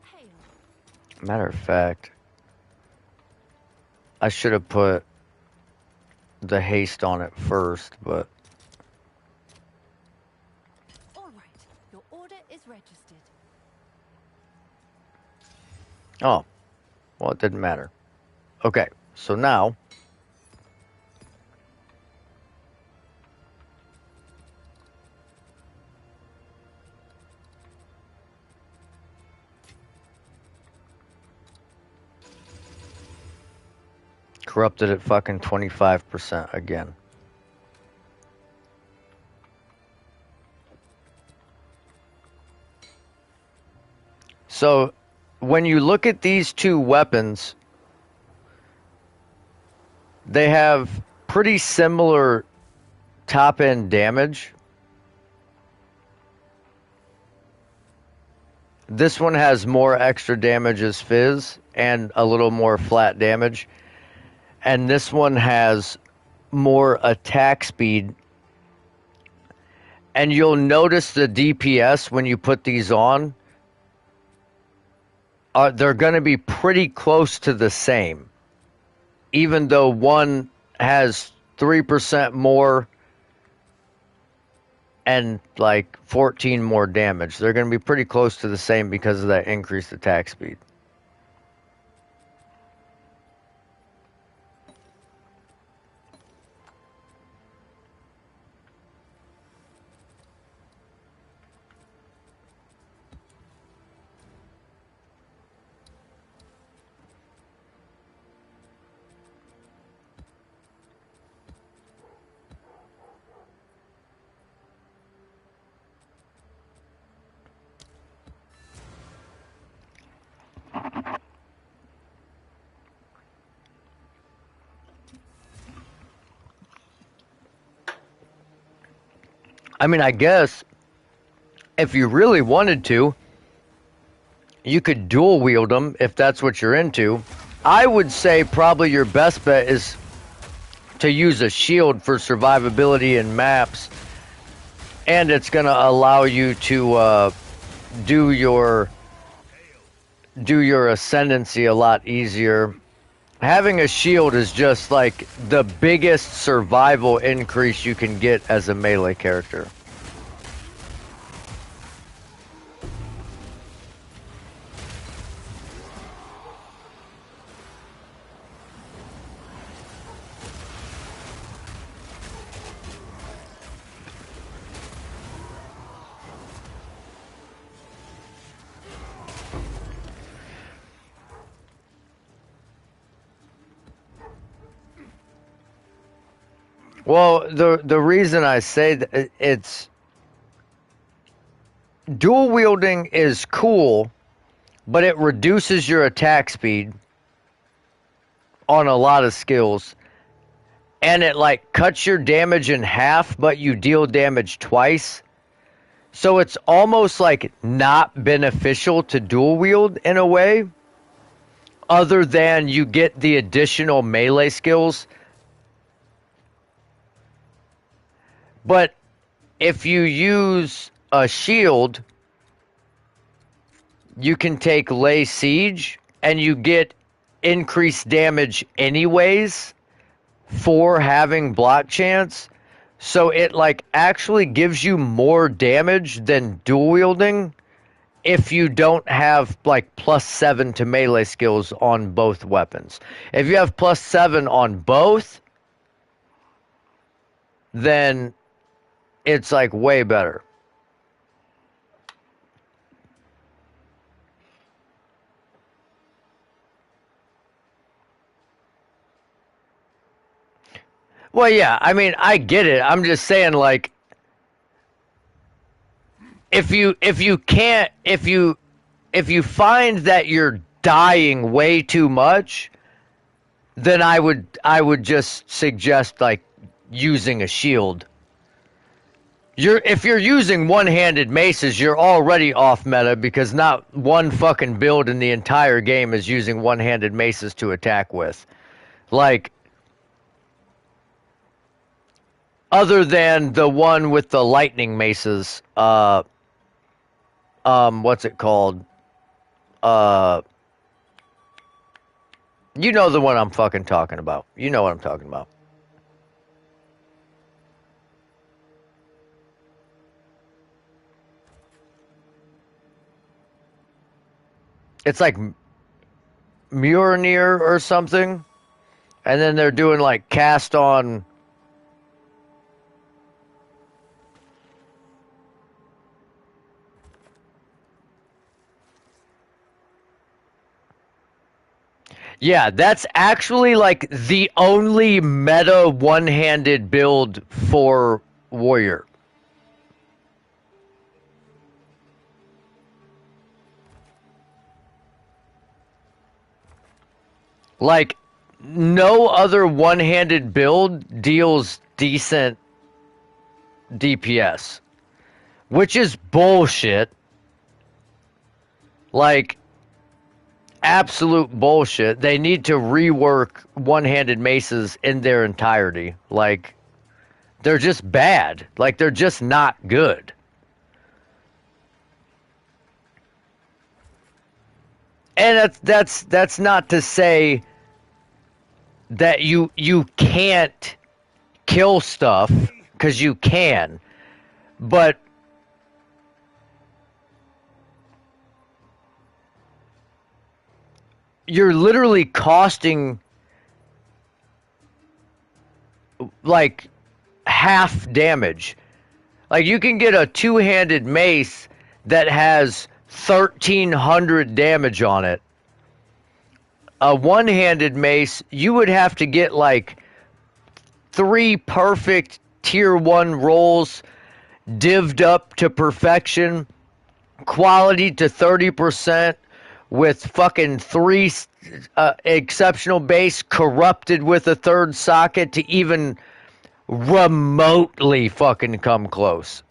Hail. Matter of fact, I should have put the haste on it first, but All right. Your order is registered. oh, well, it didn't matter. Okay, so now corrupted at fucking 25% again. So when you look at these two weapons, they have pretty similar top end damage. This one has more extra damage as Fizz and a little more flat damage. And this one has more attack speed. And you'll notice the DPS when you put these on, they're going to be pretty close to the same. Even though one has 3% more and like 14 more damage. They're going to be pretty close to the same because of that increased attack speed. I mean, I guess if you really wanted to, you could dual wield them if that's what you're into. I would say probably your best bet is to use a shield for survivability in maps, and it's going to allow you to do your ascendancy a lot easier. Having a shield is just like the biggest survival increase you can get as a melee character. Well, the reason I say that it's dual wielding is cool, but it reduces your attack speed on a lot of skills, and it like cuts your damage in half, but you deal damage twice. So it's almost like not beneficial to dual wield in a way, other than you get the additional melee skills. But if you use a shield, you can take lay siege and you get increased damage anyways for having block chance. So it like actually gives you more damage than dual wielding if you don't have like +7 to melee skills on both weapons. If you have +7 on both, then it's like way better. Well, yeah, I mean, I get it. I'm just saying, like, if you find that you're dying way too much, then I would just suggest like using a shield. If you're using one-handed maces, you're already off meta because not one fucking build in the entire game is using one-handed maces to attack with. Like, other than the one with the lightning maces, what's it called? Uh, you know the one I'm fucking talking about. You know what I'm talking about. It's like Mjolnir or something, and then they're doing like cast on. Yeah, that's actually like the only meta one-handed build for warrior. Like, no other one-handed build deals decent DPS, which is bullshit. Like, absolute bullshit. They need to rework one-handed maces in their entirety. Like, they're just bad. Like, they're just not good. And that's not to say that you can't kill stuff, because you can, but you're literally costing like half damage. Like, you can get a two-handed mace that has 1,300 damage on it. A one-handed mace, you would have to get like 3 perfect tier 1 rolls, divved up to perfection, quality to 30%, with fucking 3 exceptional base corrupted with a 3rd socket to even remotely fucking come close.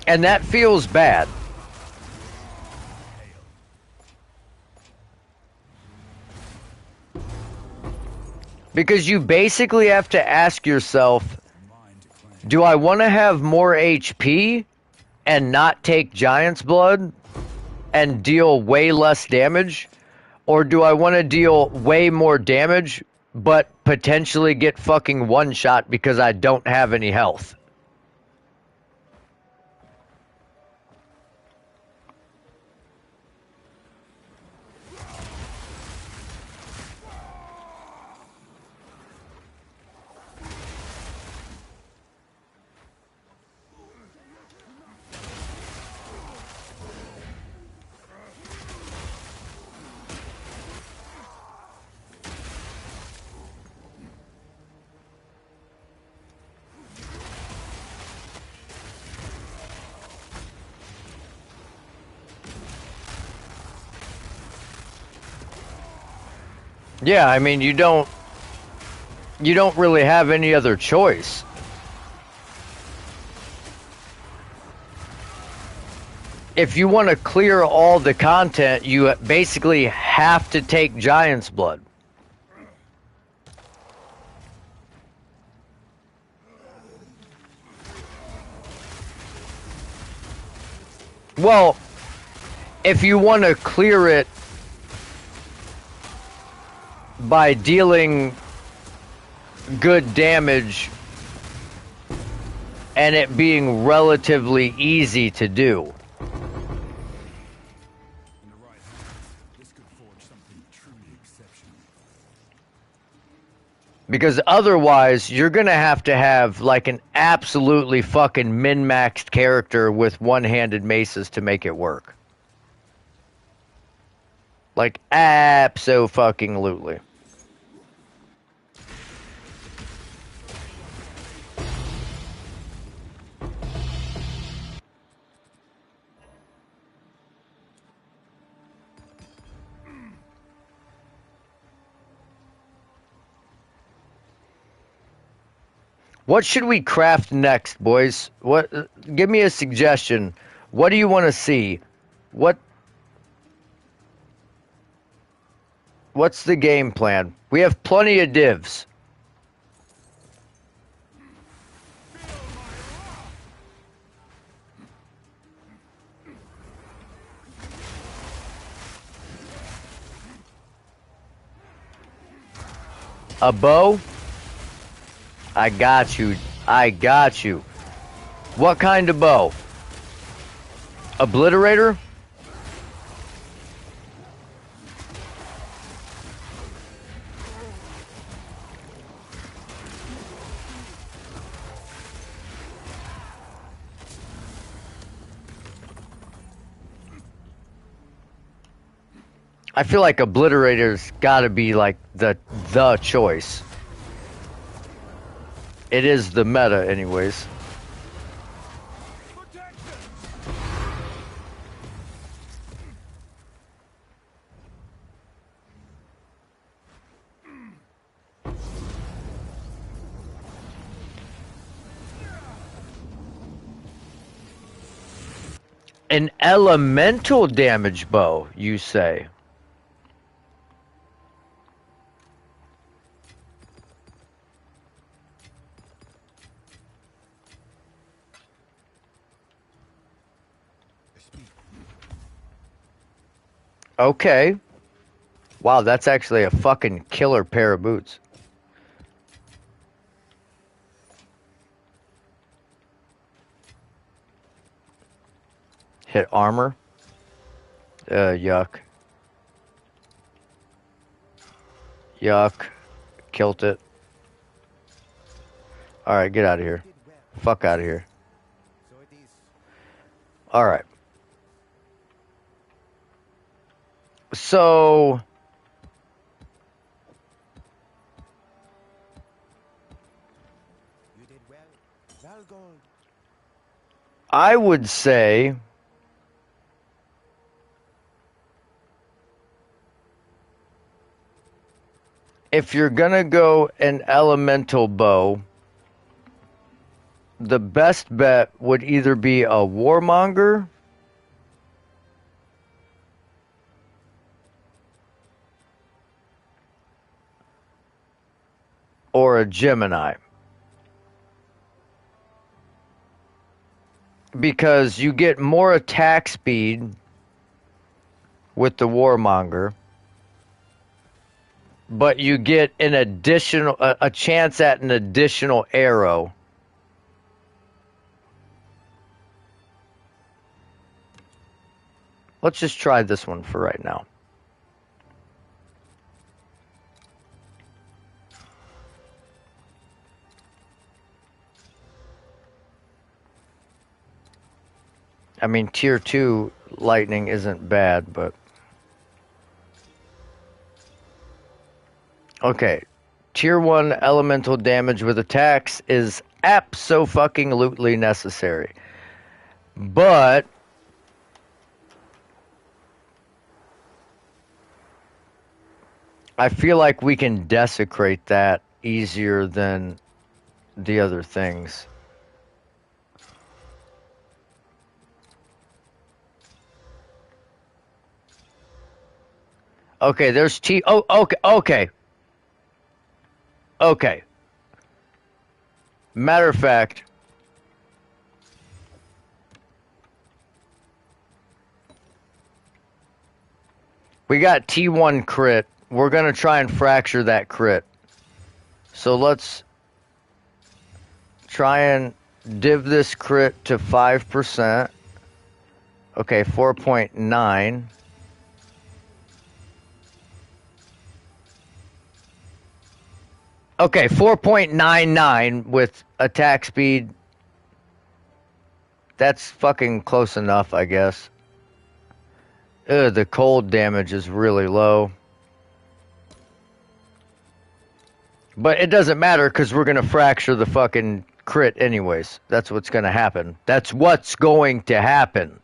And that feels bad. Because you basically have to ask yourself, do I want to have more HP and not take Giant's Blood and deal way less damage? Or do I want to deal way more damage but potentially get fucking one-shot because I don't have any health? Yeah, I mean, you don't really have any other choice. If you want to clear all the content, you basically have to take Giant's Blood. Well, if you want to clear it by dealing good damage and it being relatively easy to do. In the right hands, this could forge something Because otherwise, you're gonna have to have like an absolutely fucking min-maxed character with one-handed maces to make it work. Like, abso-fucking-lutely. What should we craft next, boys? What? Give me a suggestion. What do you want to see? What's the game plan? We have plenty of divs. A bow? I got you. I got you. What kind of bow? Obliterator? I feel like Obliterator's gotta be like the choice. It is the meta anyways. An elemental damage bow, you say? Okay. Wow, that's actually a fucking killer pair of boots. Hit armor. Yuck. Yuck. Killed it. Alright, get out of here. You did well. Fuck out of here. So it is. Alright. So... You did well. Valgold. I would say... if you're gonna go an elemental bow, the best bet would either be a warmonger or a Gemini. Because you get more attack speed with the warmonger, but you get an additional a chance at an additional arrow. Let's just try this one for right now. I mean, tier 2 lightning isn't bad, but... okay. Tier 1 elemental damage with attacks is abso-fucking-lutely necessary. But... I feel like we can desecrate that easier than the other things. Okay, there's T. Oh, okay, okay. Okay. Matter of fact, we got T1 crit. We're gonna try and fracture that crit. So let's try and div this crit to 5%. Okay, 4.9. Okay, 4.99 with attack speed. That's fucking close enough, I guess. Ugh, the cold damage is really low. But it doesn't matter because we're going to fracture the fucking crit anyways. That's what's going to happen. That's what's going to happen.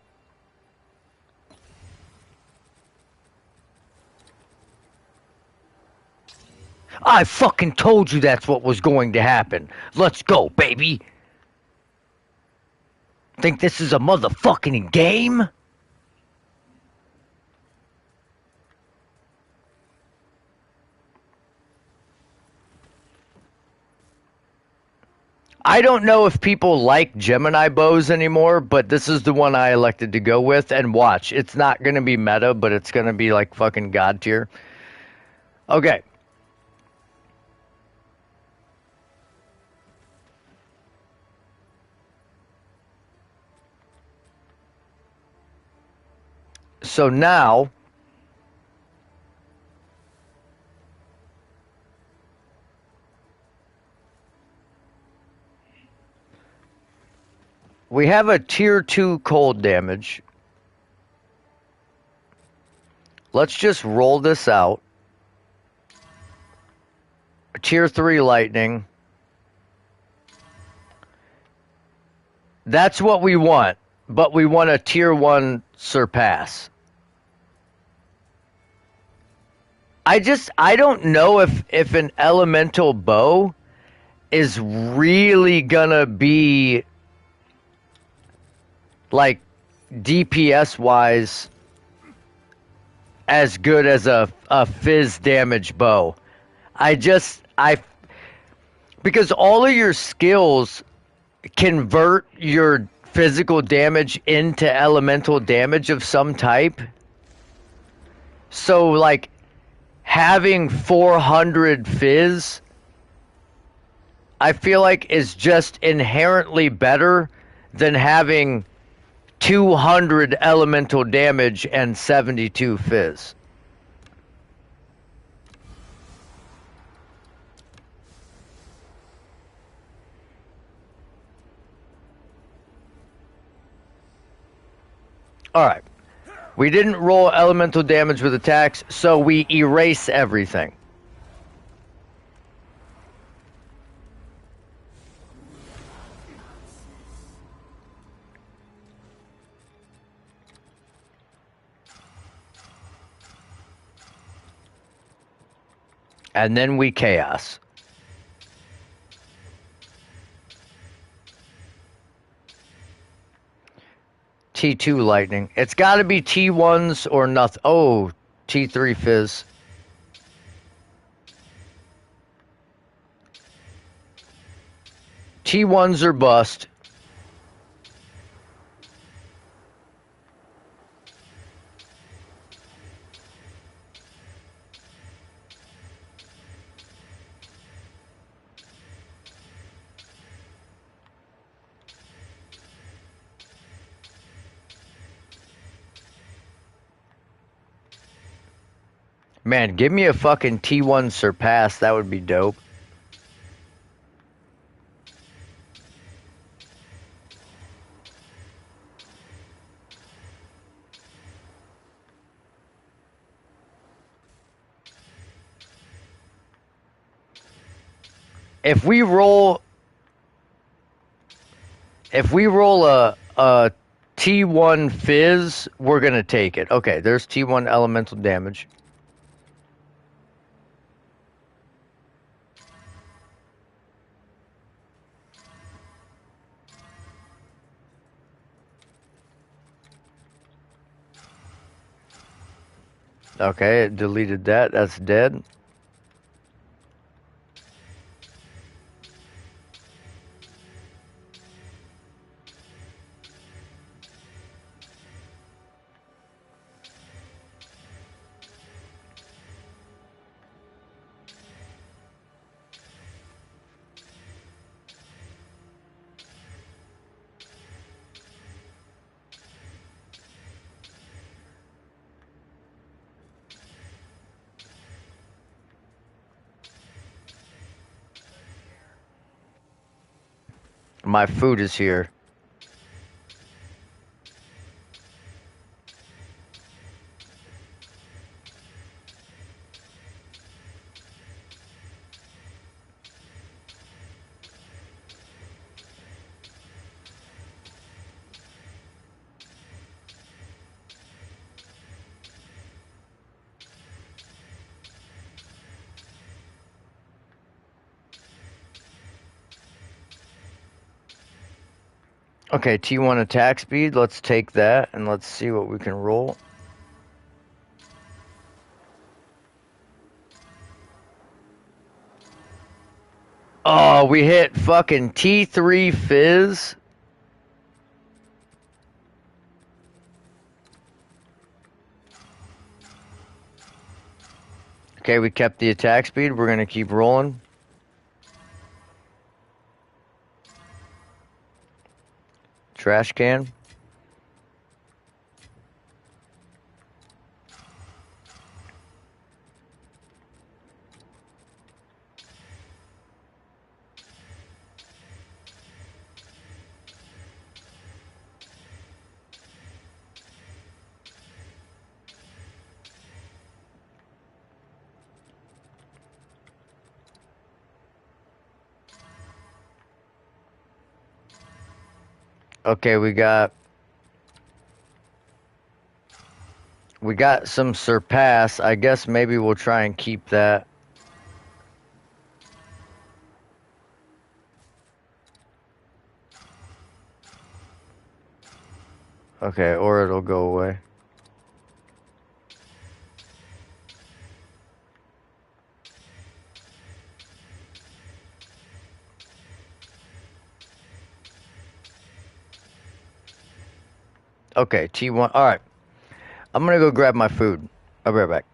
I fucking told you that's what was going to happen. Let's go, baby. Think this is a motherfucking game? I don't know if people like Gemini bows anymore, but this is the one I elected to go with. And watch, it's not going to be meta, but it's going to be like fucking god tier. Okay. So now we have a tier 2 cold damage. Let's just roll this out. Tier 3 lightning. That's what we want, but we want a tier 1 surpass. I don't know if an elemental bow is really gonna be like DPS wise as good as a fizz damage bow. I because all of your skills convert your physical damage into elemental damage of some type. So like having 400 fizz I feel like is just inherently better than having 200 elemental damage and 72 fizz. Alright. We didn't roll elemental damage with attacks, so we erase everything. And then we chaos. T2 lightning. It's got to be T1s or nothing. Oh, T3 fizz. T1s are bust. Man, give me a fucking T1 surpass. That would be dope. If we roll a T1 fizz, we're gonna take it. Okay, there's T1 elemental damage. Okay, it deleted that. That's dead. My food is here. Okay, T1 attack speed. Let's take that and let's see what we can roll. Oh, we hit fucking T3 Fizz. Okay, we kept the attack speed. We're going to keep rolling. Trash can. Okay, we got some surpass. I guess maybe we'll try and keep that. Okay, or it'll go away. Okay, T1. All right. I'm going to go grab my food. I'll be right back.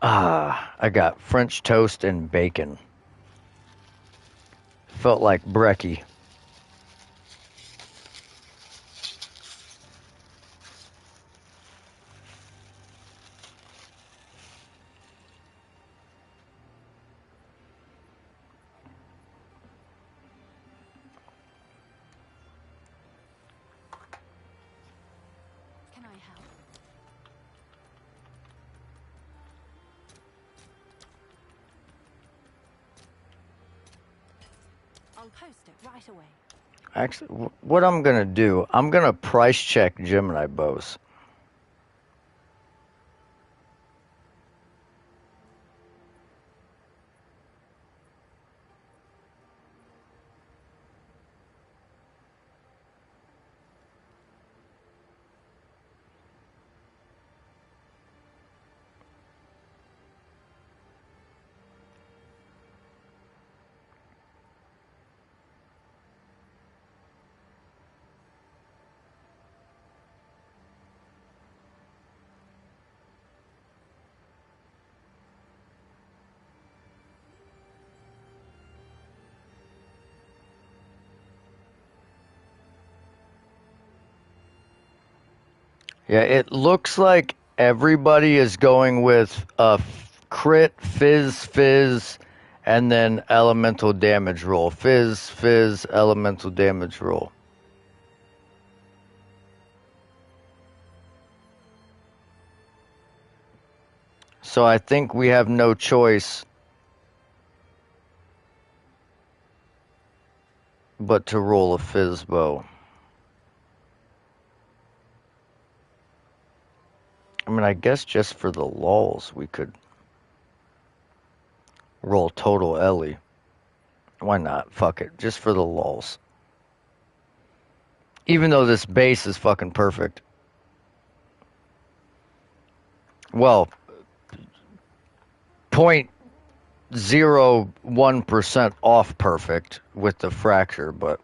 I got French toast and bacon. Felt like brekkie. Can I help? I'll post it right away. Actually, what I'm gonna do, I'm gonna price check Gemini bows. Yeah, it looks like everybody is going with a crit, fizz, and then elemental damage roll. Fizz, elemental damage roll. So I think we have no choice but to roll a fizz bow. I mean, I guess just for the lulz, we could roll total Ellie. Why not? Fuck it. Just for the lulz. Even though this base is fucking perfect. Well, 0.01% off perfect with the fracture, but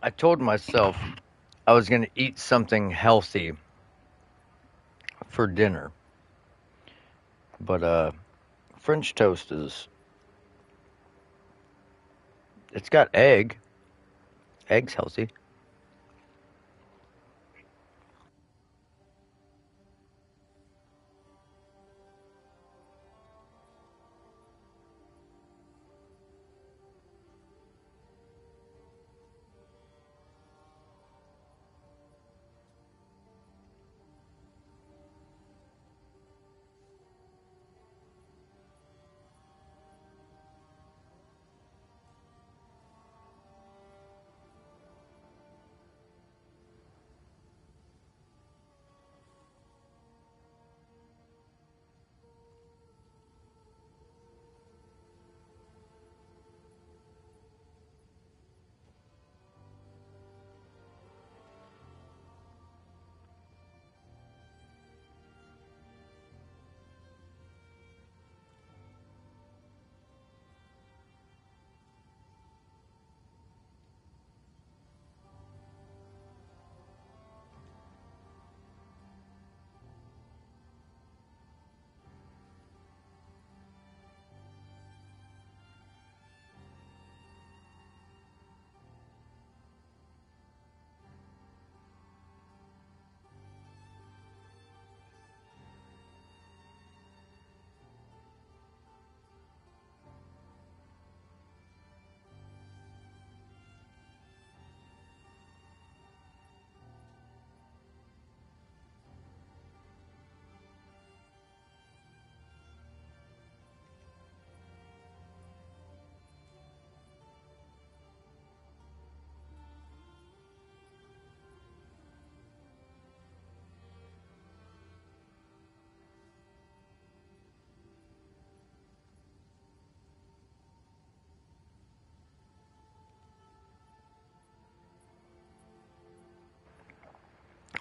I told myself I was going to eat something healthy for dinner, but French toast is it's got egg. Egg's healthy.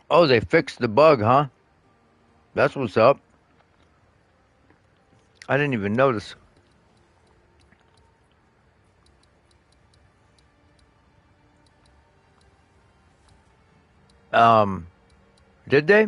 Oh, they fixed the bug, huh? That's what's up. I didn't even notice. Um, did they?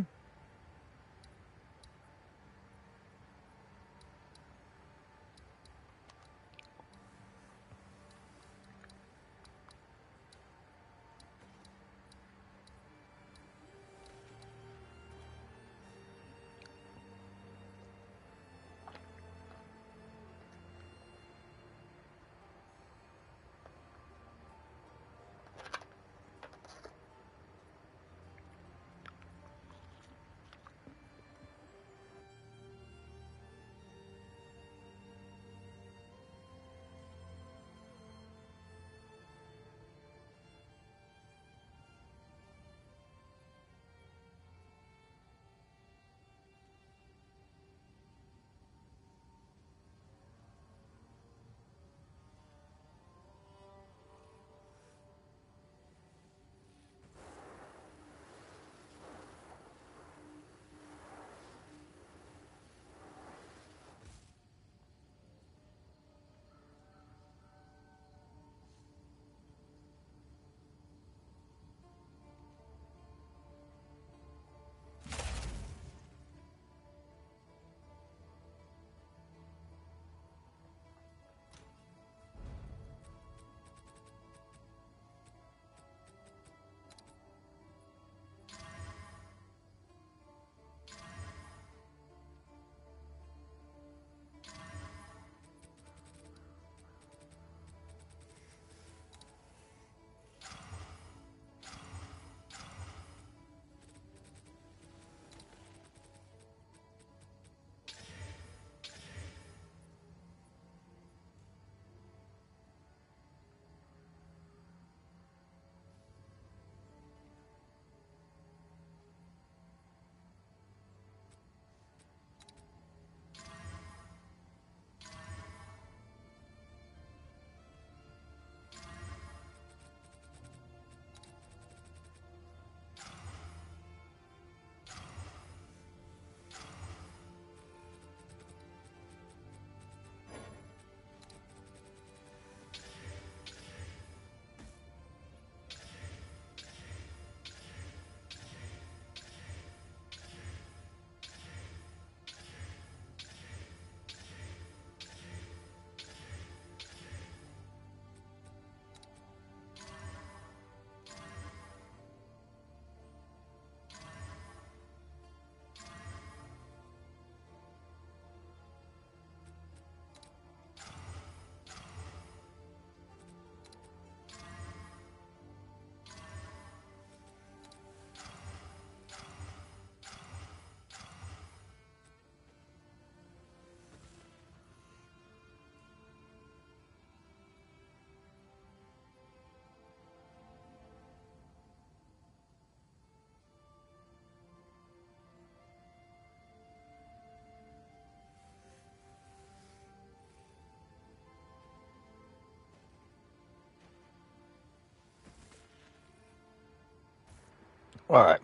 All right.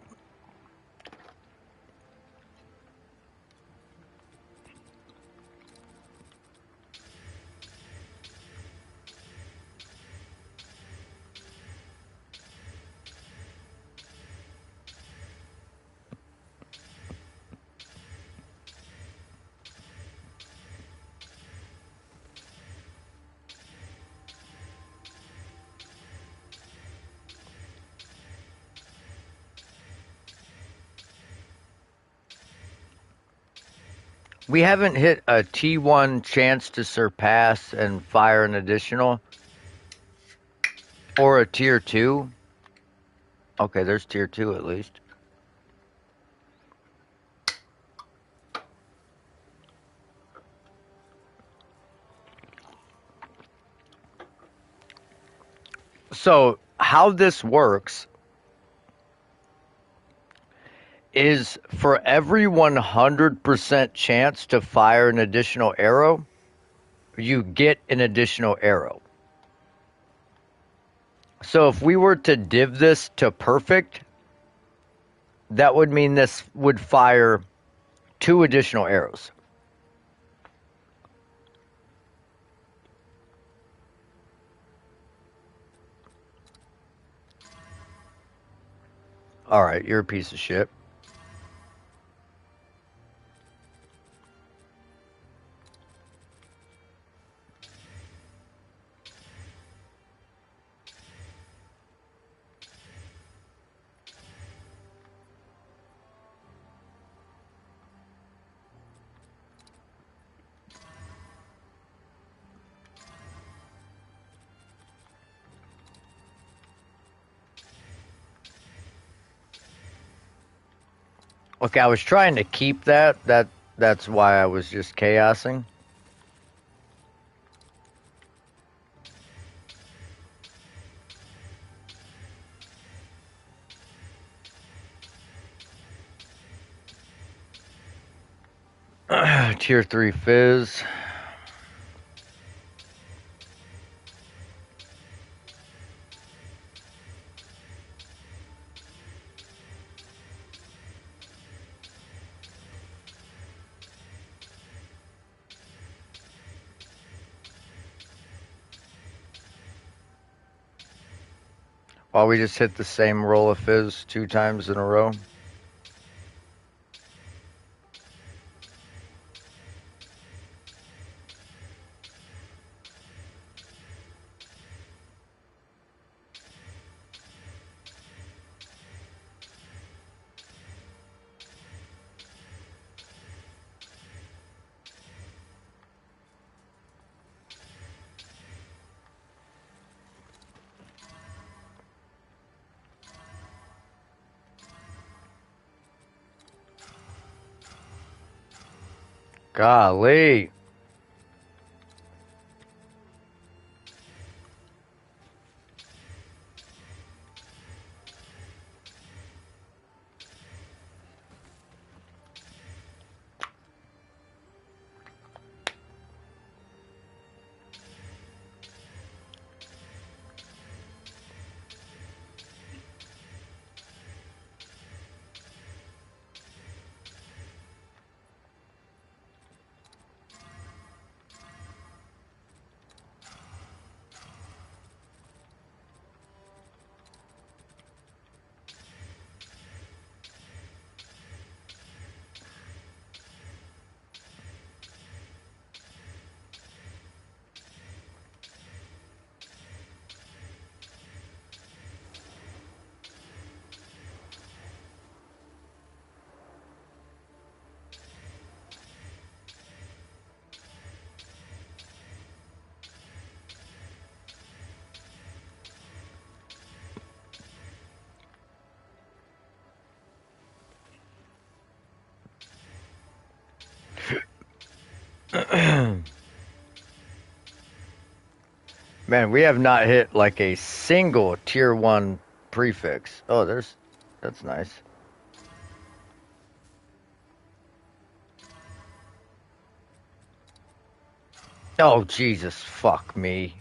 We haven't hit a T1 chance to surpass and fire an additional or a tier 2. Okay, there's tier 2 at least. So, how this works is for every 100% chance to fire an additional arrow, you get an additional arrow. So if we were to div this to perfect, that would mean this would fire 2 additional arrows. All right, you're a piece of shit. Okay, I was trying to keep that. That's why I was just chaosing. Tier 3 fizz. While we just hit the same roll of fizz 2 times in a row. Golly. Man, we have not hit like a single tier 1 prefix. Oh, that's nice. Oh, Jesus, fuck me.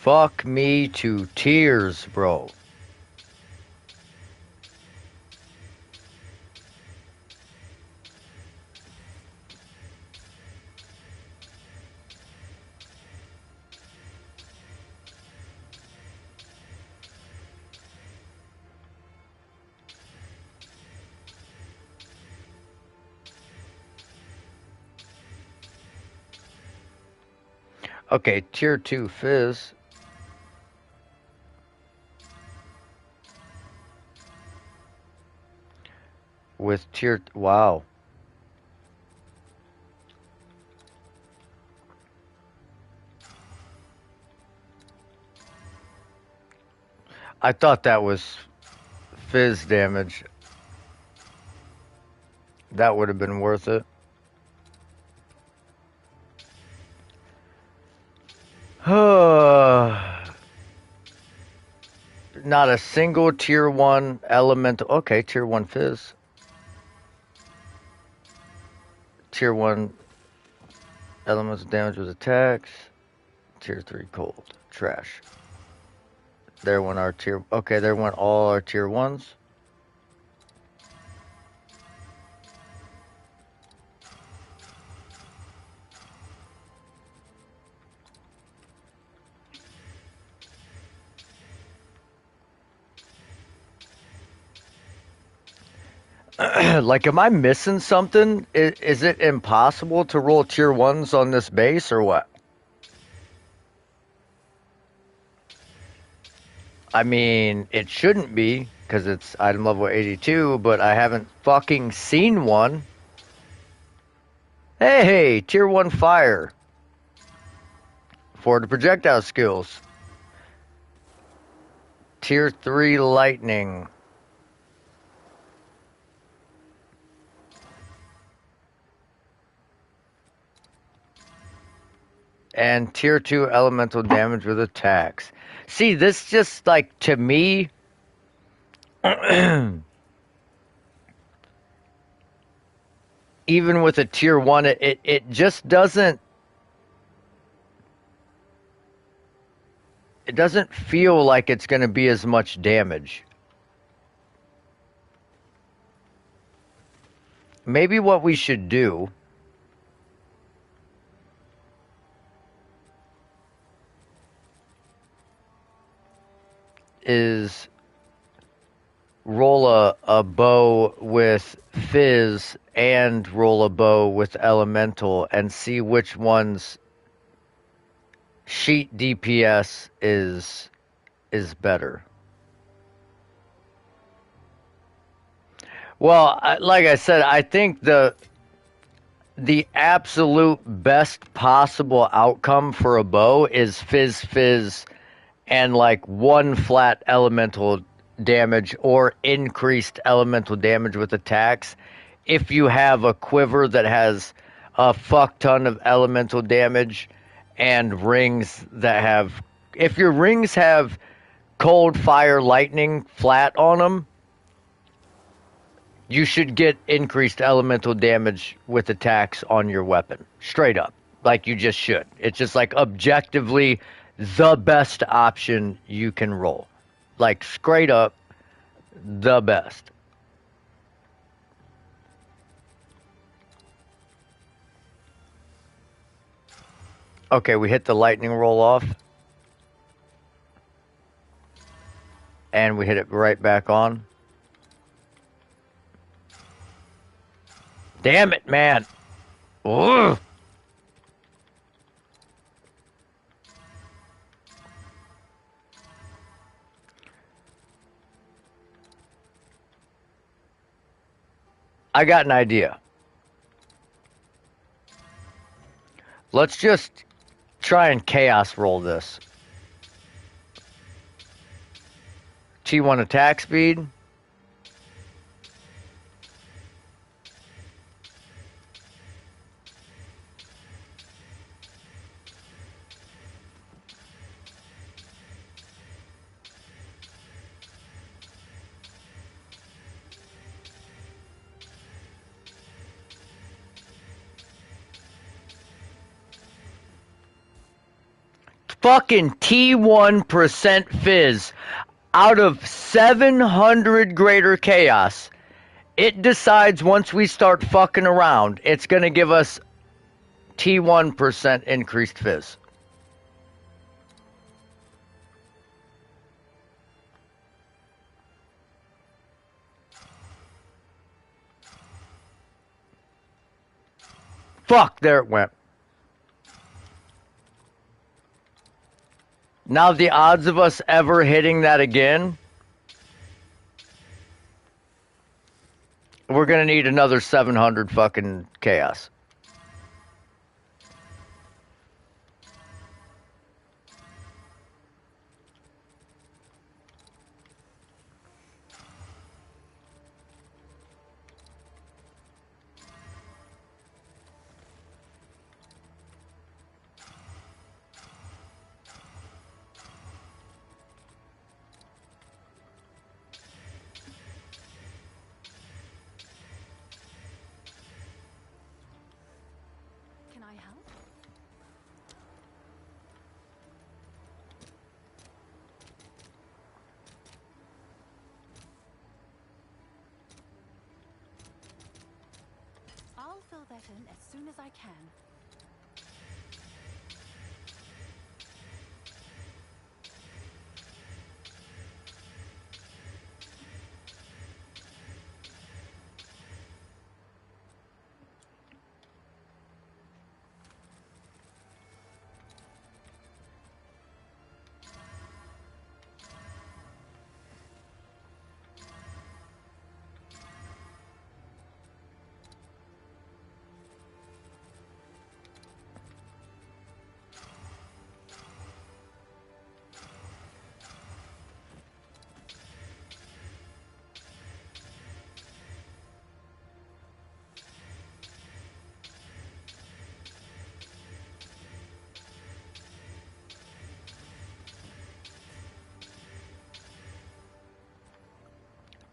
Fuck me to tears, bro. Okay, tier 2 Fizz. With tier... Wow. I thought that was Fizz damage. That would have been worth it. Not a single tier 1 elemental. Okay, tier 1 Fizz. Tier 1 elemental damage with attacks. Tier 3 cold. Trash. There went our tier... Okay, there went all our tier 1s. Like, am I missing something? Is it impossible to roll tier 1s on this base or what? I mean, it shouldn't be, because it's item level 82, but I haven't fucking seen one. Hey, tier 1 fire. For the projectile skills. Tier 3 lightning. And tier 2 elemental damage with attacks. See, this just, like, to me... even with a tier 1, it just doesn't... It doesn't feel like it's going to be as much damage. Maybe what we should do is roll a bow with Fizz and roll a bow with Elemental and see which one's sheet DPS is better. Well, like I said, I think the absolute best possible outcome for a bow is Fizz and like one flat elemental damage or increased elemental damage with attacks. If you have a quiver that has a fuck ton of elemental damage and rings that have, if your rings have cold, fire, lightning flat on them, you should get increased elemental damage with attacks on your weapon. Straight up. Like you just should. It's just like objectively the best option you can roll. Like straight up the best. Okay, we hit the lightning roll off. And we hit it right back on. Damn it, man. Ugh. I got an idea. Let's just try and chaos roll this. T1 attack speed. fucking T1% fizz out of 700 greater chaos. It decides once we start fucking around, it's gonna give us T1% increased fizz. Fuck, there it went. Now the odds of us ever hitting that again, we're gonna need another 700 fucking chaos. Can I help? I'll fill that in as soon as I can.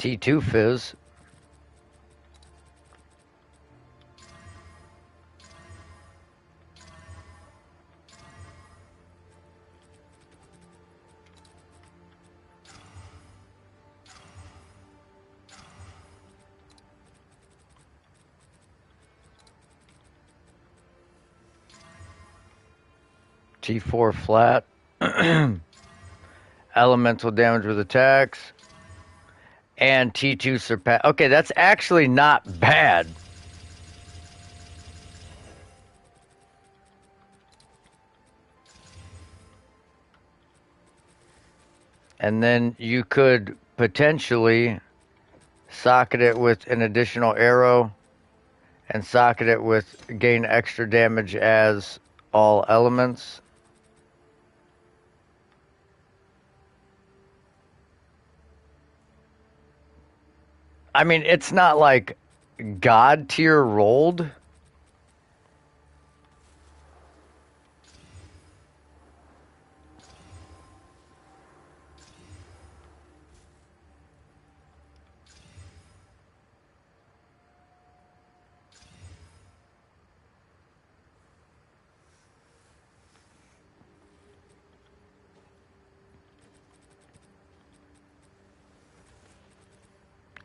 T2 fizz. T4 flat. Elemental damage with attacks. And T2 surpass. Okay, that's actually not bad. And then you could potentially socket it with an additional arrow and socket it with gain extra damage as all elements. I mean, it's not like God tier rolled.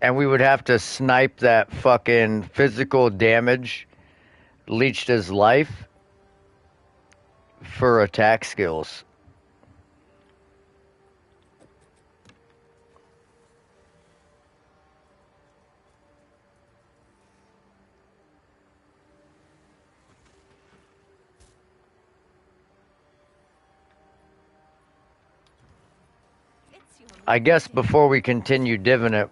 And we would have to snipe that fucking physical damage leached as life for attack skills. It's your I guess lucky day. before we continue diving it,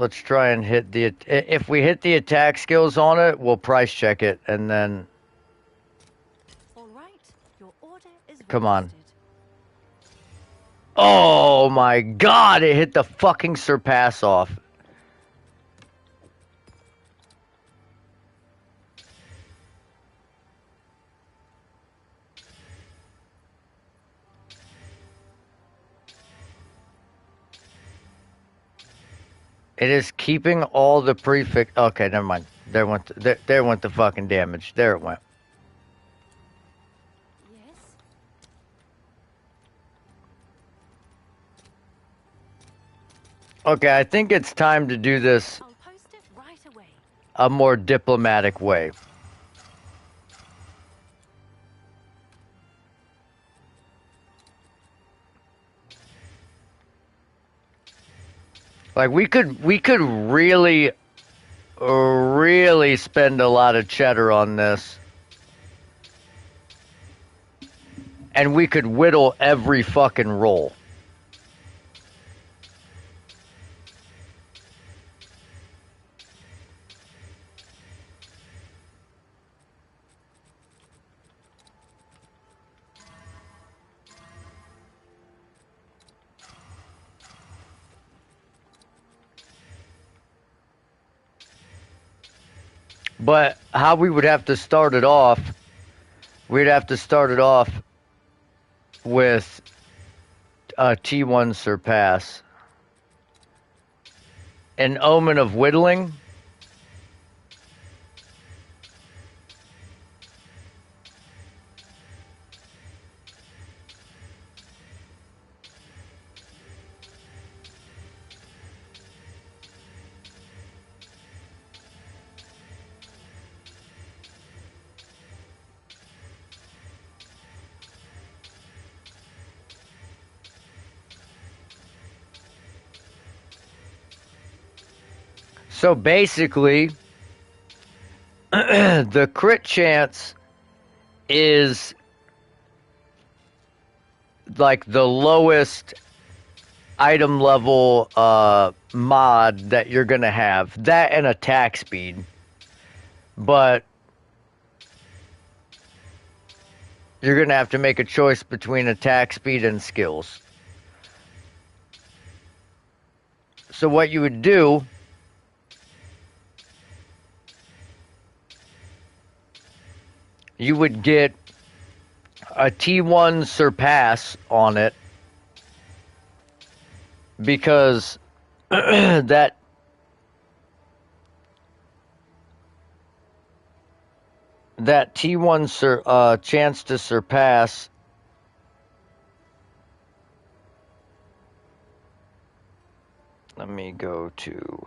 let's try and hit the. If we hit the attack skills on it, we'll price check it and then. All right, your order is Come on. registered. Oh my god, it hit the fucking surpass off. It is keeping all the prefix. Okay, never mind. There went the fucking damage. There it went. Yes? Okay, I think it's time to do this I'll post it right away. a more diplomatic way. Like we could really spend a lot of cheddar on this. And we could whittle every fucking roll. But how we would have to start it off, we'd have to start it off with a T1 surpass. An omen of whittling. So basically, the crit chance is like the lowest item level mod that you're gonna have. That and attack speed. But you're gonna have to make a choice between attack speed and skills. So what you would do, you would get a T1 surpass on it because that T1 chance to surpass let me go to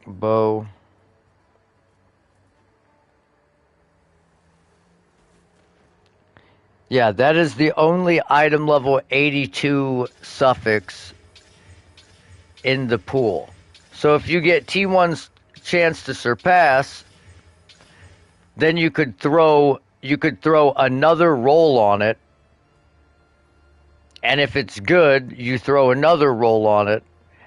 bow. Yeah, that is the only item level 82 suffix in the pool. So if you get T1's chance to surpass, then you could throw another roll on it. And if it's good, you throw another roll on it.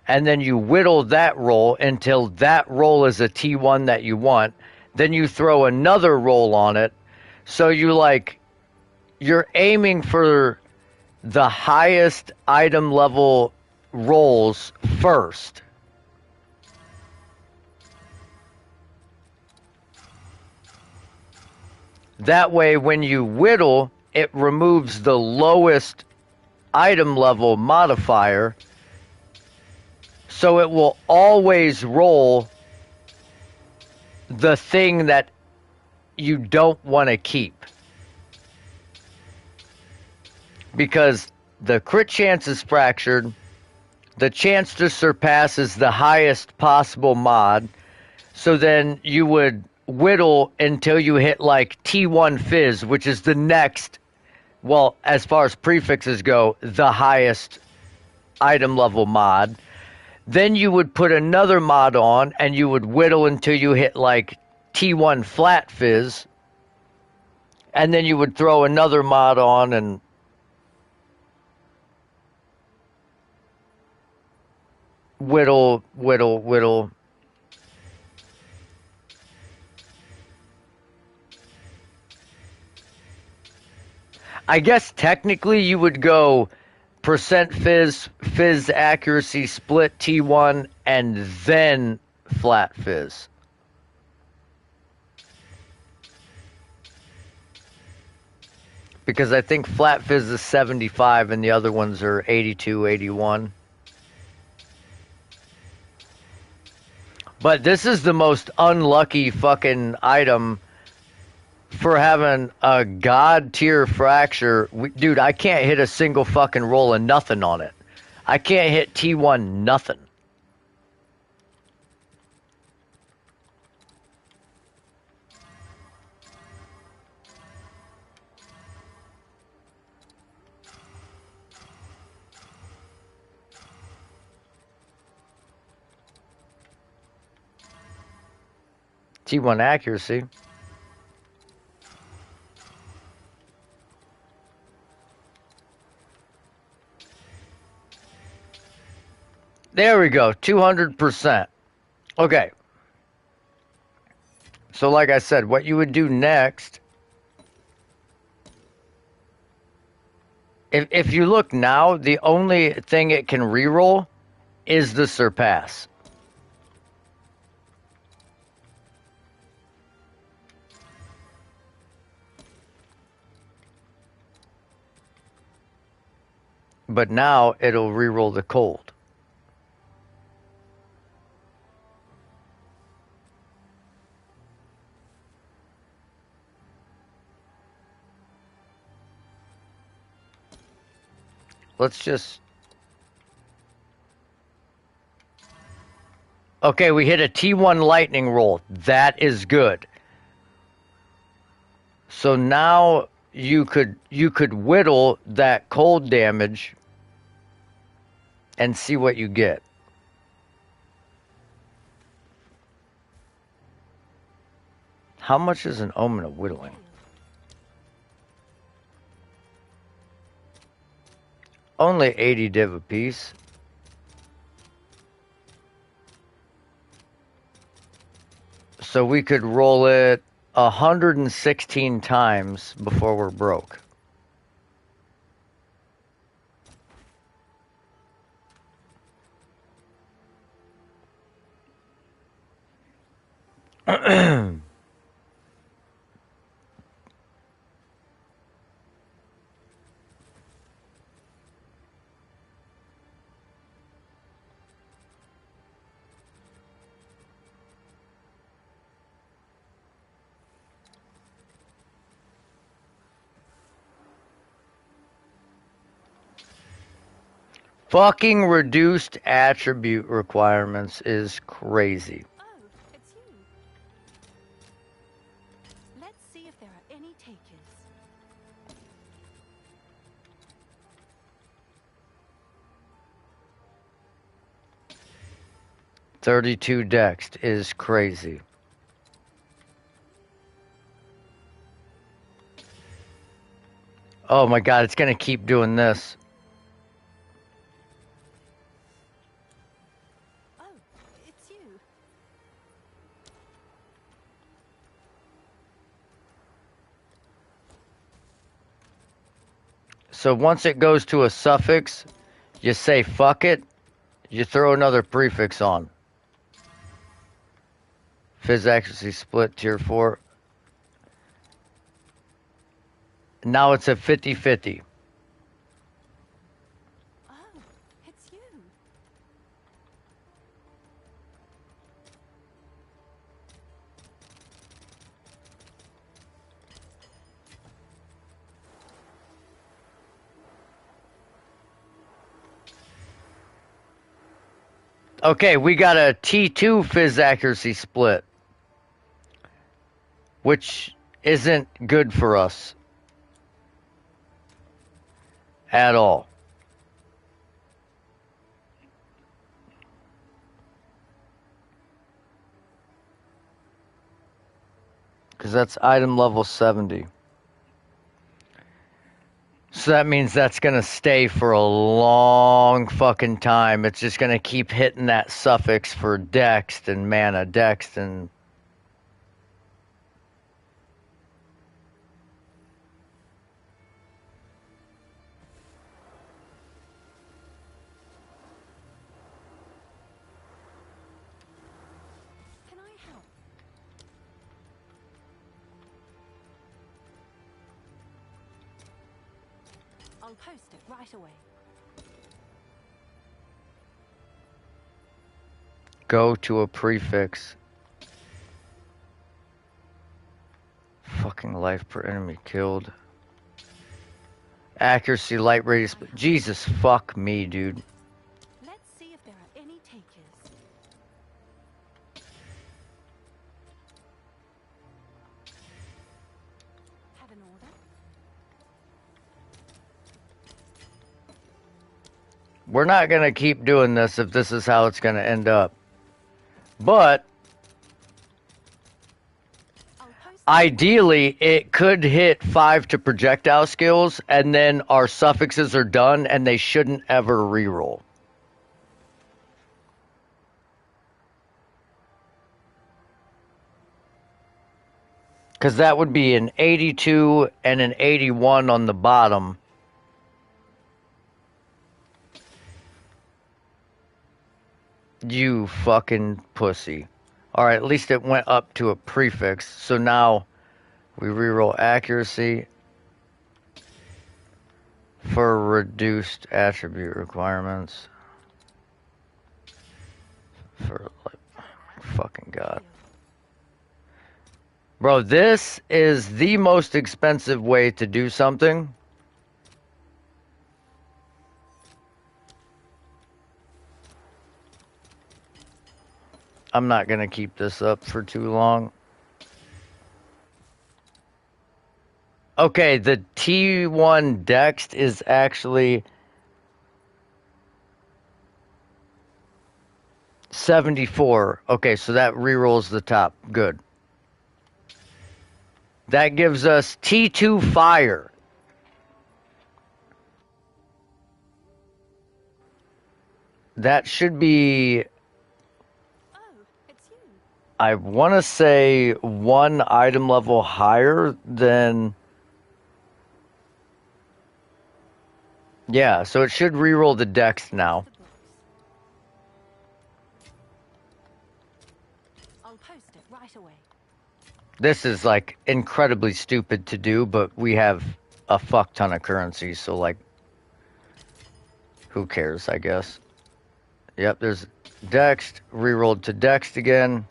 And then you whittle that roll until that roll is a T1 that you want. Then you throw another roll on it. So you're aiming for the highest item level rolls first. That way, when you whittle, it removes the lowest item level modifier. So it will always roll the thing that you don't want to keep. Because the crit chance is fractured, the chance to surpass is the highest possible mod, so then you would whittle until you hit like T1 Fizz, which is the next, well, as far as prefixes go, the highest item level mod. Then you would put another mod on, and you would whittle until you hit like T1 Flat Fizz, and then you would throw another mod on and whittle. I guess technically you would go percent fizz accuracy split T1 and then flat fizz. Because I think flat fizz is 75 and the other ones are 82, 81. But this is the most unlucky fucking item for having a god tier fracture. Dude, I can't hit a single fucking roll of nothing on it. I can't hit T1 nothing. T1 accuracy. There we go, 200%. Okay. So like I said, what you would do next, if you look now, the only thing it can reroll is the surpass. But now it'll reroll the cold. Let's just... Okay, we hit a T1 lightning roll. That is good. So now you could whittle that cold damage and see what you get. How much is an omen of whittling? Only 80 div apiece. So we could roll it 116 times before we're broke. Fucking reduced attribute requirements is crazy. Oh, it's you. Let's see if there are any takers. $32 dex is crazy. Oh my god, it's gonna keep doing this. Oh, it's you. So once it goes to a suffix, you say fuck it, you throw another prefix on. Fizz accuracy split tier 4. Now it's a 50-50. Oh, it's you. Okay, we got a T2 fizz accuracy split, which isn't good for us at all. Because that's item level 70. So that means that's going to stay for a long fucking time. It's just going to keep hitting that suffix for dext and mana, dext and... Can I help? I'll post it right away. Go to a prefix. Fucking life per enemy killed. Accuracy, light radius. Jesus, fuck me, dude. Let's see if there are any takers. Have an order? We're not gonna keep doing this if this is how it's gonna end up. But I'll post ideally, it could hit 5 to projectile skills, and then our suffixes are done, and they shouldn't ever reroll. Because that would be an 82 and an 81 on the bottom. You fucking pussy. Alright, at least it went up to a prefix. So now we reroll accuracy for reduced attribute requirements. For like, fucking God. Bro, this is the most expensive way to do something. I'm not gonna keep this up for too long. Okay, the T1 Dext is actually 74. Okay, so that rerolls the top. Good. That gives us T2 Fire. That should be, Oh, it's you. I want to say, one item level higher than... Yeah, so it should reroll the Dex now. The books. I'll post it right away. This is, like, incredibly stupid to do, but we have a fuck ton of currency, so, like, who cares, I guess. Yep, there's Dext, rerolled to Dext again.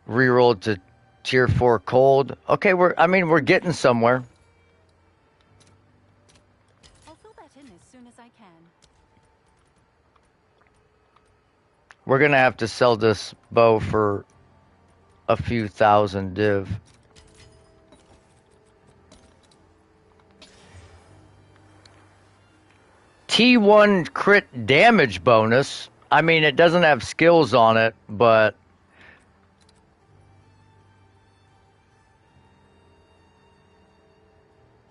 Rerolled to tier 4 cold. Okay, we're getting somewhere. I'll fill that in as soon as I can. We're gonna have to sell this bow for a few thousand div. T1 crit damage bonus. I mean, it doesn't have skills on it, but...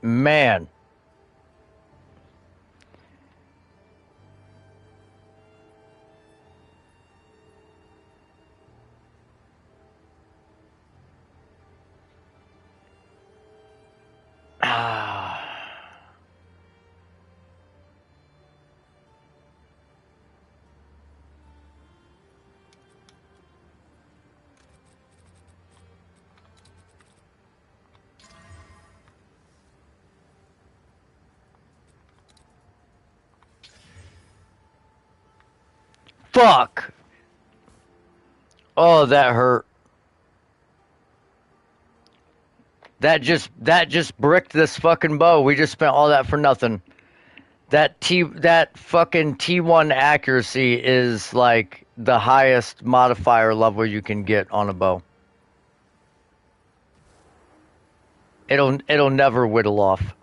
Man. Ah. Fuck. Oh, that hurt. That just bricked this fucking bow. We just spent all that for nothing. That fucking T1 accuracy is like the highest modifier level you can get on a bow. It'll never whittle off.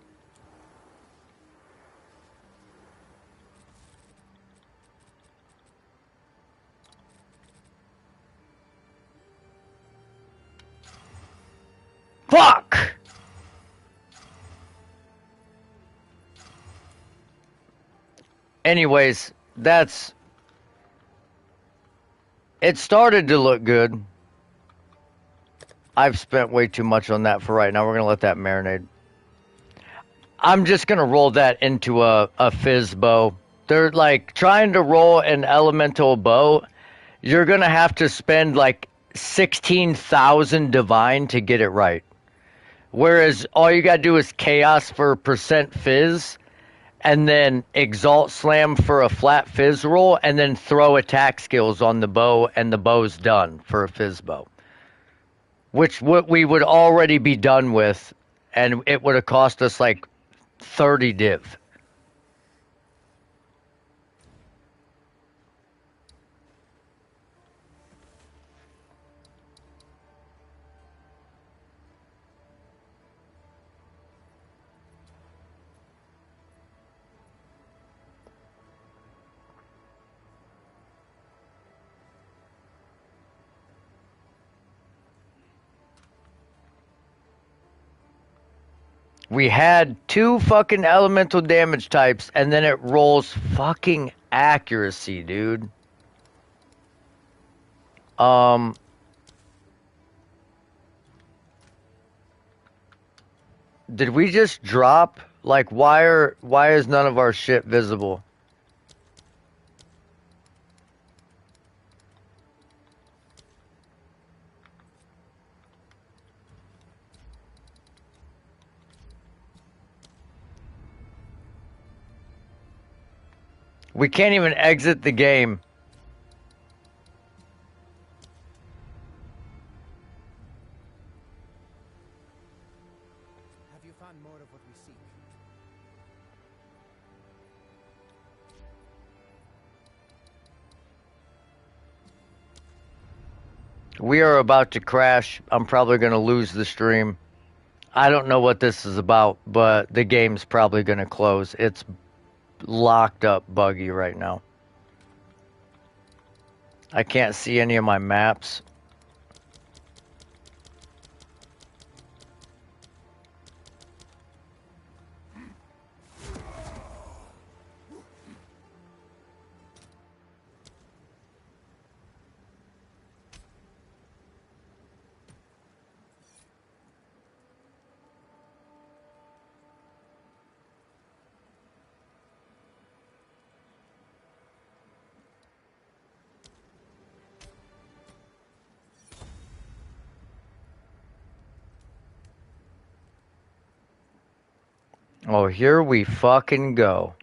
Fuck! Anyways, it started to look good. I've spent way too much on that for right now. We're gonna let that marinate. I'm just gonna roll that into a fizz bow. They're like trying to roll an elemental bow. You're gonna have to spend like 16,000 divine to get it right. Whereas all you gotta do is chaos for percent fizz, and then exalt slam for a flat fizz roll, and then throw attack skills on the bow, and the bow's done for a fizz bow. Which we would already be done with, and it would have cost us like 30 div. We had 2 fucking elemental damage types, and then it rolls fucking accuracy, dude. Did we just drop? Like, why is none of our shit visible? We can't even exit the game. Have you found more of what we seek? We are about to crash. I'm probably going to lose the stream. I don't know what this is about, but the game's probably going to close. It's locked up buggy right now. I can't see any of my maps. Oh, here we fucking go.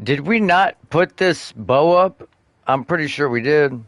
Did we not put this bow up? I'm pretty sure we did.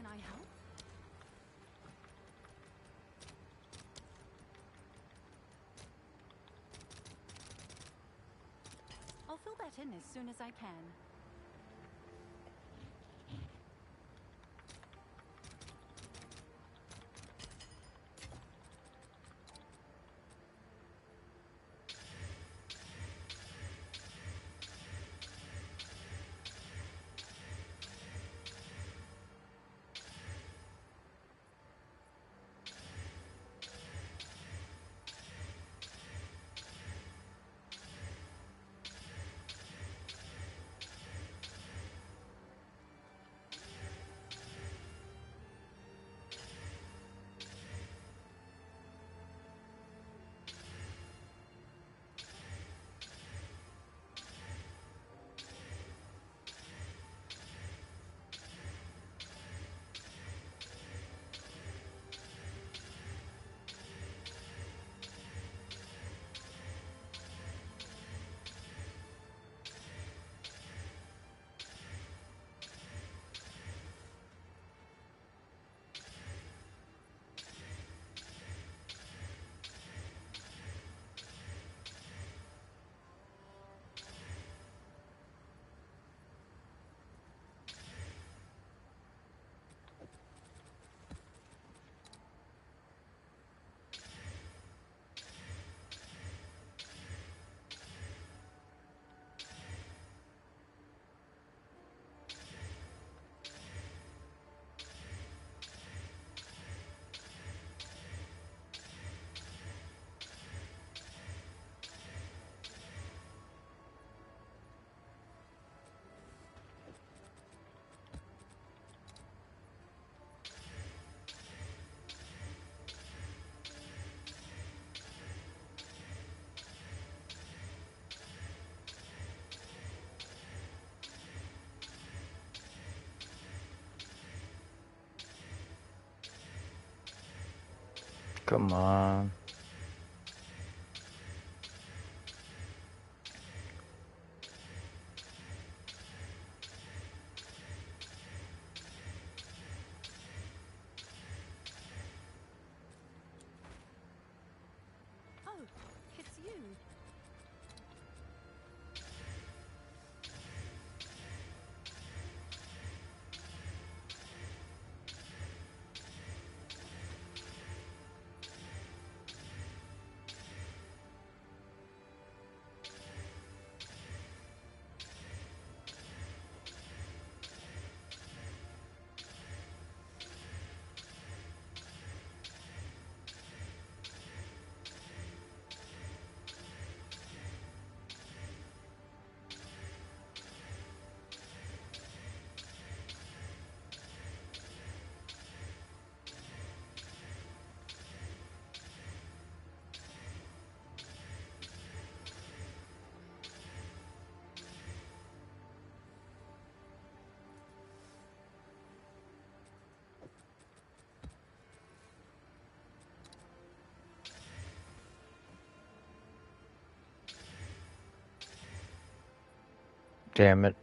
Can I help? I'll fill that in as soon as I can. Come on. Oh, it's you. Damn it.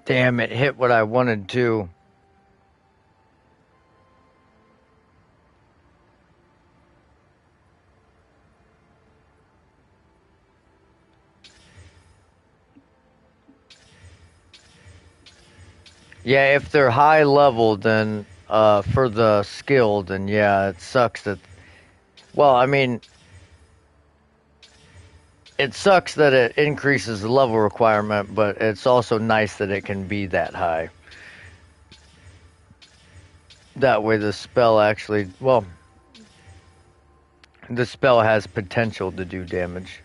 Damn it, hit what I wanted to. Yeah, if they're high level, then for the skill, then yeah, it sucks that. Well, I mean, it sucks that it increases the level requirement, but it's also nice that it can be that high. That way, the spell actually. Well, the spell has potential to do damage.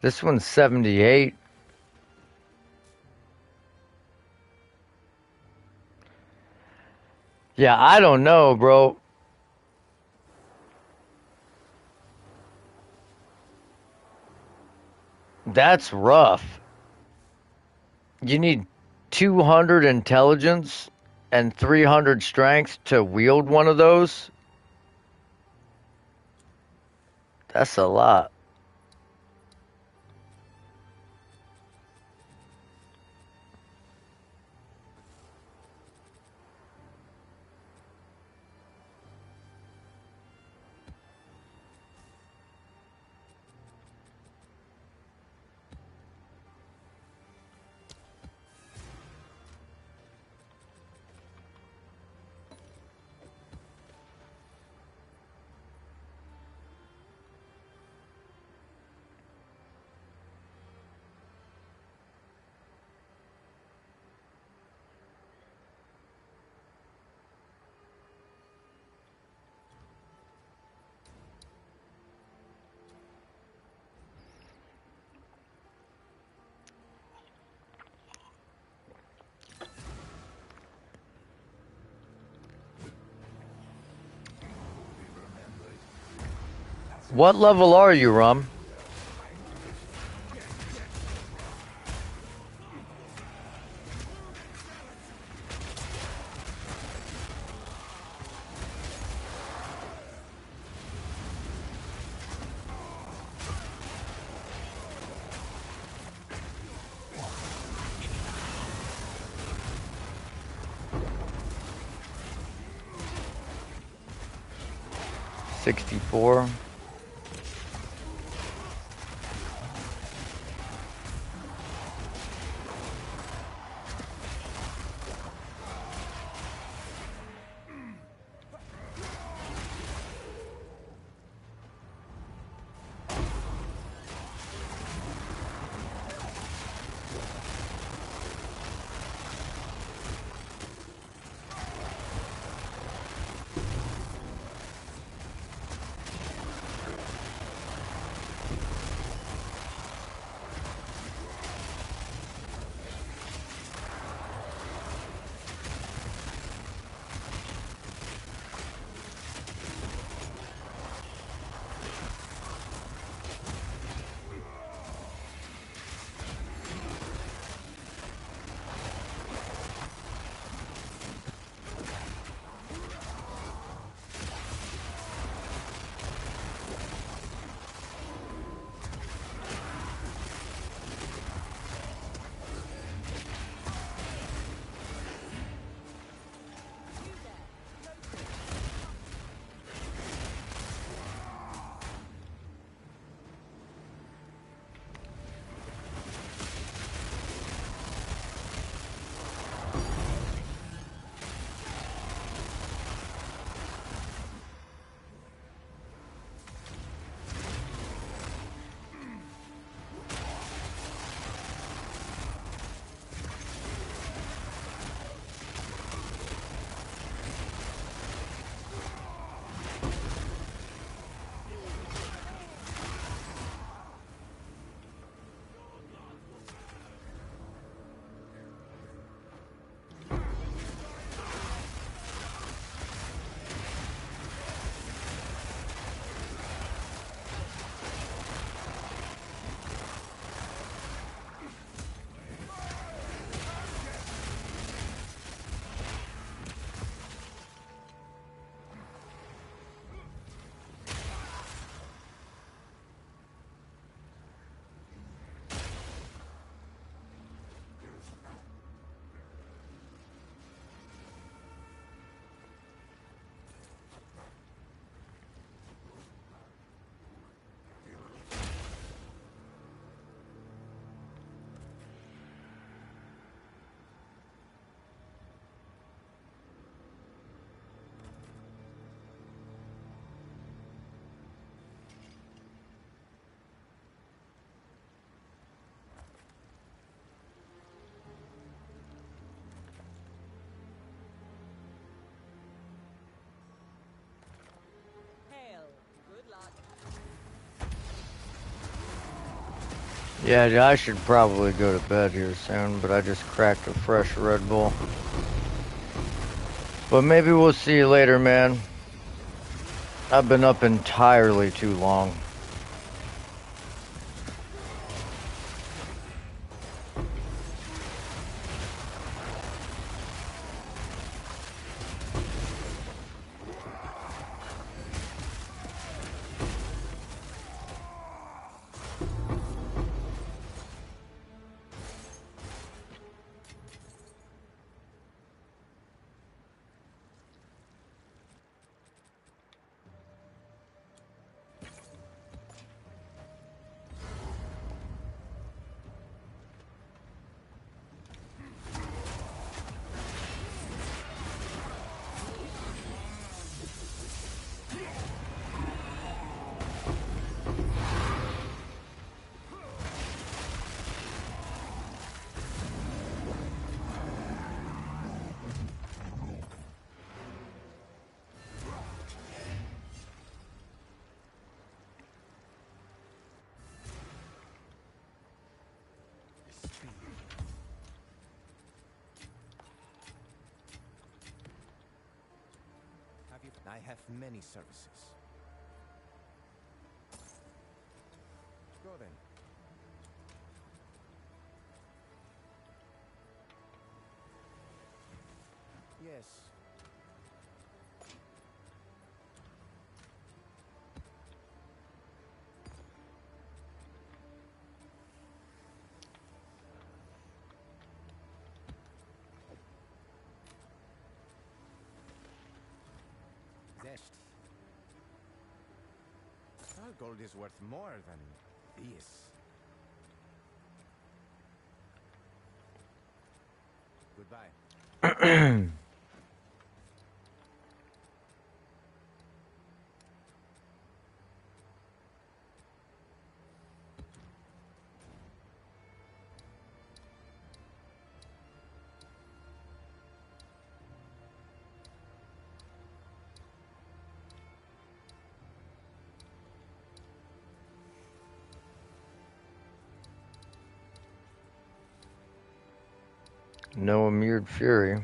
This one's 78. Yeah, I don't know, bro. That's rough. You need 200 intelligence and 300 strength to wield one of those. That's a lot. What level are you, Rum? $64. Yeah, I should probably go to bed here soon, but I just cracked a fresh Red Bull. But maybe we'll see you later, man. I've been up entirely too long. I have many services. Go then. Yes. Zest. Our gold is worth more than this. Goodbye. No Mirrored Fury.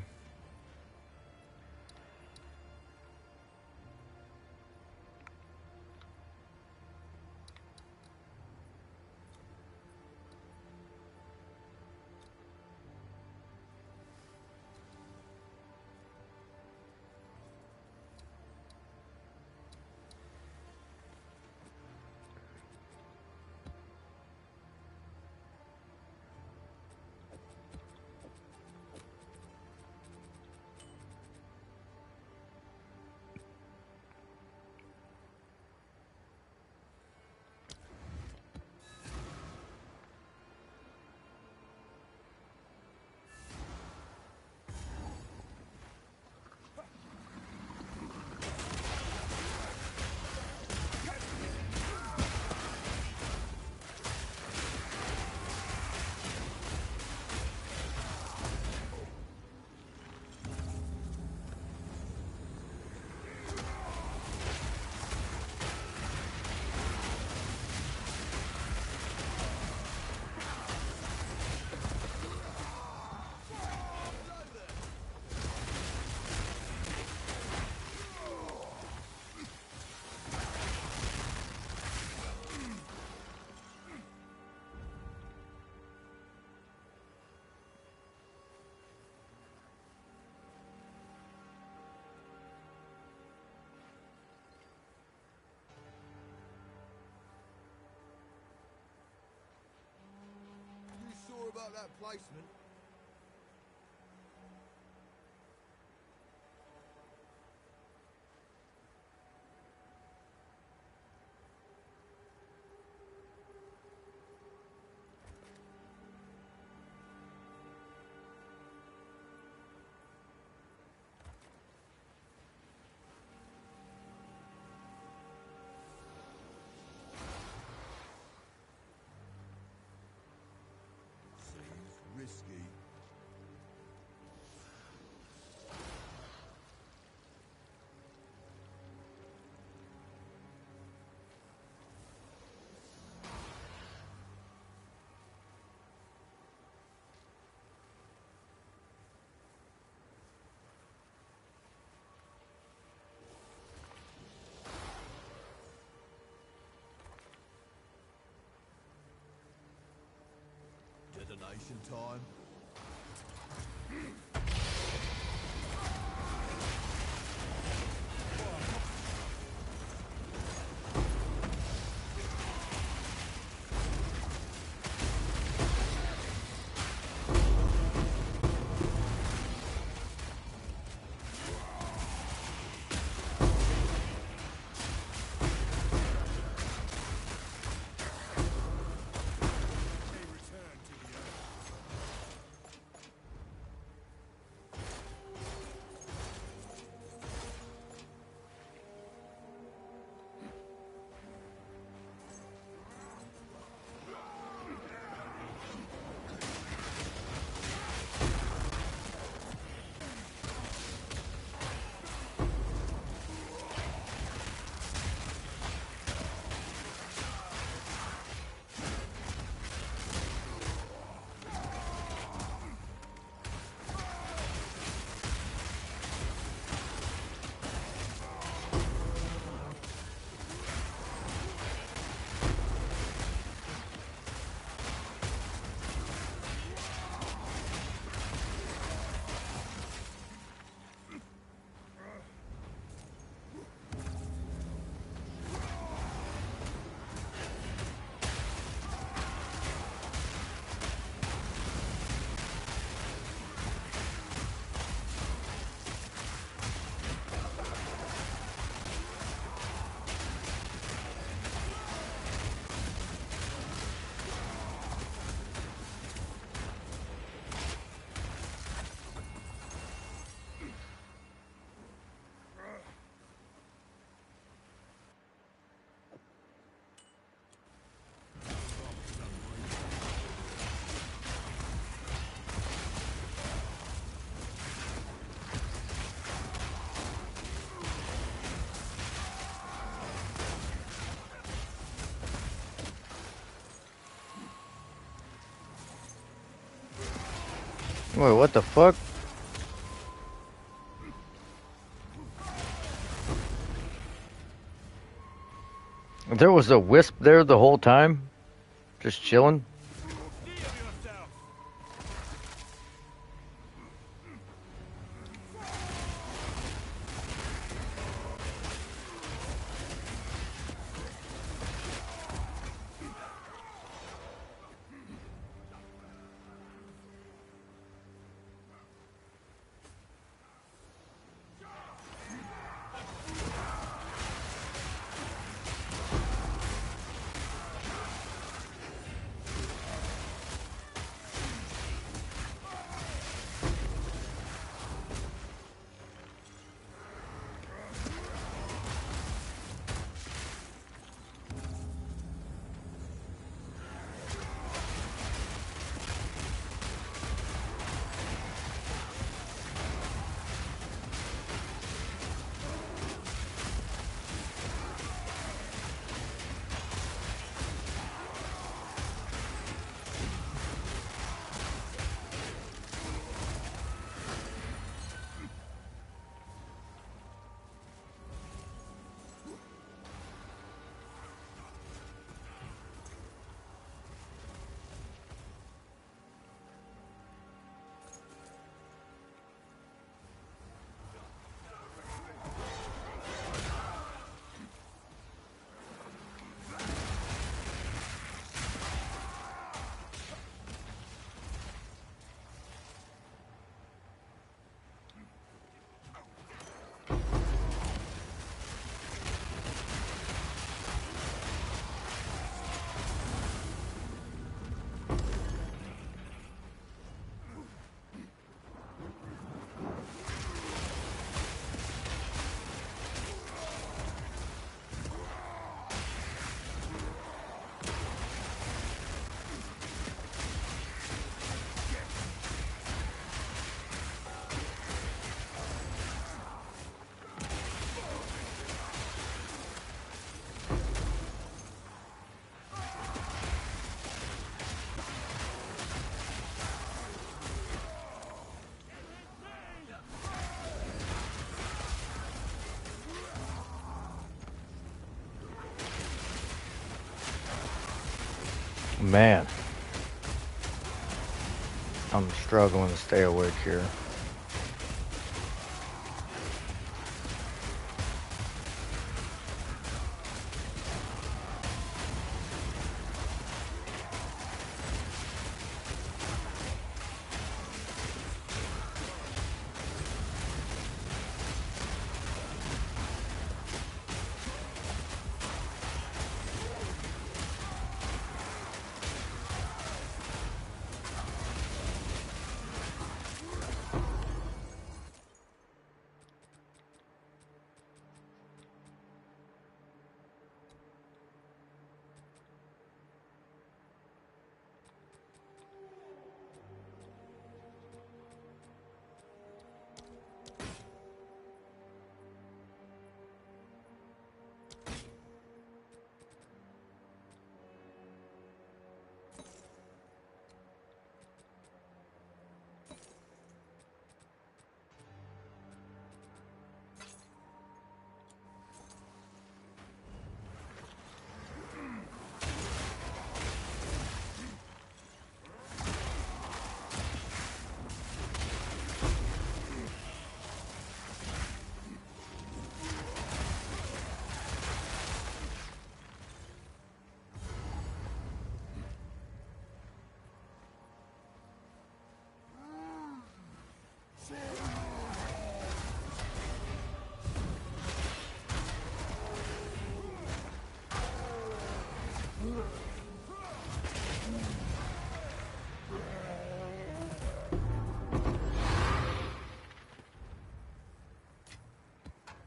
You sure about that placement? Seems risky. Vacation time. Wait, what the fuck? There was a wisp there the whole time? Just chilling? Deal yourself. Man. I'm struggling to stay awake here.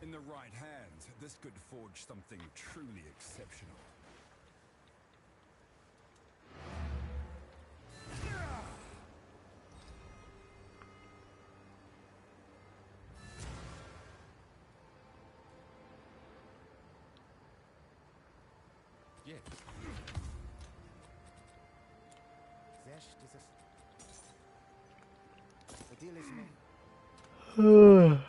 In the right hands, this could forge something truly exceptional. Yes. There's dieses. The deal is made.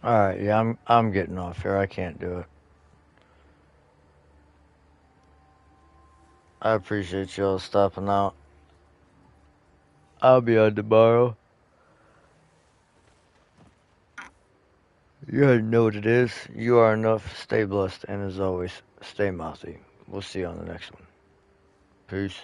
Alright, yeah, I'm getting off here. I can't do it. I appreciate y'all stopping out. I'll be on tomorrow. You already know what it is. You are enough. Stay blessed, and as always, stay mouthy. We'll see you on the next one. Peace.